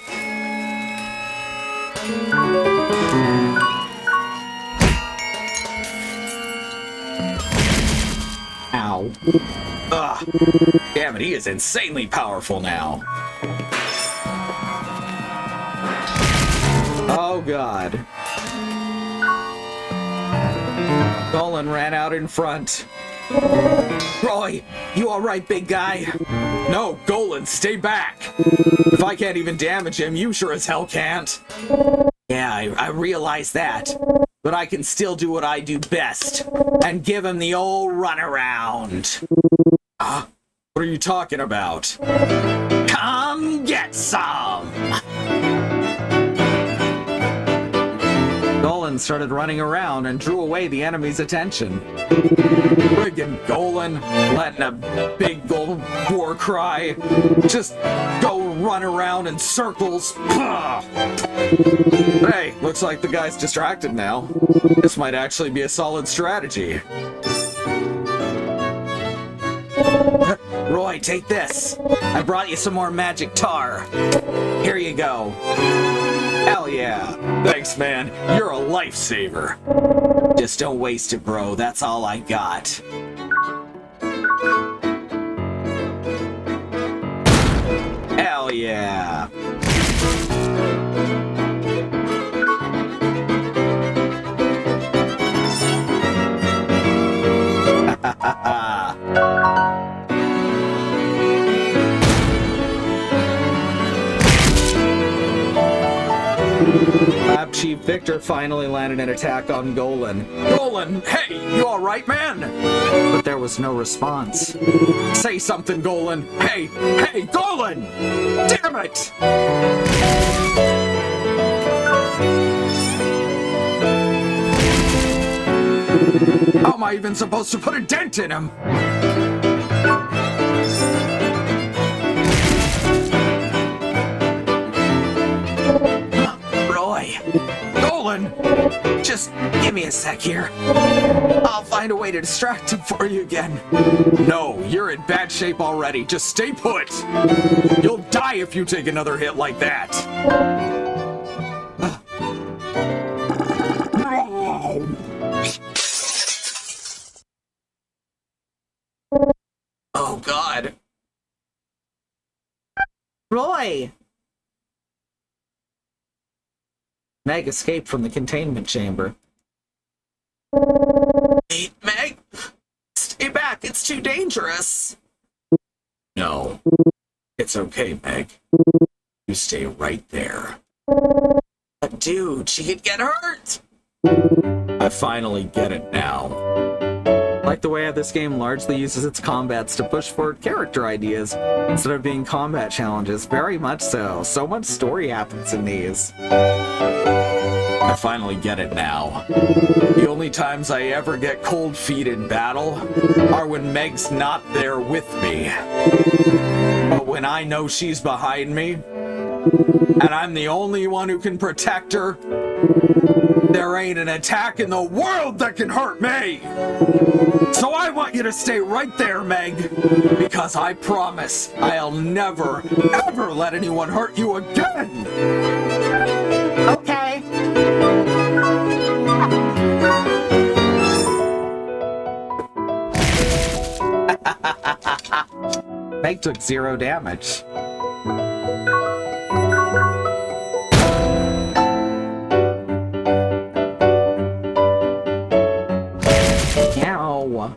Ow. Ugh. Damn it, he is insanely powerful now. Oh god. Golan ran out in front. Roy, you alright, big guy? No, Golan, stay back! If I can't even damage him, you sure as hell can't. Yeah, I realize that. But I can still do what I do best. And give him the old runaround. What are you talking about? Come get some! Golan started running around and drew away the enemy's attention. Friggin' Golan, letting a big gold war cry just go run around in circles. Hey, looks like the guy's distracted now. This might actually be a solid strategy. Roy, take this. I brought you some more magic tar. Here you go. Hell yeah. Thanks, man. You're a lifesaver. Just don't waste it, bro. That's all I got. Hell yeah. Lab Chief Victor finally landed an attack on Golan. Golan, hey, you alright, man? But there was no response. Say something, Golan. Hey, Golan! Damn it! How am I even supposed to put a dent in him? Roy! Golan! Just give me a sec here. I'll find a way to distract him for you again. No, you're in bad shape already. Just stay put. You'll die if you take another hit like that. Oh, God. Roy! Meg escaped from the containment chamber. Hey, Meg! Stay back, it's too dangerous! No. It's okay, Meg. You stay right there. But dude, she could get hurt! I finally get it now. I like the way this game largely uses its combats to push forward character ideas instead of being combat challenges. Very much so. So much story happens in these. I finally get it now. The only times I ever get cold feet in battle are when Meg's not there with me. But when I know she's behind me, and I'm the only one who can protect her, there ain't an attack in the world that can hurt me! So I want you to stay right there, Meg, because I promise I'll never, ever let anyone hurt you again! Okay. Meg took 0 damage. Ow.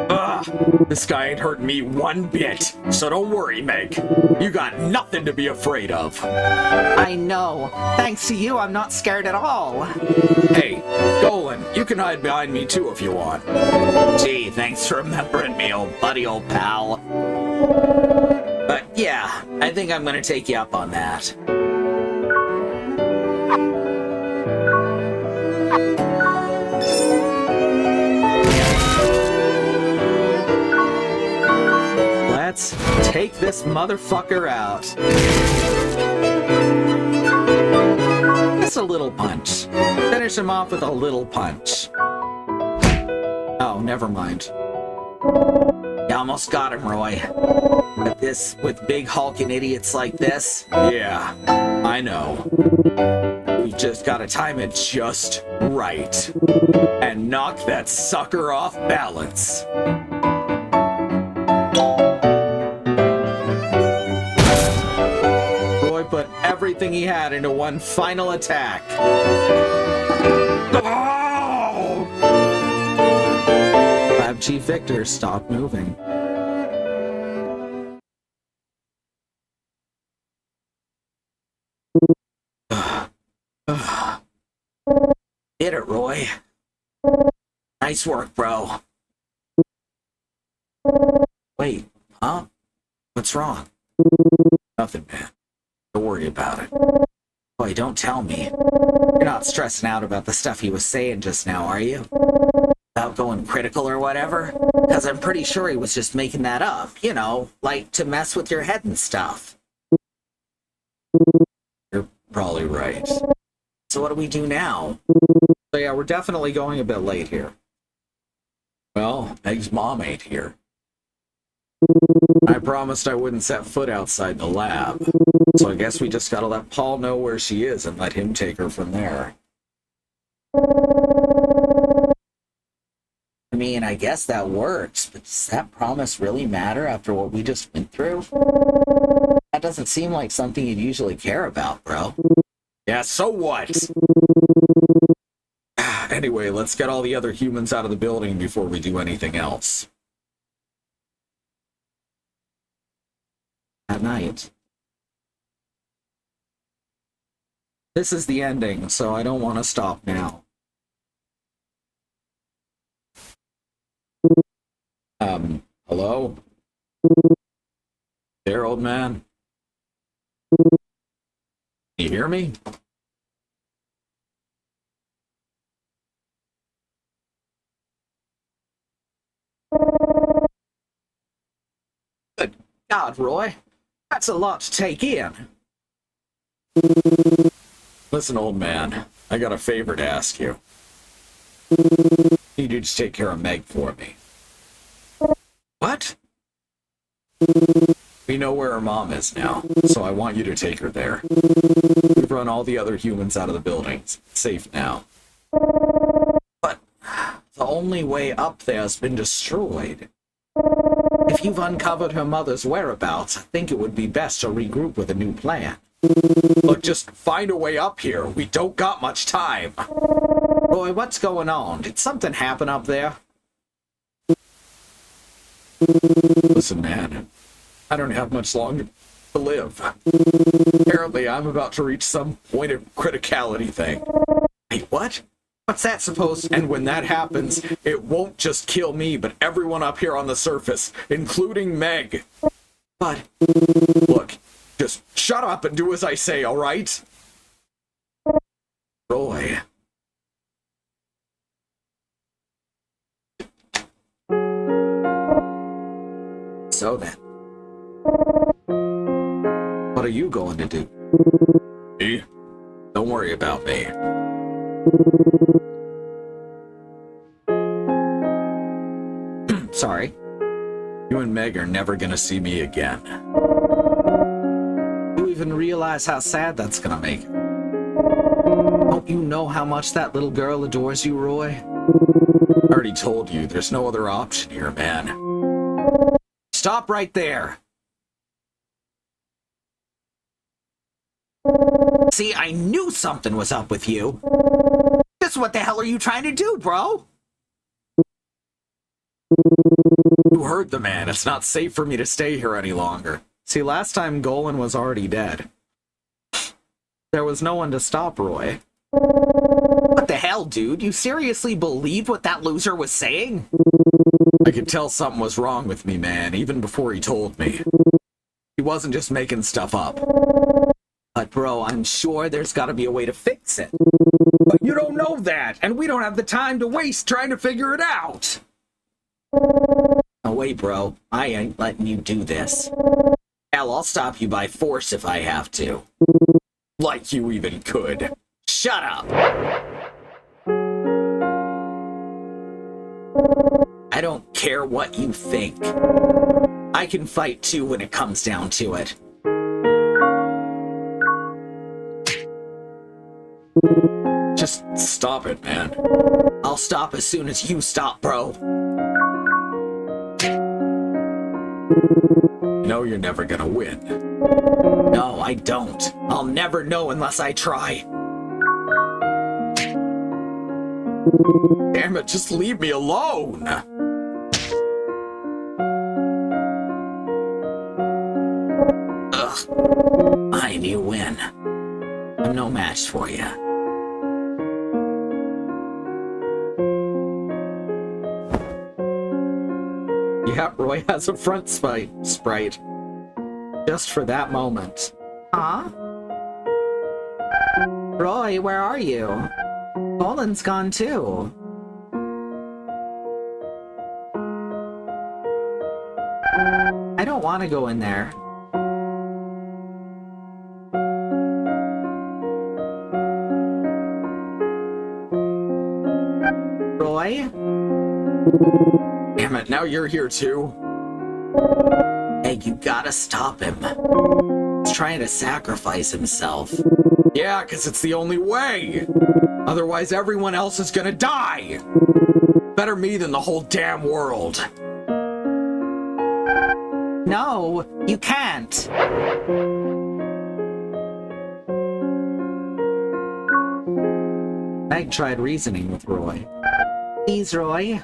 Ugh, this guy ain't hurt me one bit, so don't worry, Meg. You got nothing to be afraid of. I know. Thanks to you, I'm not scared at all. Hey, Golan, you can hide behind me too if you want. Gee, thanks for remembering me, old buddy, old pal. But yeah, I think I'm gonna take you up on that. Let's take this motherfucker out. Just a little punch. Finish him off with a little punch. Oh, never mind. You almost got him, Roy. But with big hulking idiots like this, Yeah, I know. We just gotta time it just right. And knock that sucker off balance. Roy put everything he had into one final attack. Oh! Lab Chief Victor stopped moving. hit it, Roy. Nice work, bro. Wait, huh? What's wrong? Nothing, man. Don't worry about it. Boy, don't tell me. You're not stressing out about the stuff he was saying just now, are you? About going critical or whatever? Because I'm pretty sure he was just making that up. You know, like to mess with your head and stuff. You're probably right. So what do we do now? So yeah, we're definitely going a bit late here. Well, Meg's mom ain't here. I promised I wouldn't set foot outside the lab, so I guess we just gotta let Paul know where she is and let him take her from there. I mean, I guess that works, but does that promise really matter after what we just went through? That doesn't seem like something you'd usually care about, bro. Yeah, so what? Anyway, let's get all the other humans out of the building before we do anything else. At night. This is the ending, so I don't want to stop now. Hello? There, old man? You hear me? Good God, Roy. That's a lot to take in. Listen, old man, I got a favor to ask you. Need you to take care of Meg for me. What? We know where her mom is now, so I want you to take her there. We've run all the other humans out of the buildings. It's safe now. But the only way up there's been destroyed. If you've uncovered her mother's whereabouts, I think it would be best to regroup with a new plan. Look, just find a way up here. We don't got much time. Roy, what's going on? Did something happen up there? Listen, man, I don't have much longer to live. Apparently, I'm about to reach some point of criticality thing. Wait, what? What's that supposed to... And when that happens, it won't just kill me, but everyone up here on the surface, including Meg. But... Look, just shut up and do as I say, alright? Roy. So then, What are you going to do? Me? Don't worry about me. sorry. You and Meg are never gonna see me again. You even realize how sad that's gonna make her? Don't you know how much that little girl adores you, Roy? I already told you, there's no other option here, man. Stop right there! See, I knew something was up with you. Just what the hell are you trying to do, bro? You heard the man. It's not safe for me to stay here any longer. See, last time Golan was already dead. There was no one to stop Roy. What the hell, dude? You seriously believed what that loser was saying? I could tell something was wrong with me, man, even before he told me. He wasn't just making stuff up. But bro, I'm sure there's gotta be a way to fix it. But you don't know that, and we don't have the time to waste trying to figure it out. No way, bro. I ain't letting you do this. Hell, I'll stop you by force if I have to. Like you even could. Shut up! I don't care what you think. I can fight too when it comes down to it. Just stop it, man. I'll stop as soon as you stop, bro. You know you're never gonna win. No, I don't. I'll never know unless I try. Damn it, just leave me alone! Ugh. Fine, you win. I'm no match for you. Yeah, Roy has a front sprite. Just for that moment. Huh? Roy, where are you? Golan's gone too. I don't want to go in there. Roy? Damn it, now you're here too? Hey, you gotta stop him. He's trying to sacrifice himself. Yeah, 'cause it's the only way! Otherwise everyone else is gonna die! Better me than the whole damn world. No, you can't. Meg tried reasoning with Roy. Please, Roy.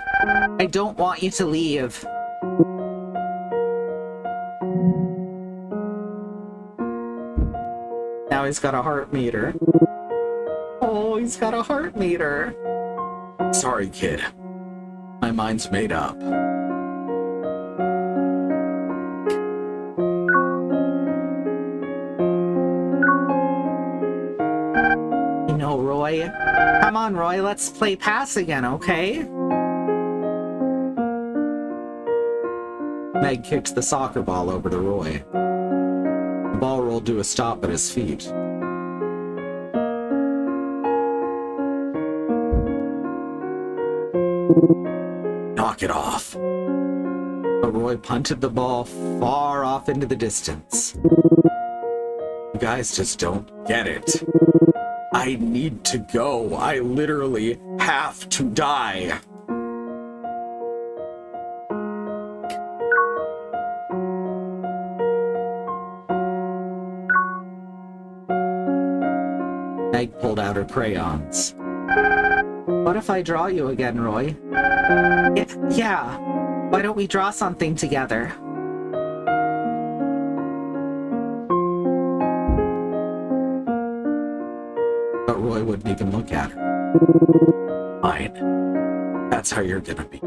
I don't want you to leave. Now he's got a heart meter. Oh, he's got a heart meter. Sorry, kid. My mind's made up. You know, Roy. Come on, Roy, let's play pass again, okay? Meg kicked the soccer ball over to Roy. The ball rolled to a stop at his feet. Knock it off. But Roy punted the ball far off into the distance. You guys just don't get it. I need to go. I literally have to die. Meg pulled out her crayons. What if I draw you again, Roy? Yeah. Why don't we draw something together? But Roy wouldn't even look at her. Fine. That's how you're gonna be.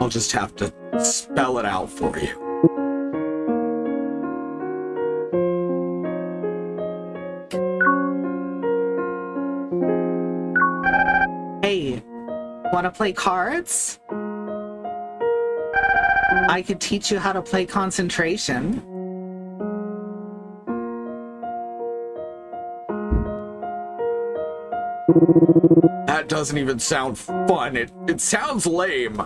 I'll just have to spell it out for you. Hey, wanna play cards? I could teach you how to play concentration. That doesn't even sound fun. It sounds lame.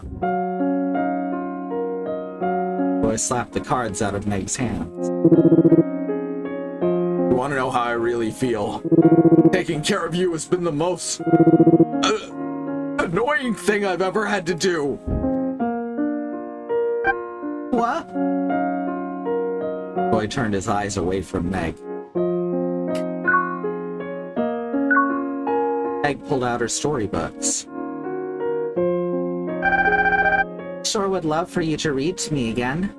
Roy slapped the cards out of Meg's hands. You want to know how I really feel? Taking care of you has been the most annoying thing I've ever had to do. What? Roy turned his eyes away from Meg. Meg pulled out her storybooks. Sure would love for you to read to me again.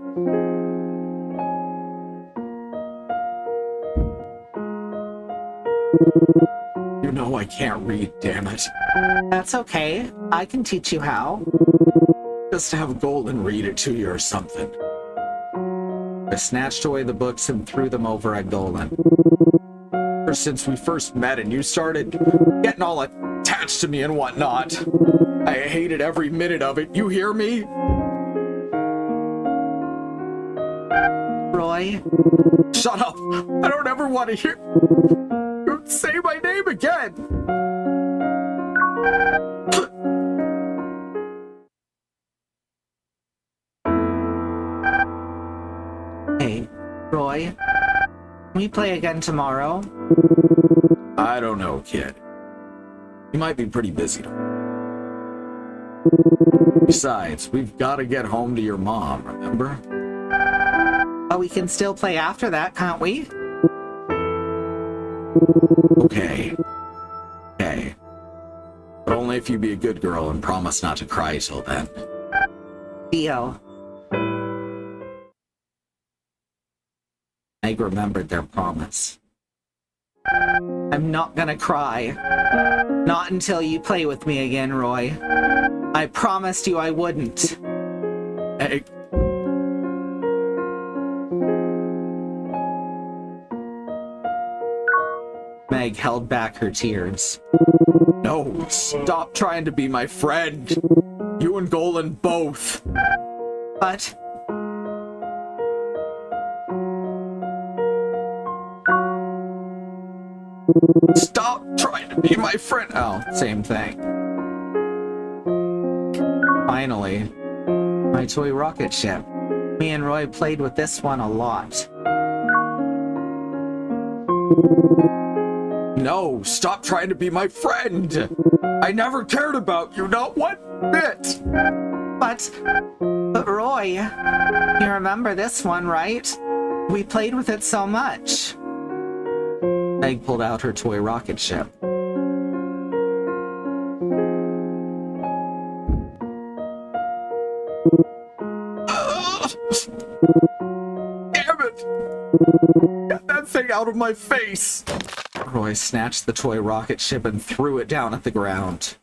You know I can't read, damn it. That's okay. I can teach you how. Just have Golden read it to you or something. I snatched away the books and threw them over at Golan. Ever since we first met and you started getting all attached to me and whatnot, I hated every minute of it. You hear me? Roy? Shut up! I don't ever want to hear you say my name again! Hey, Roy? Can we play again tomorrow? I don't know, kid. You might be pretty busy. Besides, we've got to get home to your mom, remember? Oh, we can still play after that, can't we? Okay. Okay. But only if you be a good girl and promise not to cry till then. Deal. Meg remembered their promise. I'm not gonna cry. Not until you play with me again, Roy. I promised you I wouldn't. Hey, Meg held back her tears. no, stop trying to be my friend. You and Golan both. But Stop trying to be my friend. Oh, same thing. Finally, my toy rocket ship. me and Roy played with this one a lot. No, stop trying to be my friend. I never cared about you, not one bit. But Roy, you remember this one, right? We played with it so much. Meg pulled out her toy rocket ship. Damn it! Get that thing out of my face! Roy snatched the toy rocket ship and threw it down at the ground.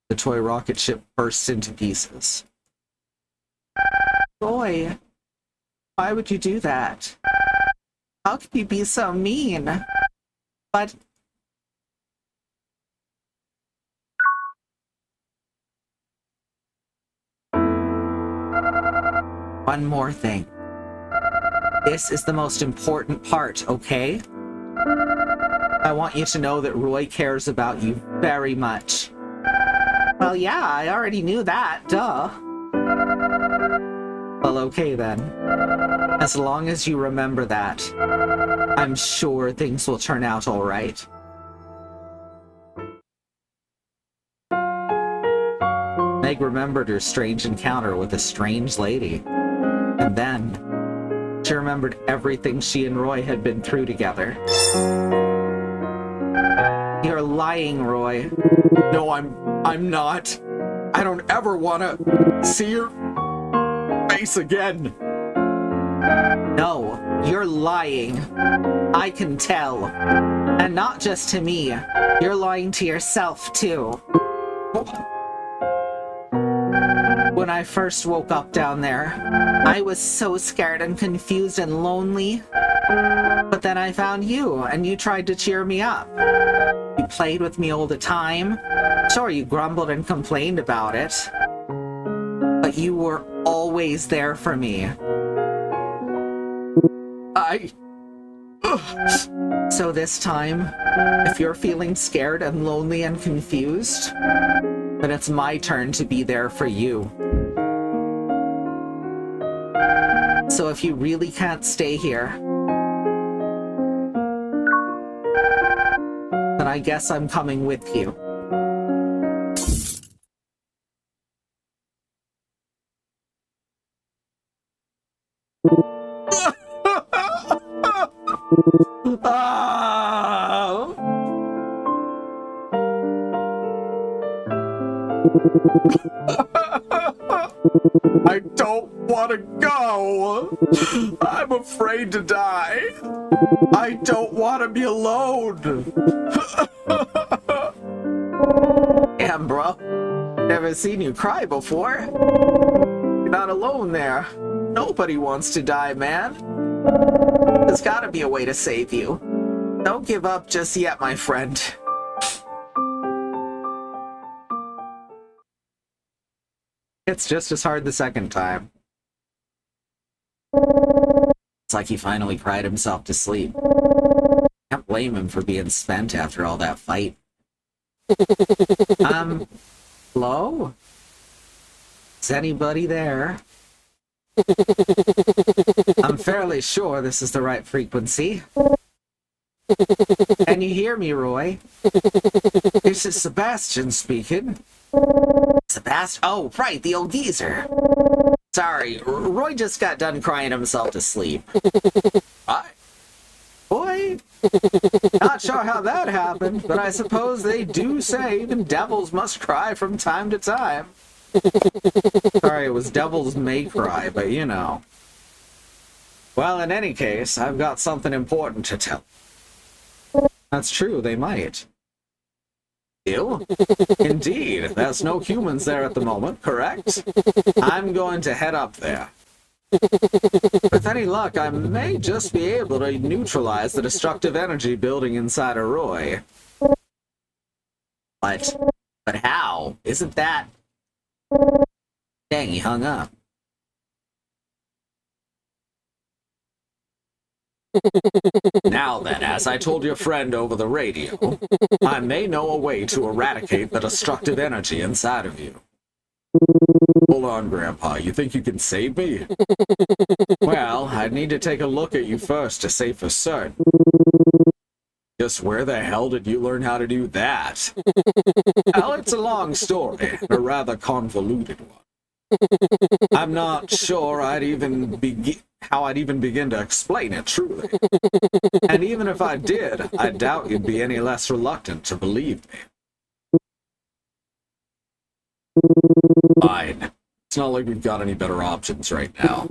The toy rocket ship burst into pieces. Roy, why would you do that? How could you be so mean? But One more thing. This is the most important part, okay? I want you to know that Roy cares about you very much. well, yeah, I already knew that, duh. Well, okay then. As long as you remember that, I'm sure things will turn out all right. Meg remembered her strange encounter with a strange lady. And then, she remembered everything she and Roy had been through together. You're lying, Roy. No, I'm not. I don't ever want to see your face again. No, you're lying. I can tell. And not just to me. You're lying to yourself, too. When I first woke up down there, I was so scared and confused and lonely. But then I found you, and you tried to cheer me up. You played with me all the time. Sure, you grumbled and complained about it. But you were always there for me. So this time, if you're feeling scared and lonely and confused, then it's my turn to be there for you. So if you really can't stay here, then I guess I'm coming with you. I don't want to go. I'm afraid to die. I don't want to be alone. Damn, bro. Never seen you cry before. You're not alone there. Nobody wants to die, man. There's gotta be a way to save you. Don't give up just yet, my friend. It's just as hard the second time. It's like he finally cried himself to sleep. Can't blame him for being spent after all that fight. Hello? Is anybody there? I'm fairly sure this is the right frequency. Can you hear me, Roy? This is Sebastian speaking. Sebastian? Oh, right, the old geezer. Sorry, Roy just got done crying himself to sleep. Hi. Boy, not sure how that happened, but I suppose they do say even devils must cry from time to time. Sorry, it was devils may cry, but you know. Well, in any case, I've got something important to tell. That's true, they might. You? Indeed, there's no humans there at the moment, correct? I'm going to head up there. With any luck, I may just be able to neutralize the destructive energy building inside of Roy. But how? Isn't that... Dang, he hung up. Now then, as I told your friend over the radio, I may know a way to eradicate the destructive energy inside of you. Hold on, Grandpa, you think you can save me? Well, I'd need to take a look at you first to say for certain. Just where the hell did you learn how to do that? Well, it's a long story, a rather convoluted one. I'm not sure how I'd even begin to explain it, truly. And even if I did, I doubt you'd be any less reluctant to believe me. Fine. It's not like we've got any better options right now.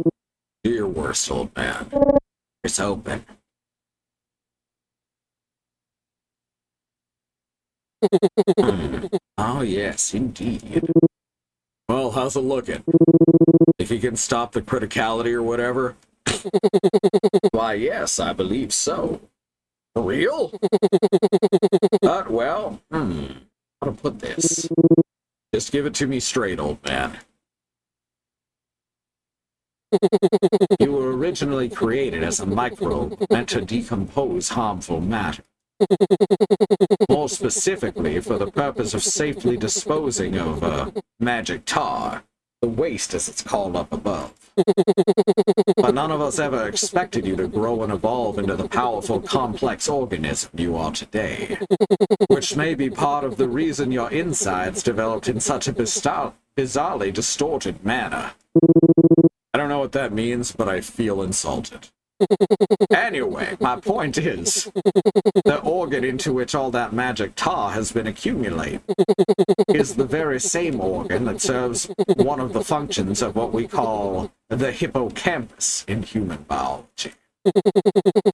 Do your worst, old man. Here's hoping. Oh, yes, indeed. Well, how's it looking? If he can stop the criticality or whatever? Why, yes, I believe so. For real? But, well, how to put this? Just give it to me straight, old man. You were originally created as a microbe meant to decompose harmful matter. More specifically, for the purpose of safely disposing of magic tar, the waste as it's called up above. But none of us ever expected you to grow and evolve into the powerful, complex organism you are today, which may be part of the reason your insides developed in such a bizarrely distorted manner. I don't know what that means, but I feel insulted. Anyway, my point is, the organ into which all that magic tar has been accumulated is the very same organ that serves one of the functions of what we call the hippocampus in human biology.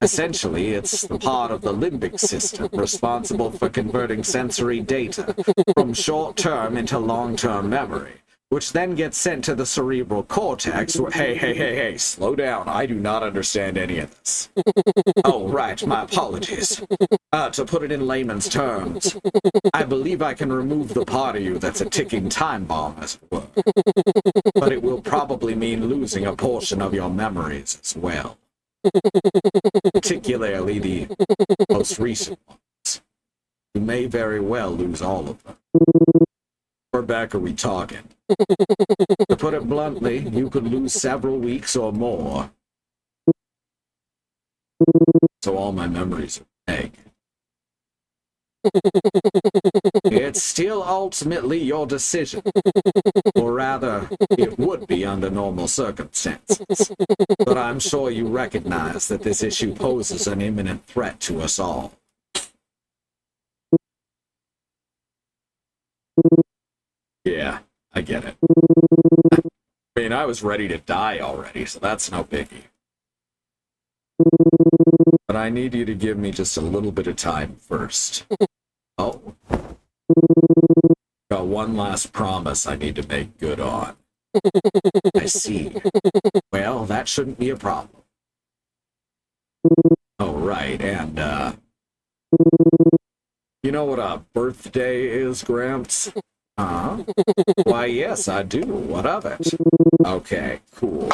Essentially, it's the part of the limbic system responsible for converting sensory data from short-term into long-term memory, which then gets sent to the cerebral cortex where— Hey, slow down. I do not understand any of this. Oh, right, my apologies. To put it in layman's terms, I believe I can remove the part of you that's a ticking time bomb, as it were. But it will probably mean losing a portion of your memories as well. Particularly the most recent ones. You may very well lose all of them. Where back are we talking? To put it bluntly, you could lose several weeks or more. So all my memories are vague. It's still ultimately your decision. Or rather, it would be under normal circumstances. But I'm sure you recognize that this issue poses an imminent threat to us all. Yeah, I get it. I mean, I was ready to die already, so that's no biggie. But I need you to give me just a little bit of time first. Oh. Got one last promise I need to make good on. I see. Well, that shouldn't be a problem. Oh, right, and, you know what a birthday is, Gramps? Huh? Why, yes, I do. What of it? Okay, cool.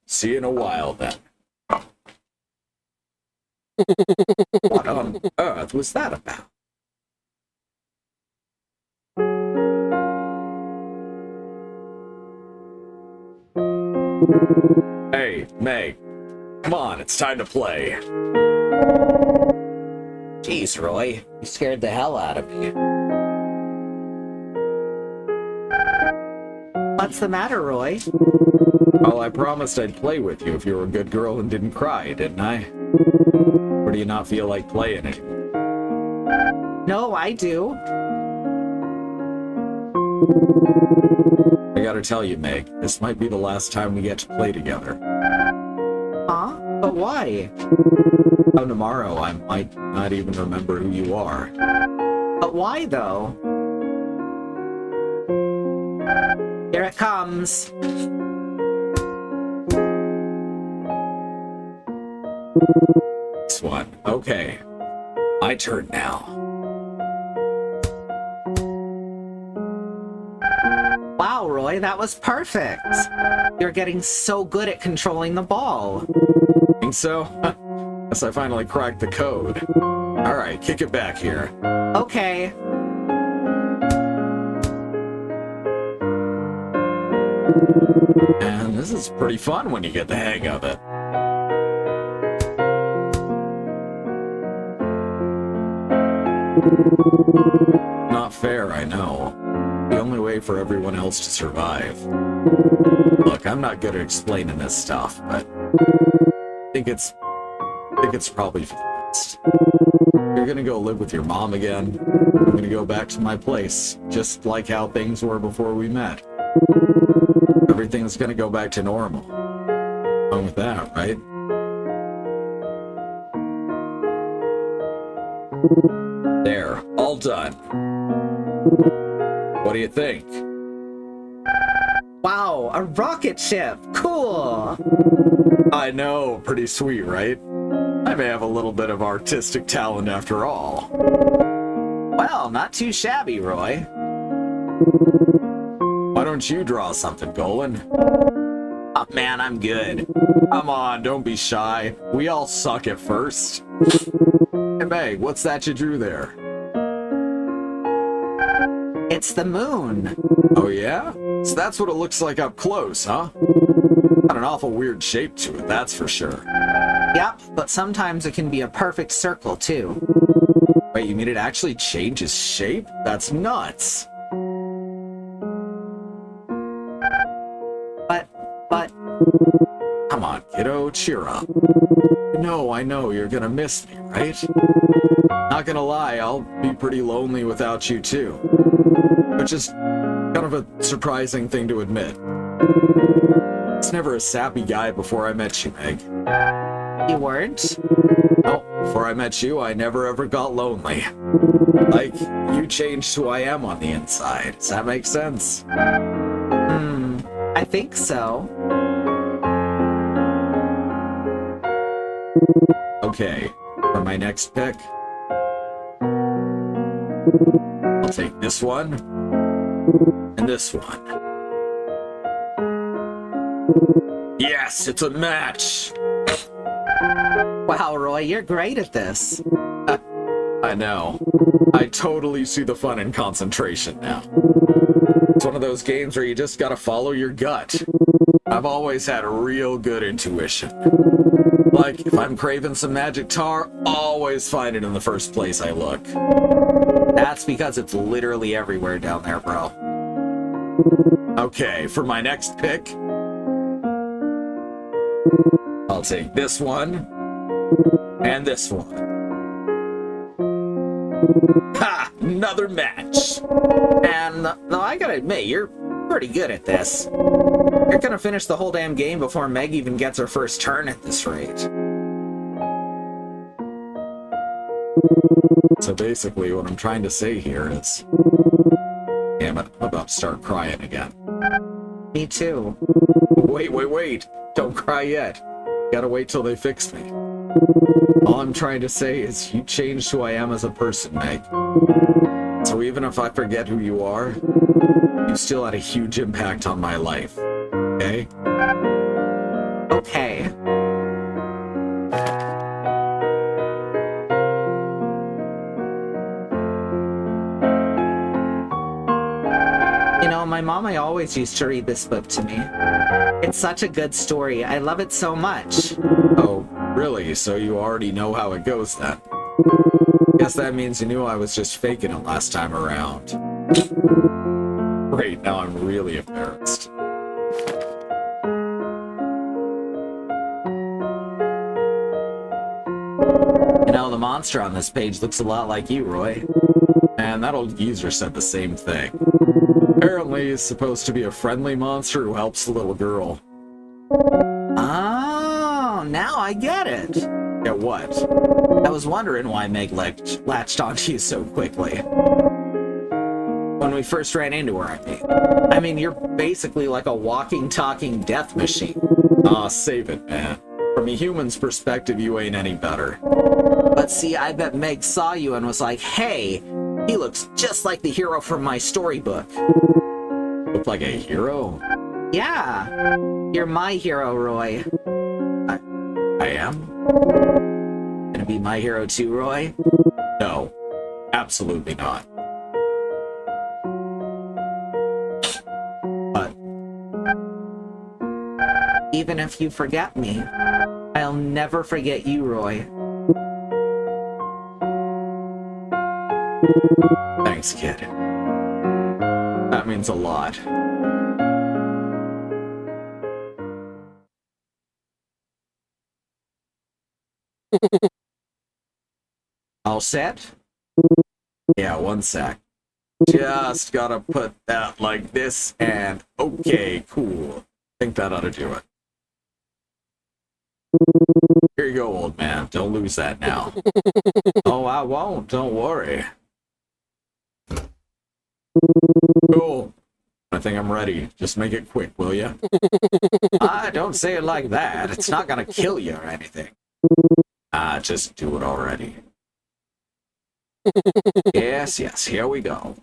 See you in a while, then. What on earth was that about? Hey, Meg. Come on, it's time to play. Jeez, Roy, you scared the hell out of me. What's the matter, Roy? Well, I promised I'd play with you if you were a good girl and didn't cry, didn't I? Or do you not feel like playing anymore? No, I do. I gotta tell you, Meg, this might be the last time we get to play together. Huh? But why? Come tomorrow, I might not even remember who you are. But why, though? Here it comes. This one. Okay. My turn now. Wow, Roy, that was perfect. You're getting so good at controlling the ball. Think so? Guess I finally cracked the code. Alright, kick it back here. Okay. And this is pretty fun when you get the hang of it. Not fair, I know. The only way for everyone else to survive. Look, I'm not good at explaining this stuff, but I think it's probably for the best. You're gonna go live with your mom again. I'm gonna go back to my place, just like how things were before we met. Everything's gonna go back to normal. Wrong with that, right? There, all done. What do you think? Wow, a rocket ship! Cool! I know, pretty sweet, right? I may have a little bit of artistic talent after all. Well, not too shabby, Roy. Why don't you draw something, Golan? Oh, man, I'm good. Come on, don't be shy. We all suck at first. Hey, Meg, what's that you drew there? It's the moon. Oh, yeah? So that's what it looks like up close, huh? Got an awful weird shape to it, that's for sure. Yep, but sometimes it can be a perfect circle, too. Wait, you mean it actually changes shape? That's nuts. But... Come on, kiddo, cheer up. I know, you're gonna miss me, right? Not gonna lie, I'll be pretty lonely without you too. Which is kind of a surprising thing to admit. was never a sappy guy before I met you, Meg. You weren't? No, before I met you, I never ever got lonely. Like, you changed who I am on the inside. Does that make sense? I think so. Okay, for my next pick, I'll take this one and this one. Yes, it's a match! Wow, Roy, you're great at this. I know. I totally see the fun in concentration now. It's one of those games where you just gotta follow your gut. I've always had a real good intuition. Like, if I'm craving some magic tar, always find it in the first place I look. That's because it's literally everywhere down there, bro. Okay, for my next pick, I'll take this one and this one. Ha! Another match! And, though I gotta admit, you're pretty good at this. You're gonna finish the whole damn game before Meg even gets her first turn at this rate. So basically, what I'm trying to say here is... Damn it, I'm about to start crying again. Me too. Wait. Don't cry yet. Gotta wait till they fix me. All I'm trying to say is you changed who I am as a person, Meg. So even if I forget who you are, you still had a huge impact on my life. Okay? Okay. You know, my mom always used to read this book to me. It's such a good story. I love it so much. Oh, really? So you already know how it goes then? Guess that means you knew I was just faking it last time around. Great, now I'm really embarrassed. You know, the monster on this page looks a lot like you, Roy. And that old geezer said the same thing. Apparently, he's supposed to be a friendly monster who helps the little girl. Oh, now I get it. Yeah, what? I was wondering why Meg latched onto you so quickly. When we first ran into her, I mean, you're basically like a walking, talking death machine. Aw, save it, man. From a human's perspective, you ain't any better. But see, I bet Meg saw you and was like, hey, he looks just like the hero from my storybook. Look like a hero? Yeah, you're my hero, Roy. I am? Gonna be my hero too, Roy? No, absolutely not. But even if you forget me, I'll never forget you, Roy. Thanks, kid. That means a lot. All set? Yeah, one sec. Just gotta put that like this and okay, cool. Think that ought to do it. Here you go, old man. Don't lose that now. Oh, I won't. Don't worry. Cool. I think I'm ready. Just make it quick, will ya? Don't say it like that. It's not gonna kill you or anything. Just do it already. Yes, here we go.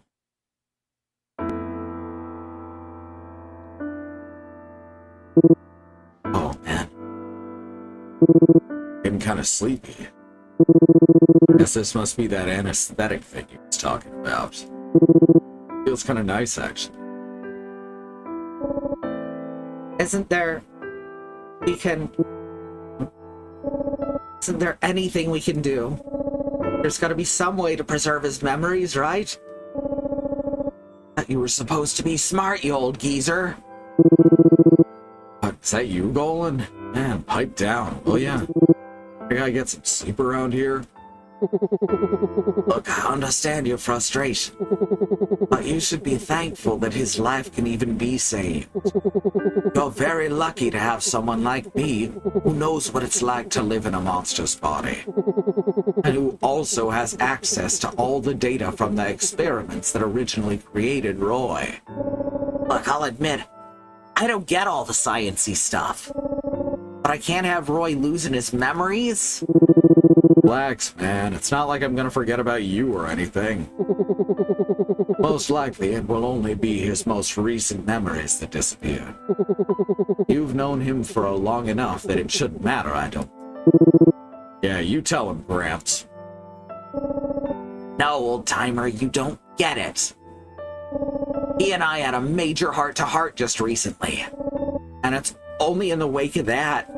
Oh, man. I'm kind of sleepy. Guess this must be that anesthetic thing you was talking about. Feels kind of nice, actually. Isn't there anything we can do? There's gotta be some way to preserve his memories, right? Thought you were supposed to be smart, you old geezer. Is that you, Golan? Man, pipe down, will ya? I gotta get some sleep around here. Look, I understand your frustration, but you should be thankful that his life can even be saved. You're very lucky to have someone like me who knows what it's like to live in a monster's body, and who also has access to all the data from the experiments that originally created Roy. Look, I'll admit, I don't get all the sciencey stuff, but I can't have Roy losing his memories. Relax, man. It's not like I'm gonna forget about you or anything. Most likely, it will only be his most recent memories that disappear. You've known him for long enough that it shouldn't matter, I don't. Yeah, you tell him, Gramps. No, old-timer, you don't get it. He and I had a major heart-to-heart just recently, and it's only in the wake of that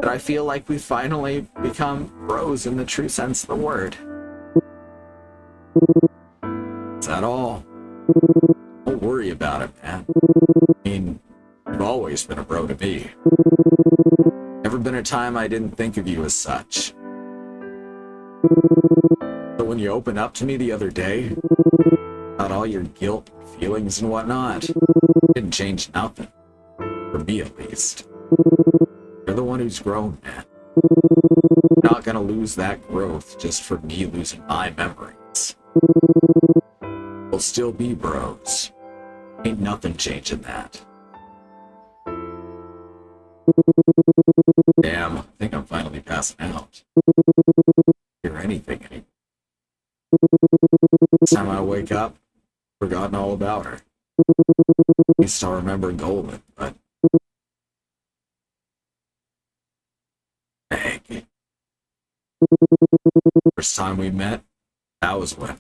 I feel like we finally become bros in the true sense of the word. Is that all? Don't worry about it, man. I mean, you've always been a bro to me. Never been a time I didn't think of you as such. But when you opened up to me the other day, about all your guilt, feelings, and whatnot, it didn't change nothing. For me, at least. You're the one who's grown, man. You're not gonna lose that growth just for me losing my memories. We'll still be bros. Ain't nothing changing that. Damn, I think I'm finally passing out. Hear anything anymore. Next time I wake up, I've forgotten all about her. At least I'll remember Golden, but Meg. First time we met, that was when.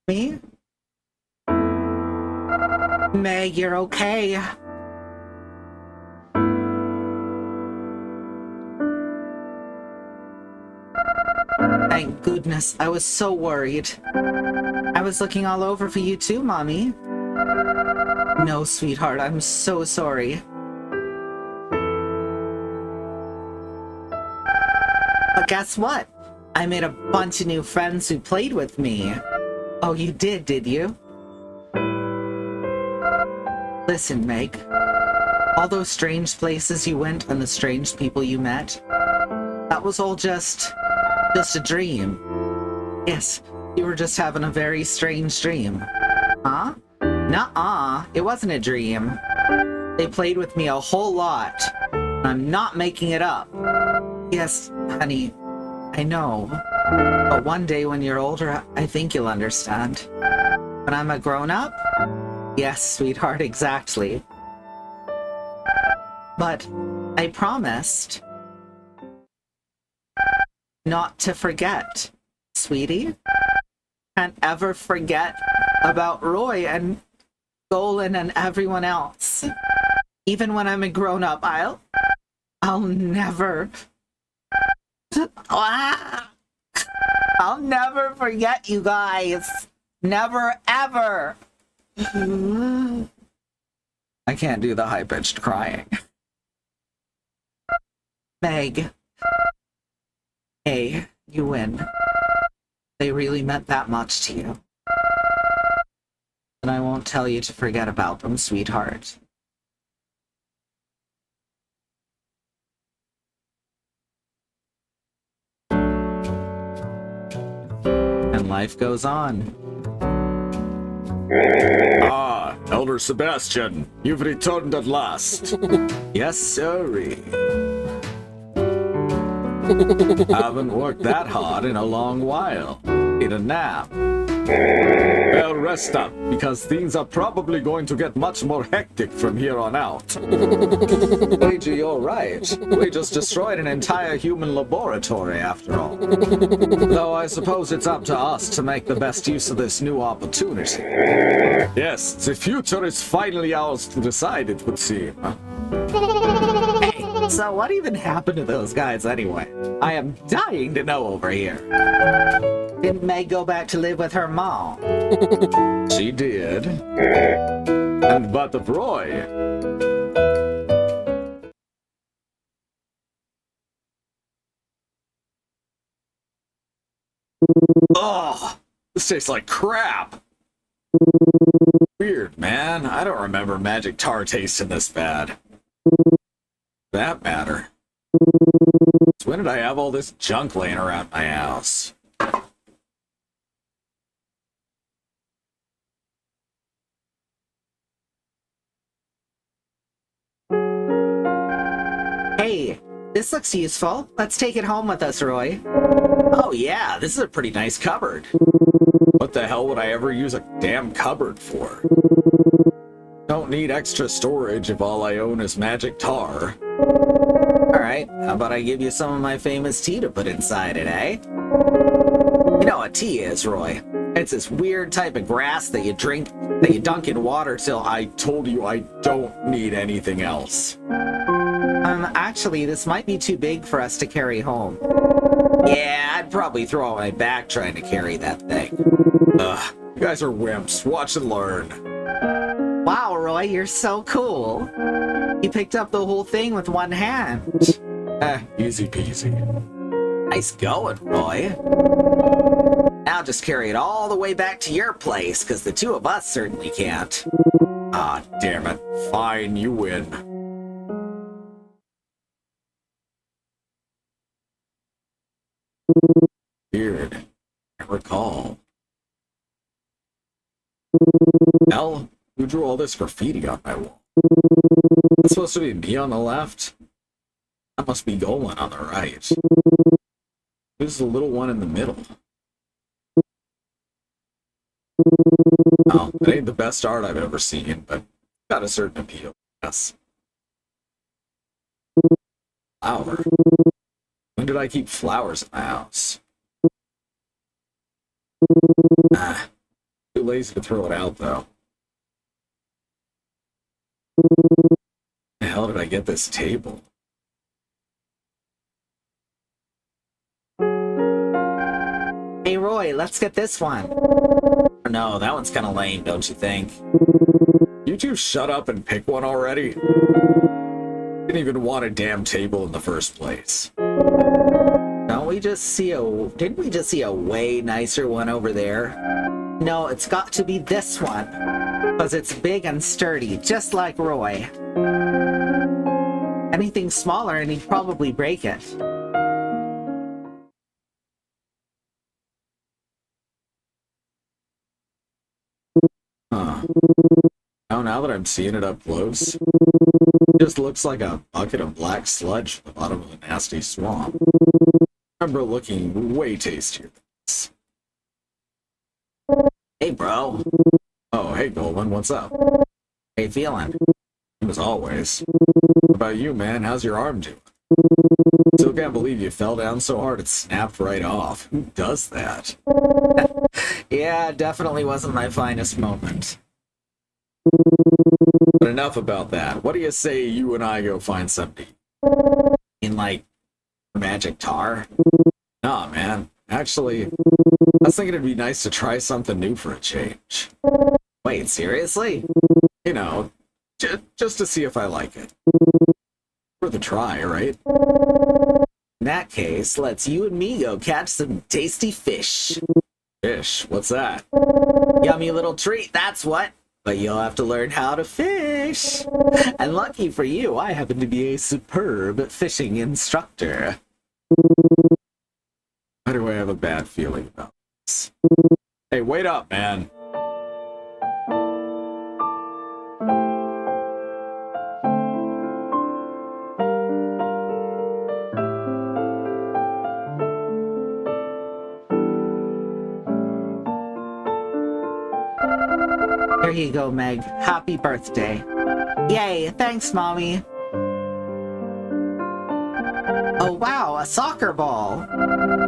Me? Meg, you're okay. Thank goodness, I was so worried. I was looking all over for you too, Mommy. No, sweetheart, I'm so sorry. But guess what? I made a bunch of new friends who played with me. Oh, you did you? Listen, Meg. All those strange places you went and the strange people you met, that was all just a dream. Yes, you were just having a very strange dream. Huh? Nuh-uh, it wasn't a dream. They played with me a whole lot. I'm not making it up. Yes, honey, I know. But one day when you're older, I think you'll understand. When I'm a grown-up? Yes, sweetheart, exactly. But I promised not to forget, sweetie. Can't ever forget about Roy and Golan and everyone else. Even when I'm a grown-up, I'll never... I'll never forget you guys. Never, ever. I can't do the high-pitched crying. Meg. Hey, you win. They really meant that much to you. And I won't tell you to forget about them, sweetheart. And life goes on. Ah, Elder Sebastian, you've returned at last. Yes, sirree. Haven't worked that hard in a long while. Need a nap. Well, rest up, because things are probably going to get much more hectic from here on out. Wager you're right. We just destroyed an entire human laboratory after all. Though I suppose it's up to us to make the best use of this new opportunity. Yes, the future is finally ours to decide, it would seem. So what even happened to those guys anyway? I am dying to know over here. Didn't Meg go back to live with her mom? She did. And but of Roy, Ugh! this tastes like crap. Weird, man. I don't remember magic tar tasting this bad. For that matter. So when did I have all this junk laying around my house? Hey, this looks useful. Let's take it home with us, Roy. Oh yeah, this is a pretty nice cupboard. What the hell would I ever use a damn cupboard for? Don't need extra storage if all I own is magic tar. Alright, how about I give you some of my famous tea to put inside it, eh? You know what tea is, Roy? It's this weird type of grass that you drink, that you dunk in water till I told you I don't need anything else. Actually, this might be too big for us to carry home. Yeah, I'd probably throw out my back trying to carry that thing. Ugh, you guys are wimps. Watch and learn. Wow, Roy, you're so cool. You picked up the whole thing with one hand. Easy peasy. Nice going, Roy. Now just carry it all the way back to your place, because the two of us certainly can't. Ah, damn it. Fine, you win. Weird. I recall. Hell, who drew all this graffiti on my wall? That's supposed to be me on the left? That must be Golan on the right. Who's the little one in the middle? Oh, it ain't the best art I've ever seen, but got a certain appeal, yes. Flower. When did I keep flowers in my house? Ah, Too lazy to throw it out, though. The hell did I get this table? Hey Roy, let's get this one. No, that one's kind of lame, don't you think? You two shut up and pick one already? Didn't even want a damn table in the first place. Didn't we just see a way nicer one over there? No, it's got to be this one. Because it's big and sturdy, just like Roy. Anything smaller and he'd probably break it. Huh. Now that I'm seeing it up close, it just looks like a bucket of black sludge at the bottom of a nasty swamp. I remember looking way tastier than this. Hey, bro. Oh, hey, Goldman, what's up? How you feeling? As always. What about you, man? How's your arm doing? Still can't believe you fell down so hard it snapped right off. Who does that? Yeah, definitely wasn't my finest moment. But enough about that. What do you say you and I go find something? In like magic tar? Nah, man. Actually, I was thinking it'd be nice to try something new for a change. Wait, seriously? You know, just to see if I like it. For the try, right? In that case, let's you and me go catch some tasty fish. Fish? What's that? Yummy little treat, that's what. But you'll have to learn how to fish. And lucky for you, I happen to be a superb fishing instructor. Why do I have a bad feeling about this? Hey, wait up, man. Here you go, Meg. Happy birthday. Yay, thanks, Mommy. Oh wow, a soccer ball.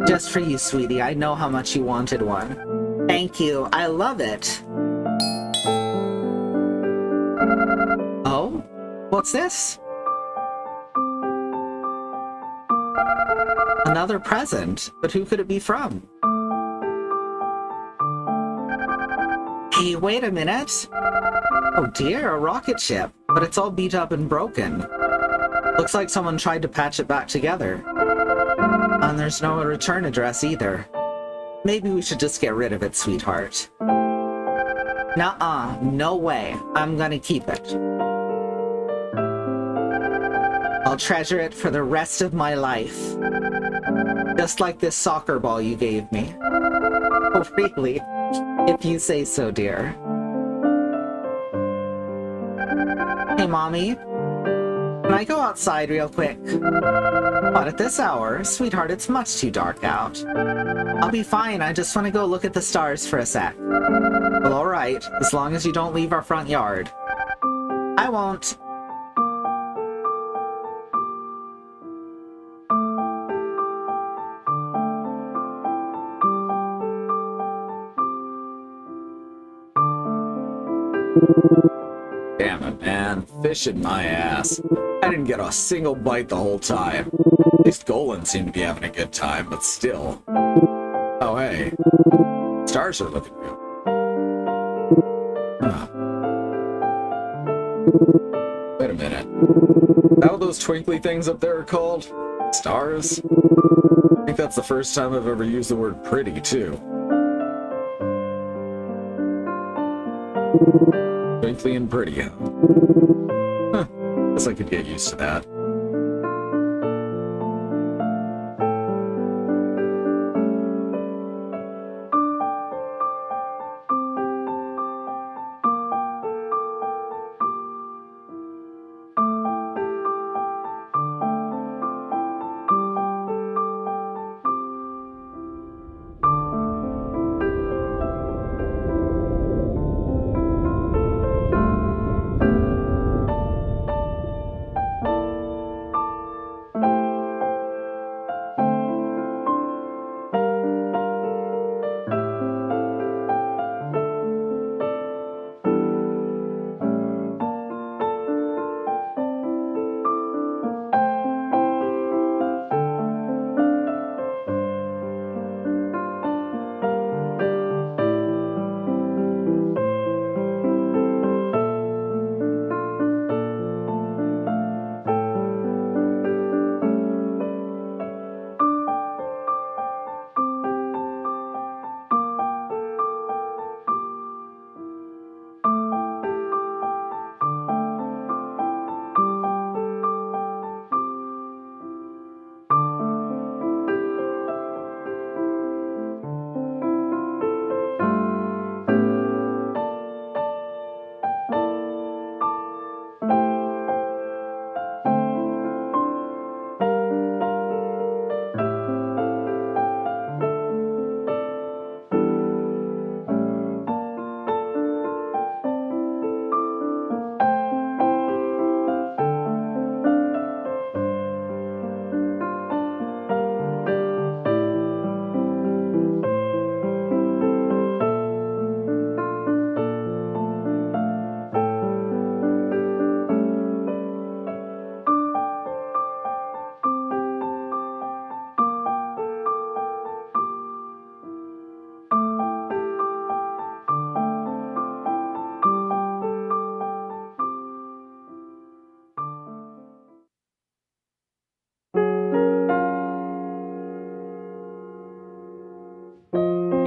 Just for you, sweetie. I know how much you wanted one. Thank you. I love it. Oh? What's this? Another present? But who could it be from? Hey, wait a minute. Oh dear, a rocket ship. But it's all beat up and broken. Looks like someone tried to patch it back together. And there's no return address either. Maybe we should just get rid of it, sweetheart. Nuh-uh, no way. I'm gonna keep it. I'll treasure it for the rest of my life. Just like this soccer ball you gave me. Oh, really? If you say so, dear. Hey, Mommy. Can I go outside real quick? Not at this hour. Sweetheart, it's much too dark out. I'll be fine. I just want to go look at the stars for a sec. Well, alright. As long as you don't leave our front yard. I won't. Damn it, man. Fishing my ass. I didn't get a single bite the whole time. At least Golan seemed to be having a good time, but still. Oh, hey. Stars are looking good. Huh. Wait a minute. How those twinkly things up there are called? Stars? I think that's the first time I've ever used the word pretty, too. Twinkly and pretty, huh? Huh. Guess I could get used to that.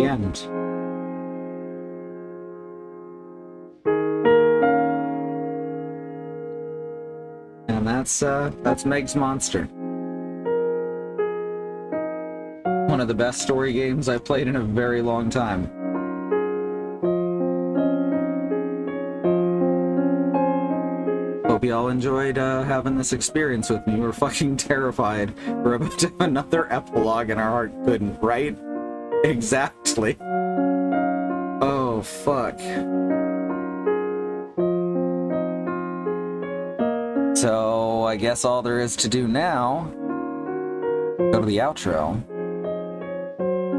end. And that's Meg's Monster. One of the best story games I've played in a very long time. Hope y'all enjoyed having this experience with me. We were fucking terrified. We're about to have another epilogue and our heart couldn't, right? Exactly. Oh, fuck. So, I guess all there is to do now, go to the outro.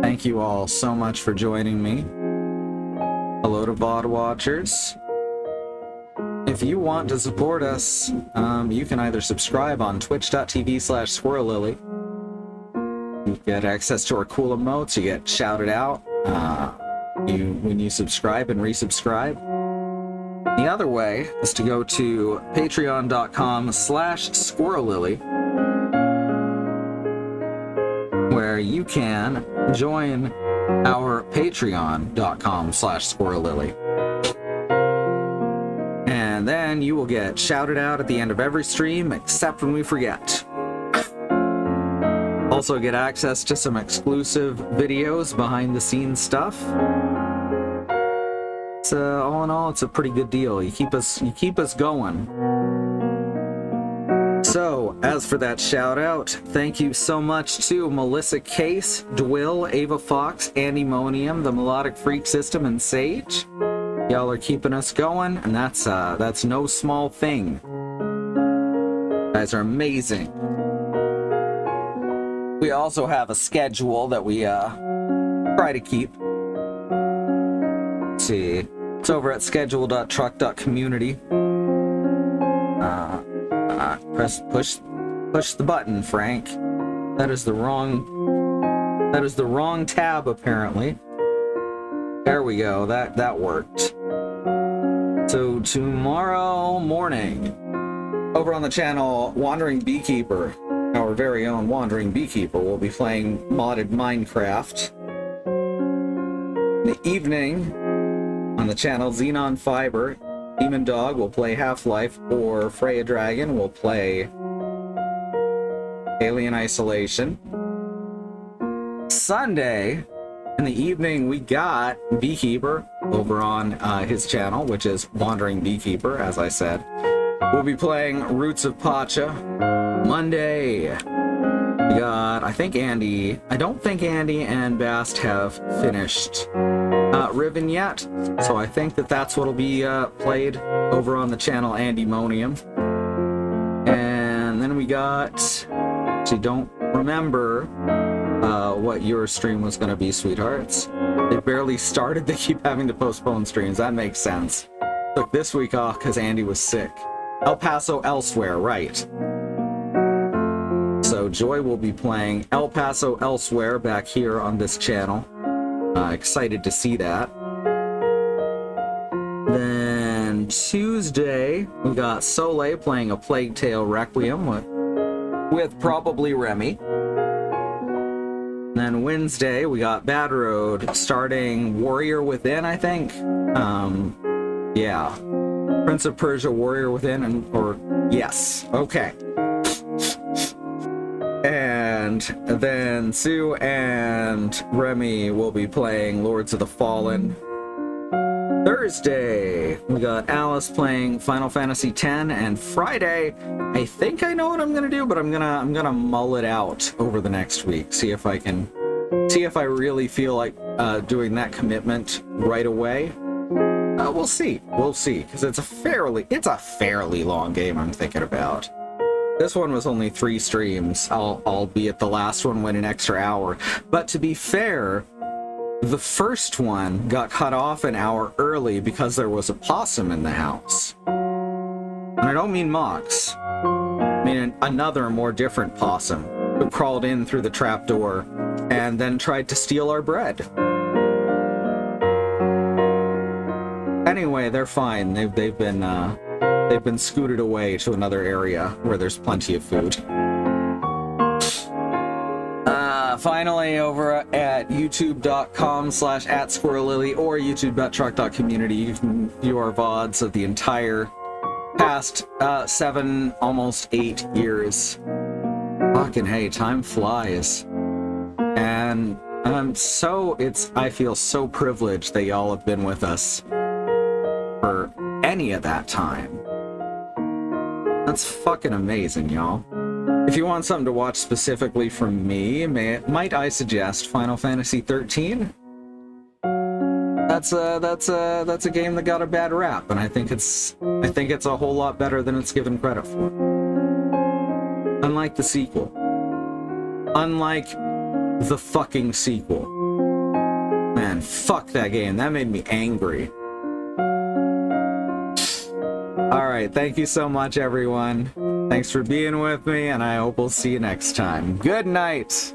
Thank you all so much for joining me. Hello to VOD watchers. If you want to support us, you can either subscribe on twitch.tv/squirrellily. You get access to our cool emotes, you get shouted out when you subscribe and resubscribe. The other way is to go to patreon.com/squirrellily, where you can join our patreon.com/squirrellily. And then you will get shouted out at the end of every stream, except when we forget. Also get access to some exclusive videos, behind the scenes stuff. So all in all, it's a pretty good deal. You keep us going. So, as for that shout out, thank you so much to Melissa Case, Dwill, Ava Fox, Andy Monium, the Melodic Freak System, and Sage. Y'all are keeping us going, and that's no small thing. You guys are amazing. We also have a schedule that we try to keep. Let's see. It's over at schedule.truck.community. Push the button, Frank. That is the wrong tab, apparently. There we go. That worked. So tomorrow morning, over on the channel Wandering Beekeeper, our very own Wandering Beekeeper, will be playing modded Minecraft. In the evening, on the channel Xenon Fiber, Demon Dog will play Half-Life, or Freya Dragon will play Alien Isolation. Sunday, in the evening, we got Beekeeper over on his channel, which is Wandering Beekeeper, as I said. We'll be playing Roots of Pacha. Monday, we got, I don't think Andy and Bast have finished Riven yet, so I think that's what'll be played over on the channel Andymonium. And then we got, actually don't remember what your stream was going to be, sweethearts. They barely started, they keep having to postpone streams. That makes sense. Took this week off because Andy was sick. El Paso Elsewhere, right. So Joy will be playing El Paso Elsewhere back here on this channel. Excited to see that. Then Tuesday, we got Soleil playing A Plague Tale Requiem with probably Remy. Then Wednesday, we got Bad Road starting Warrior Within, I think. Yeah. Prince of Persia Warrior Within, yes. Okay. And then Sue and Remy will be playing Lords of the Fallen. Thursday, we got Alice playing Final Fantasy X, and Friday, I think I know what I'm gonna do, but I'm gonna mull it out over the next week. See if I really feel like doing that commitment right away. We'll see, because it's a fairly long game I'm thinking about. This one was only 3 streams, albeit the last one went an extra hour. But to be fair, the first one got cut off an hour early because there was a possum in the house. And I don't mean Mox. I mean another, more different possum who crawled in through the trapdoor and then tried to steal our bread. Anyway, they're fine. They've been scooted away to another area where there's plenty of food. finally over at youtube.com/@squirrellily or youtube.truck.community, you can view our VODs of the entire past 7, almost 8 years. Fucking hey, time flies. And I feel so privileged that y'all have been with us for any of that time. That's fucking amazing, y'all. If you want something to watch specifically from me, might I suggest Final Fantasy 13? That's a game that got a bad rap, and I think it's a whole lot better than it's given credit for. Unlike the sequel. Unlike the fucking sequel. Man, fuck that game. That made me angry. Alright, thank you so much, everyone. Thanks for being with me, and I hope we'll see you next time. Good night!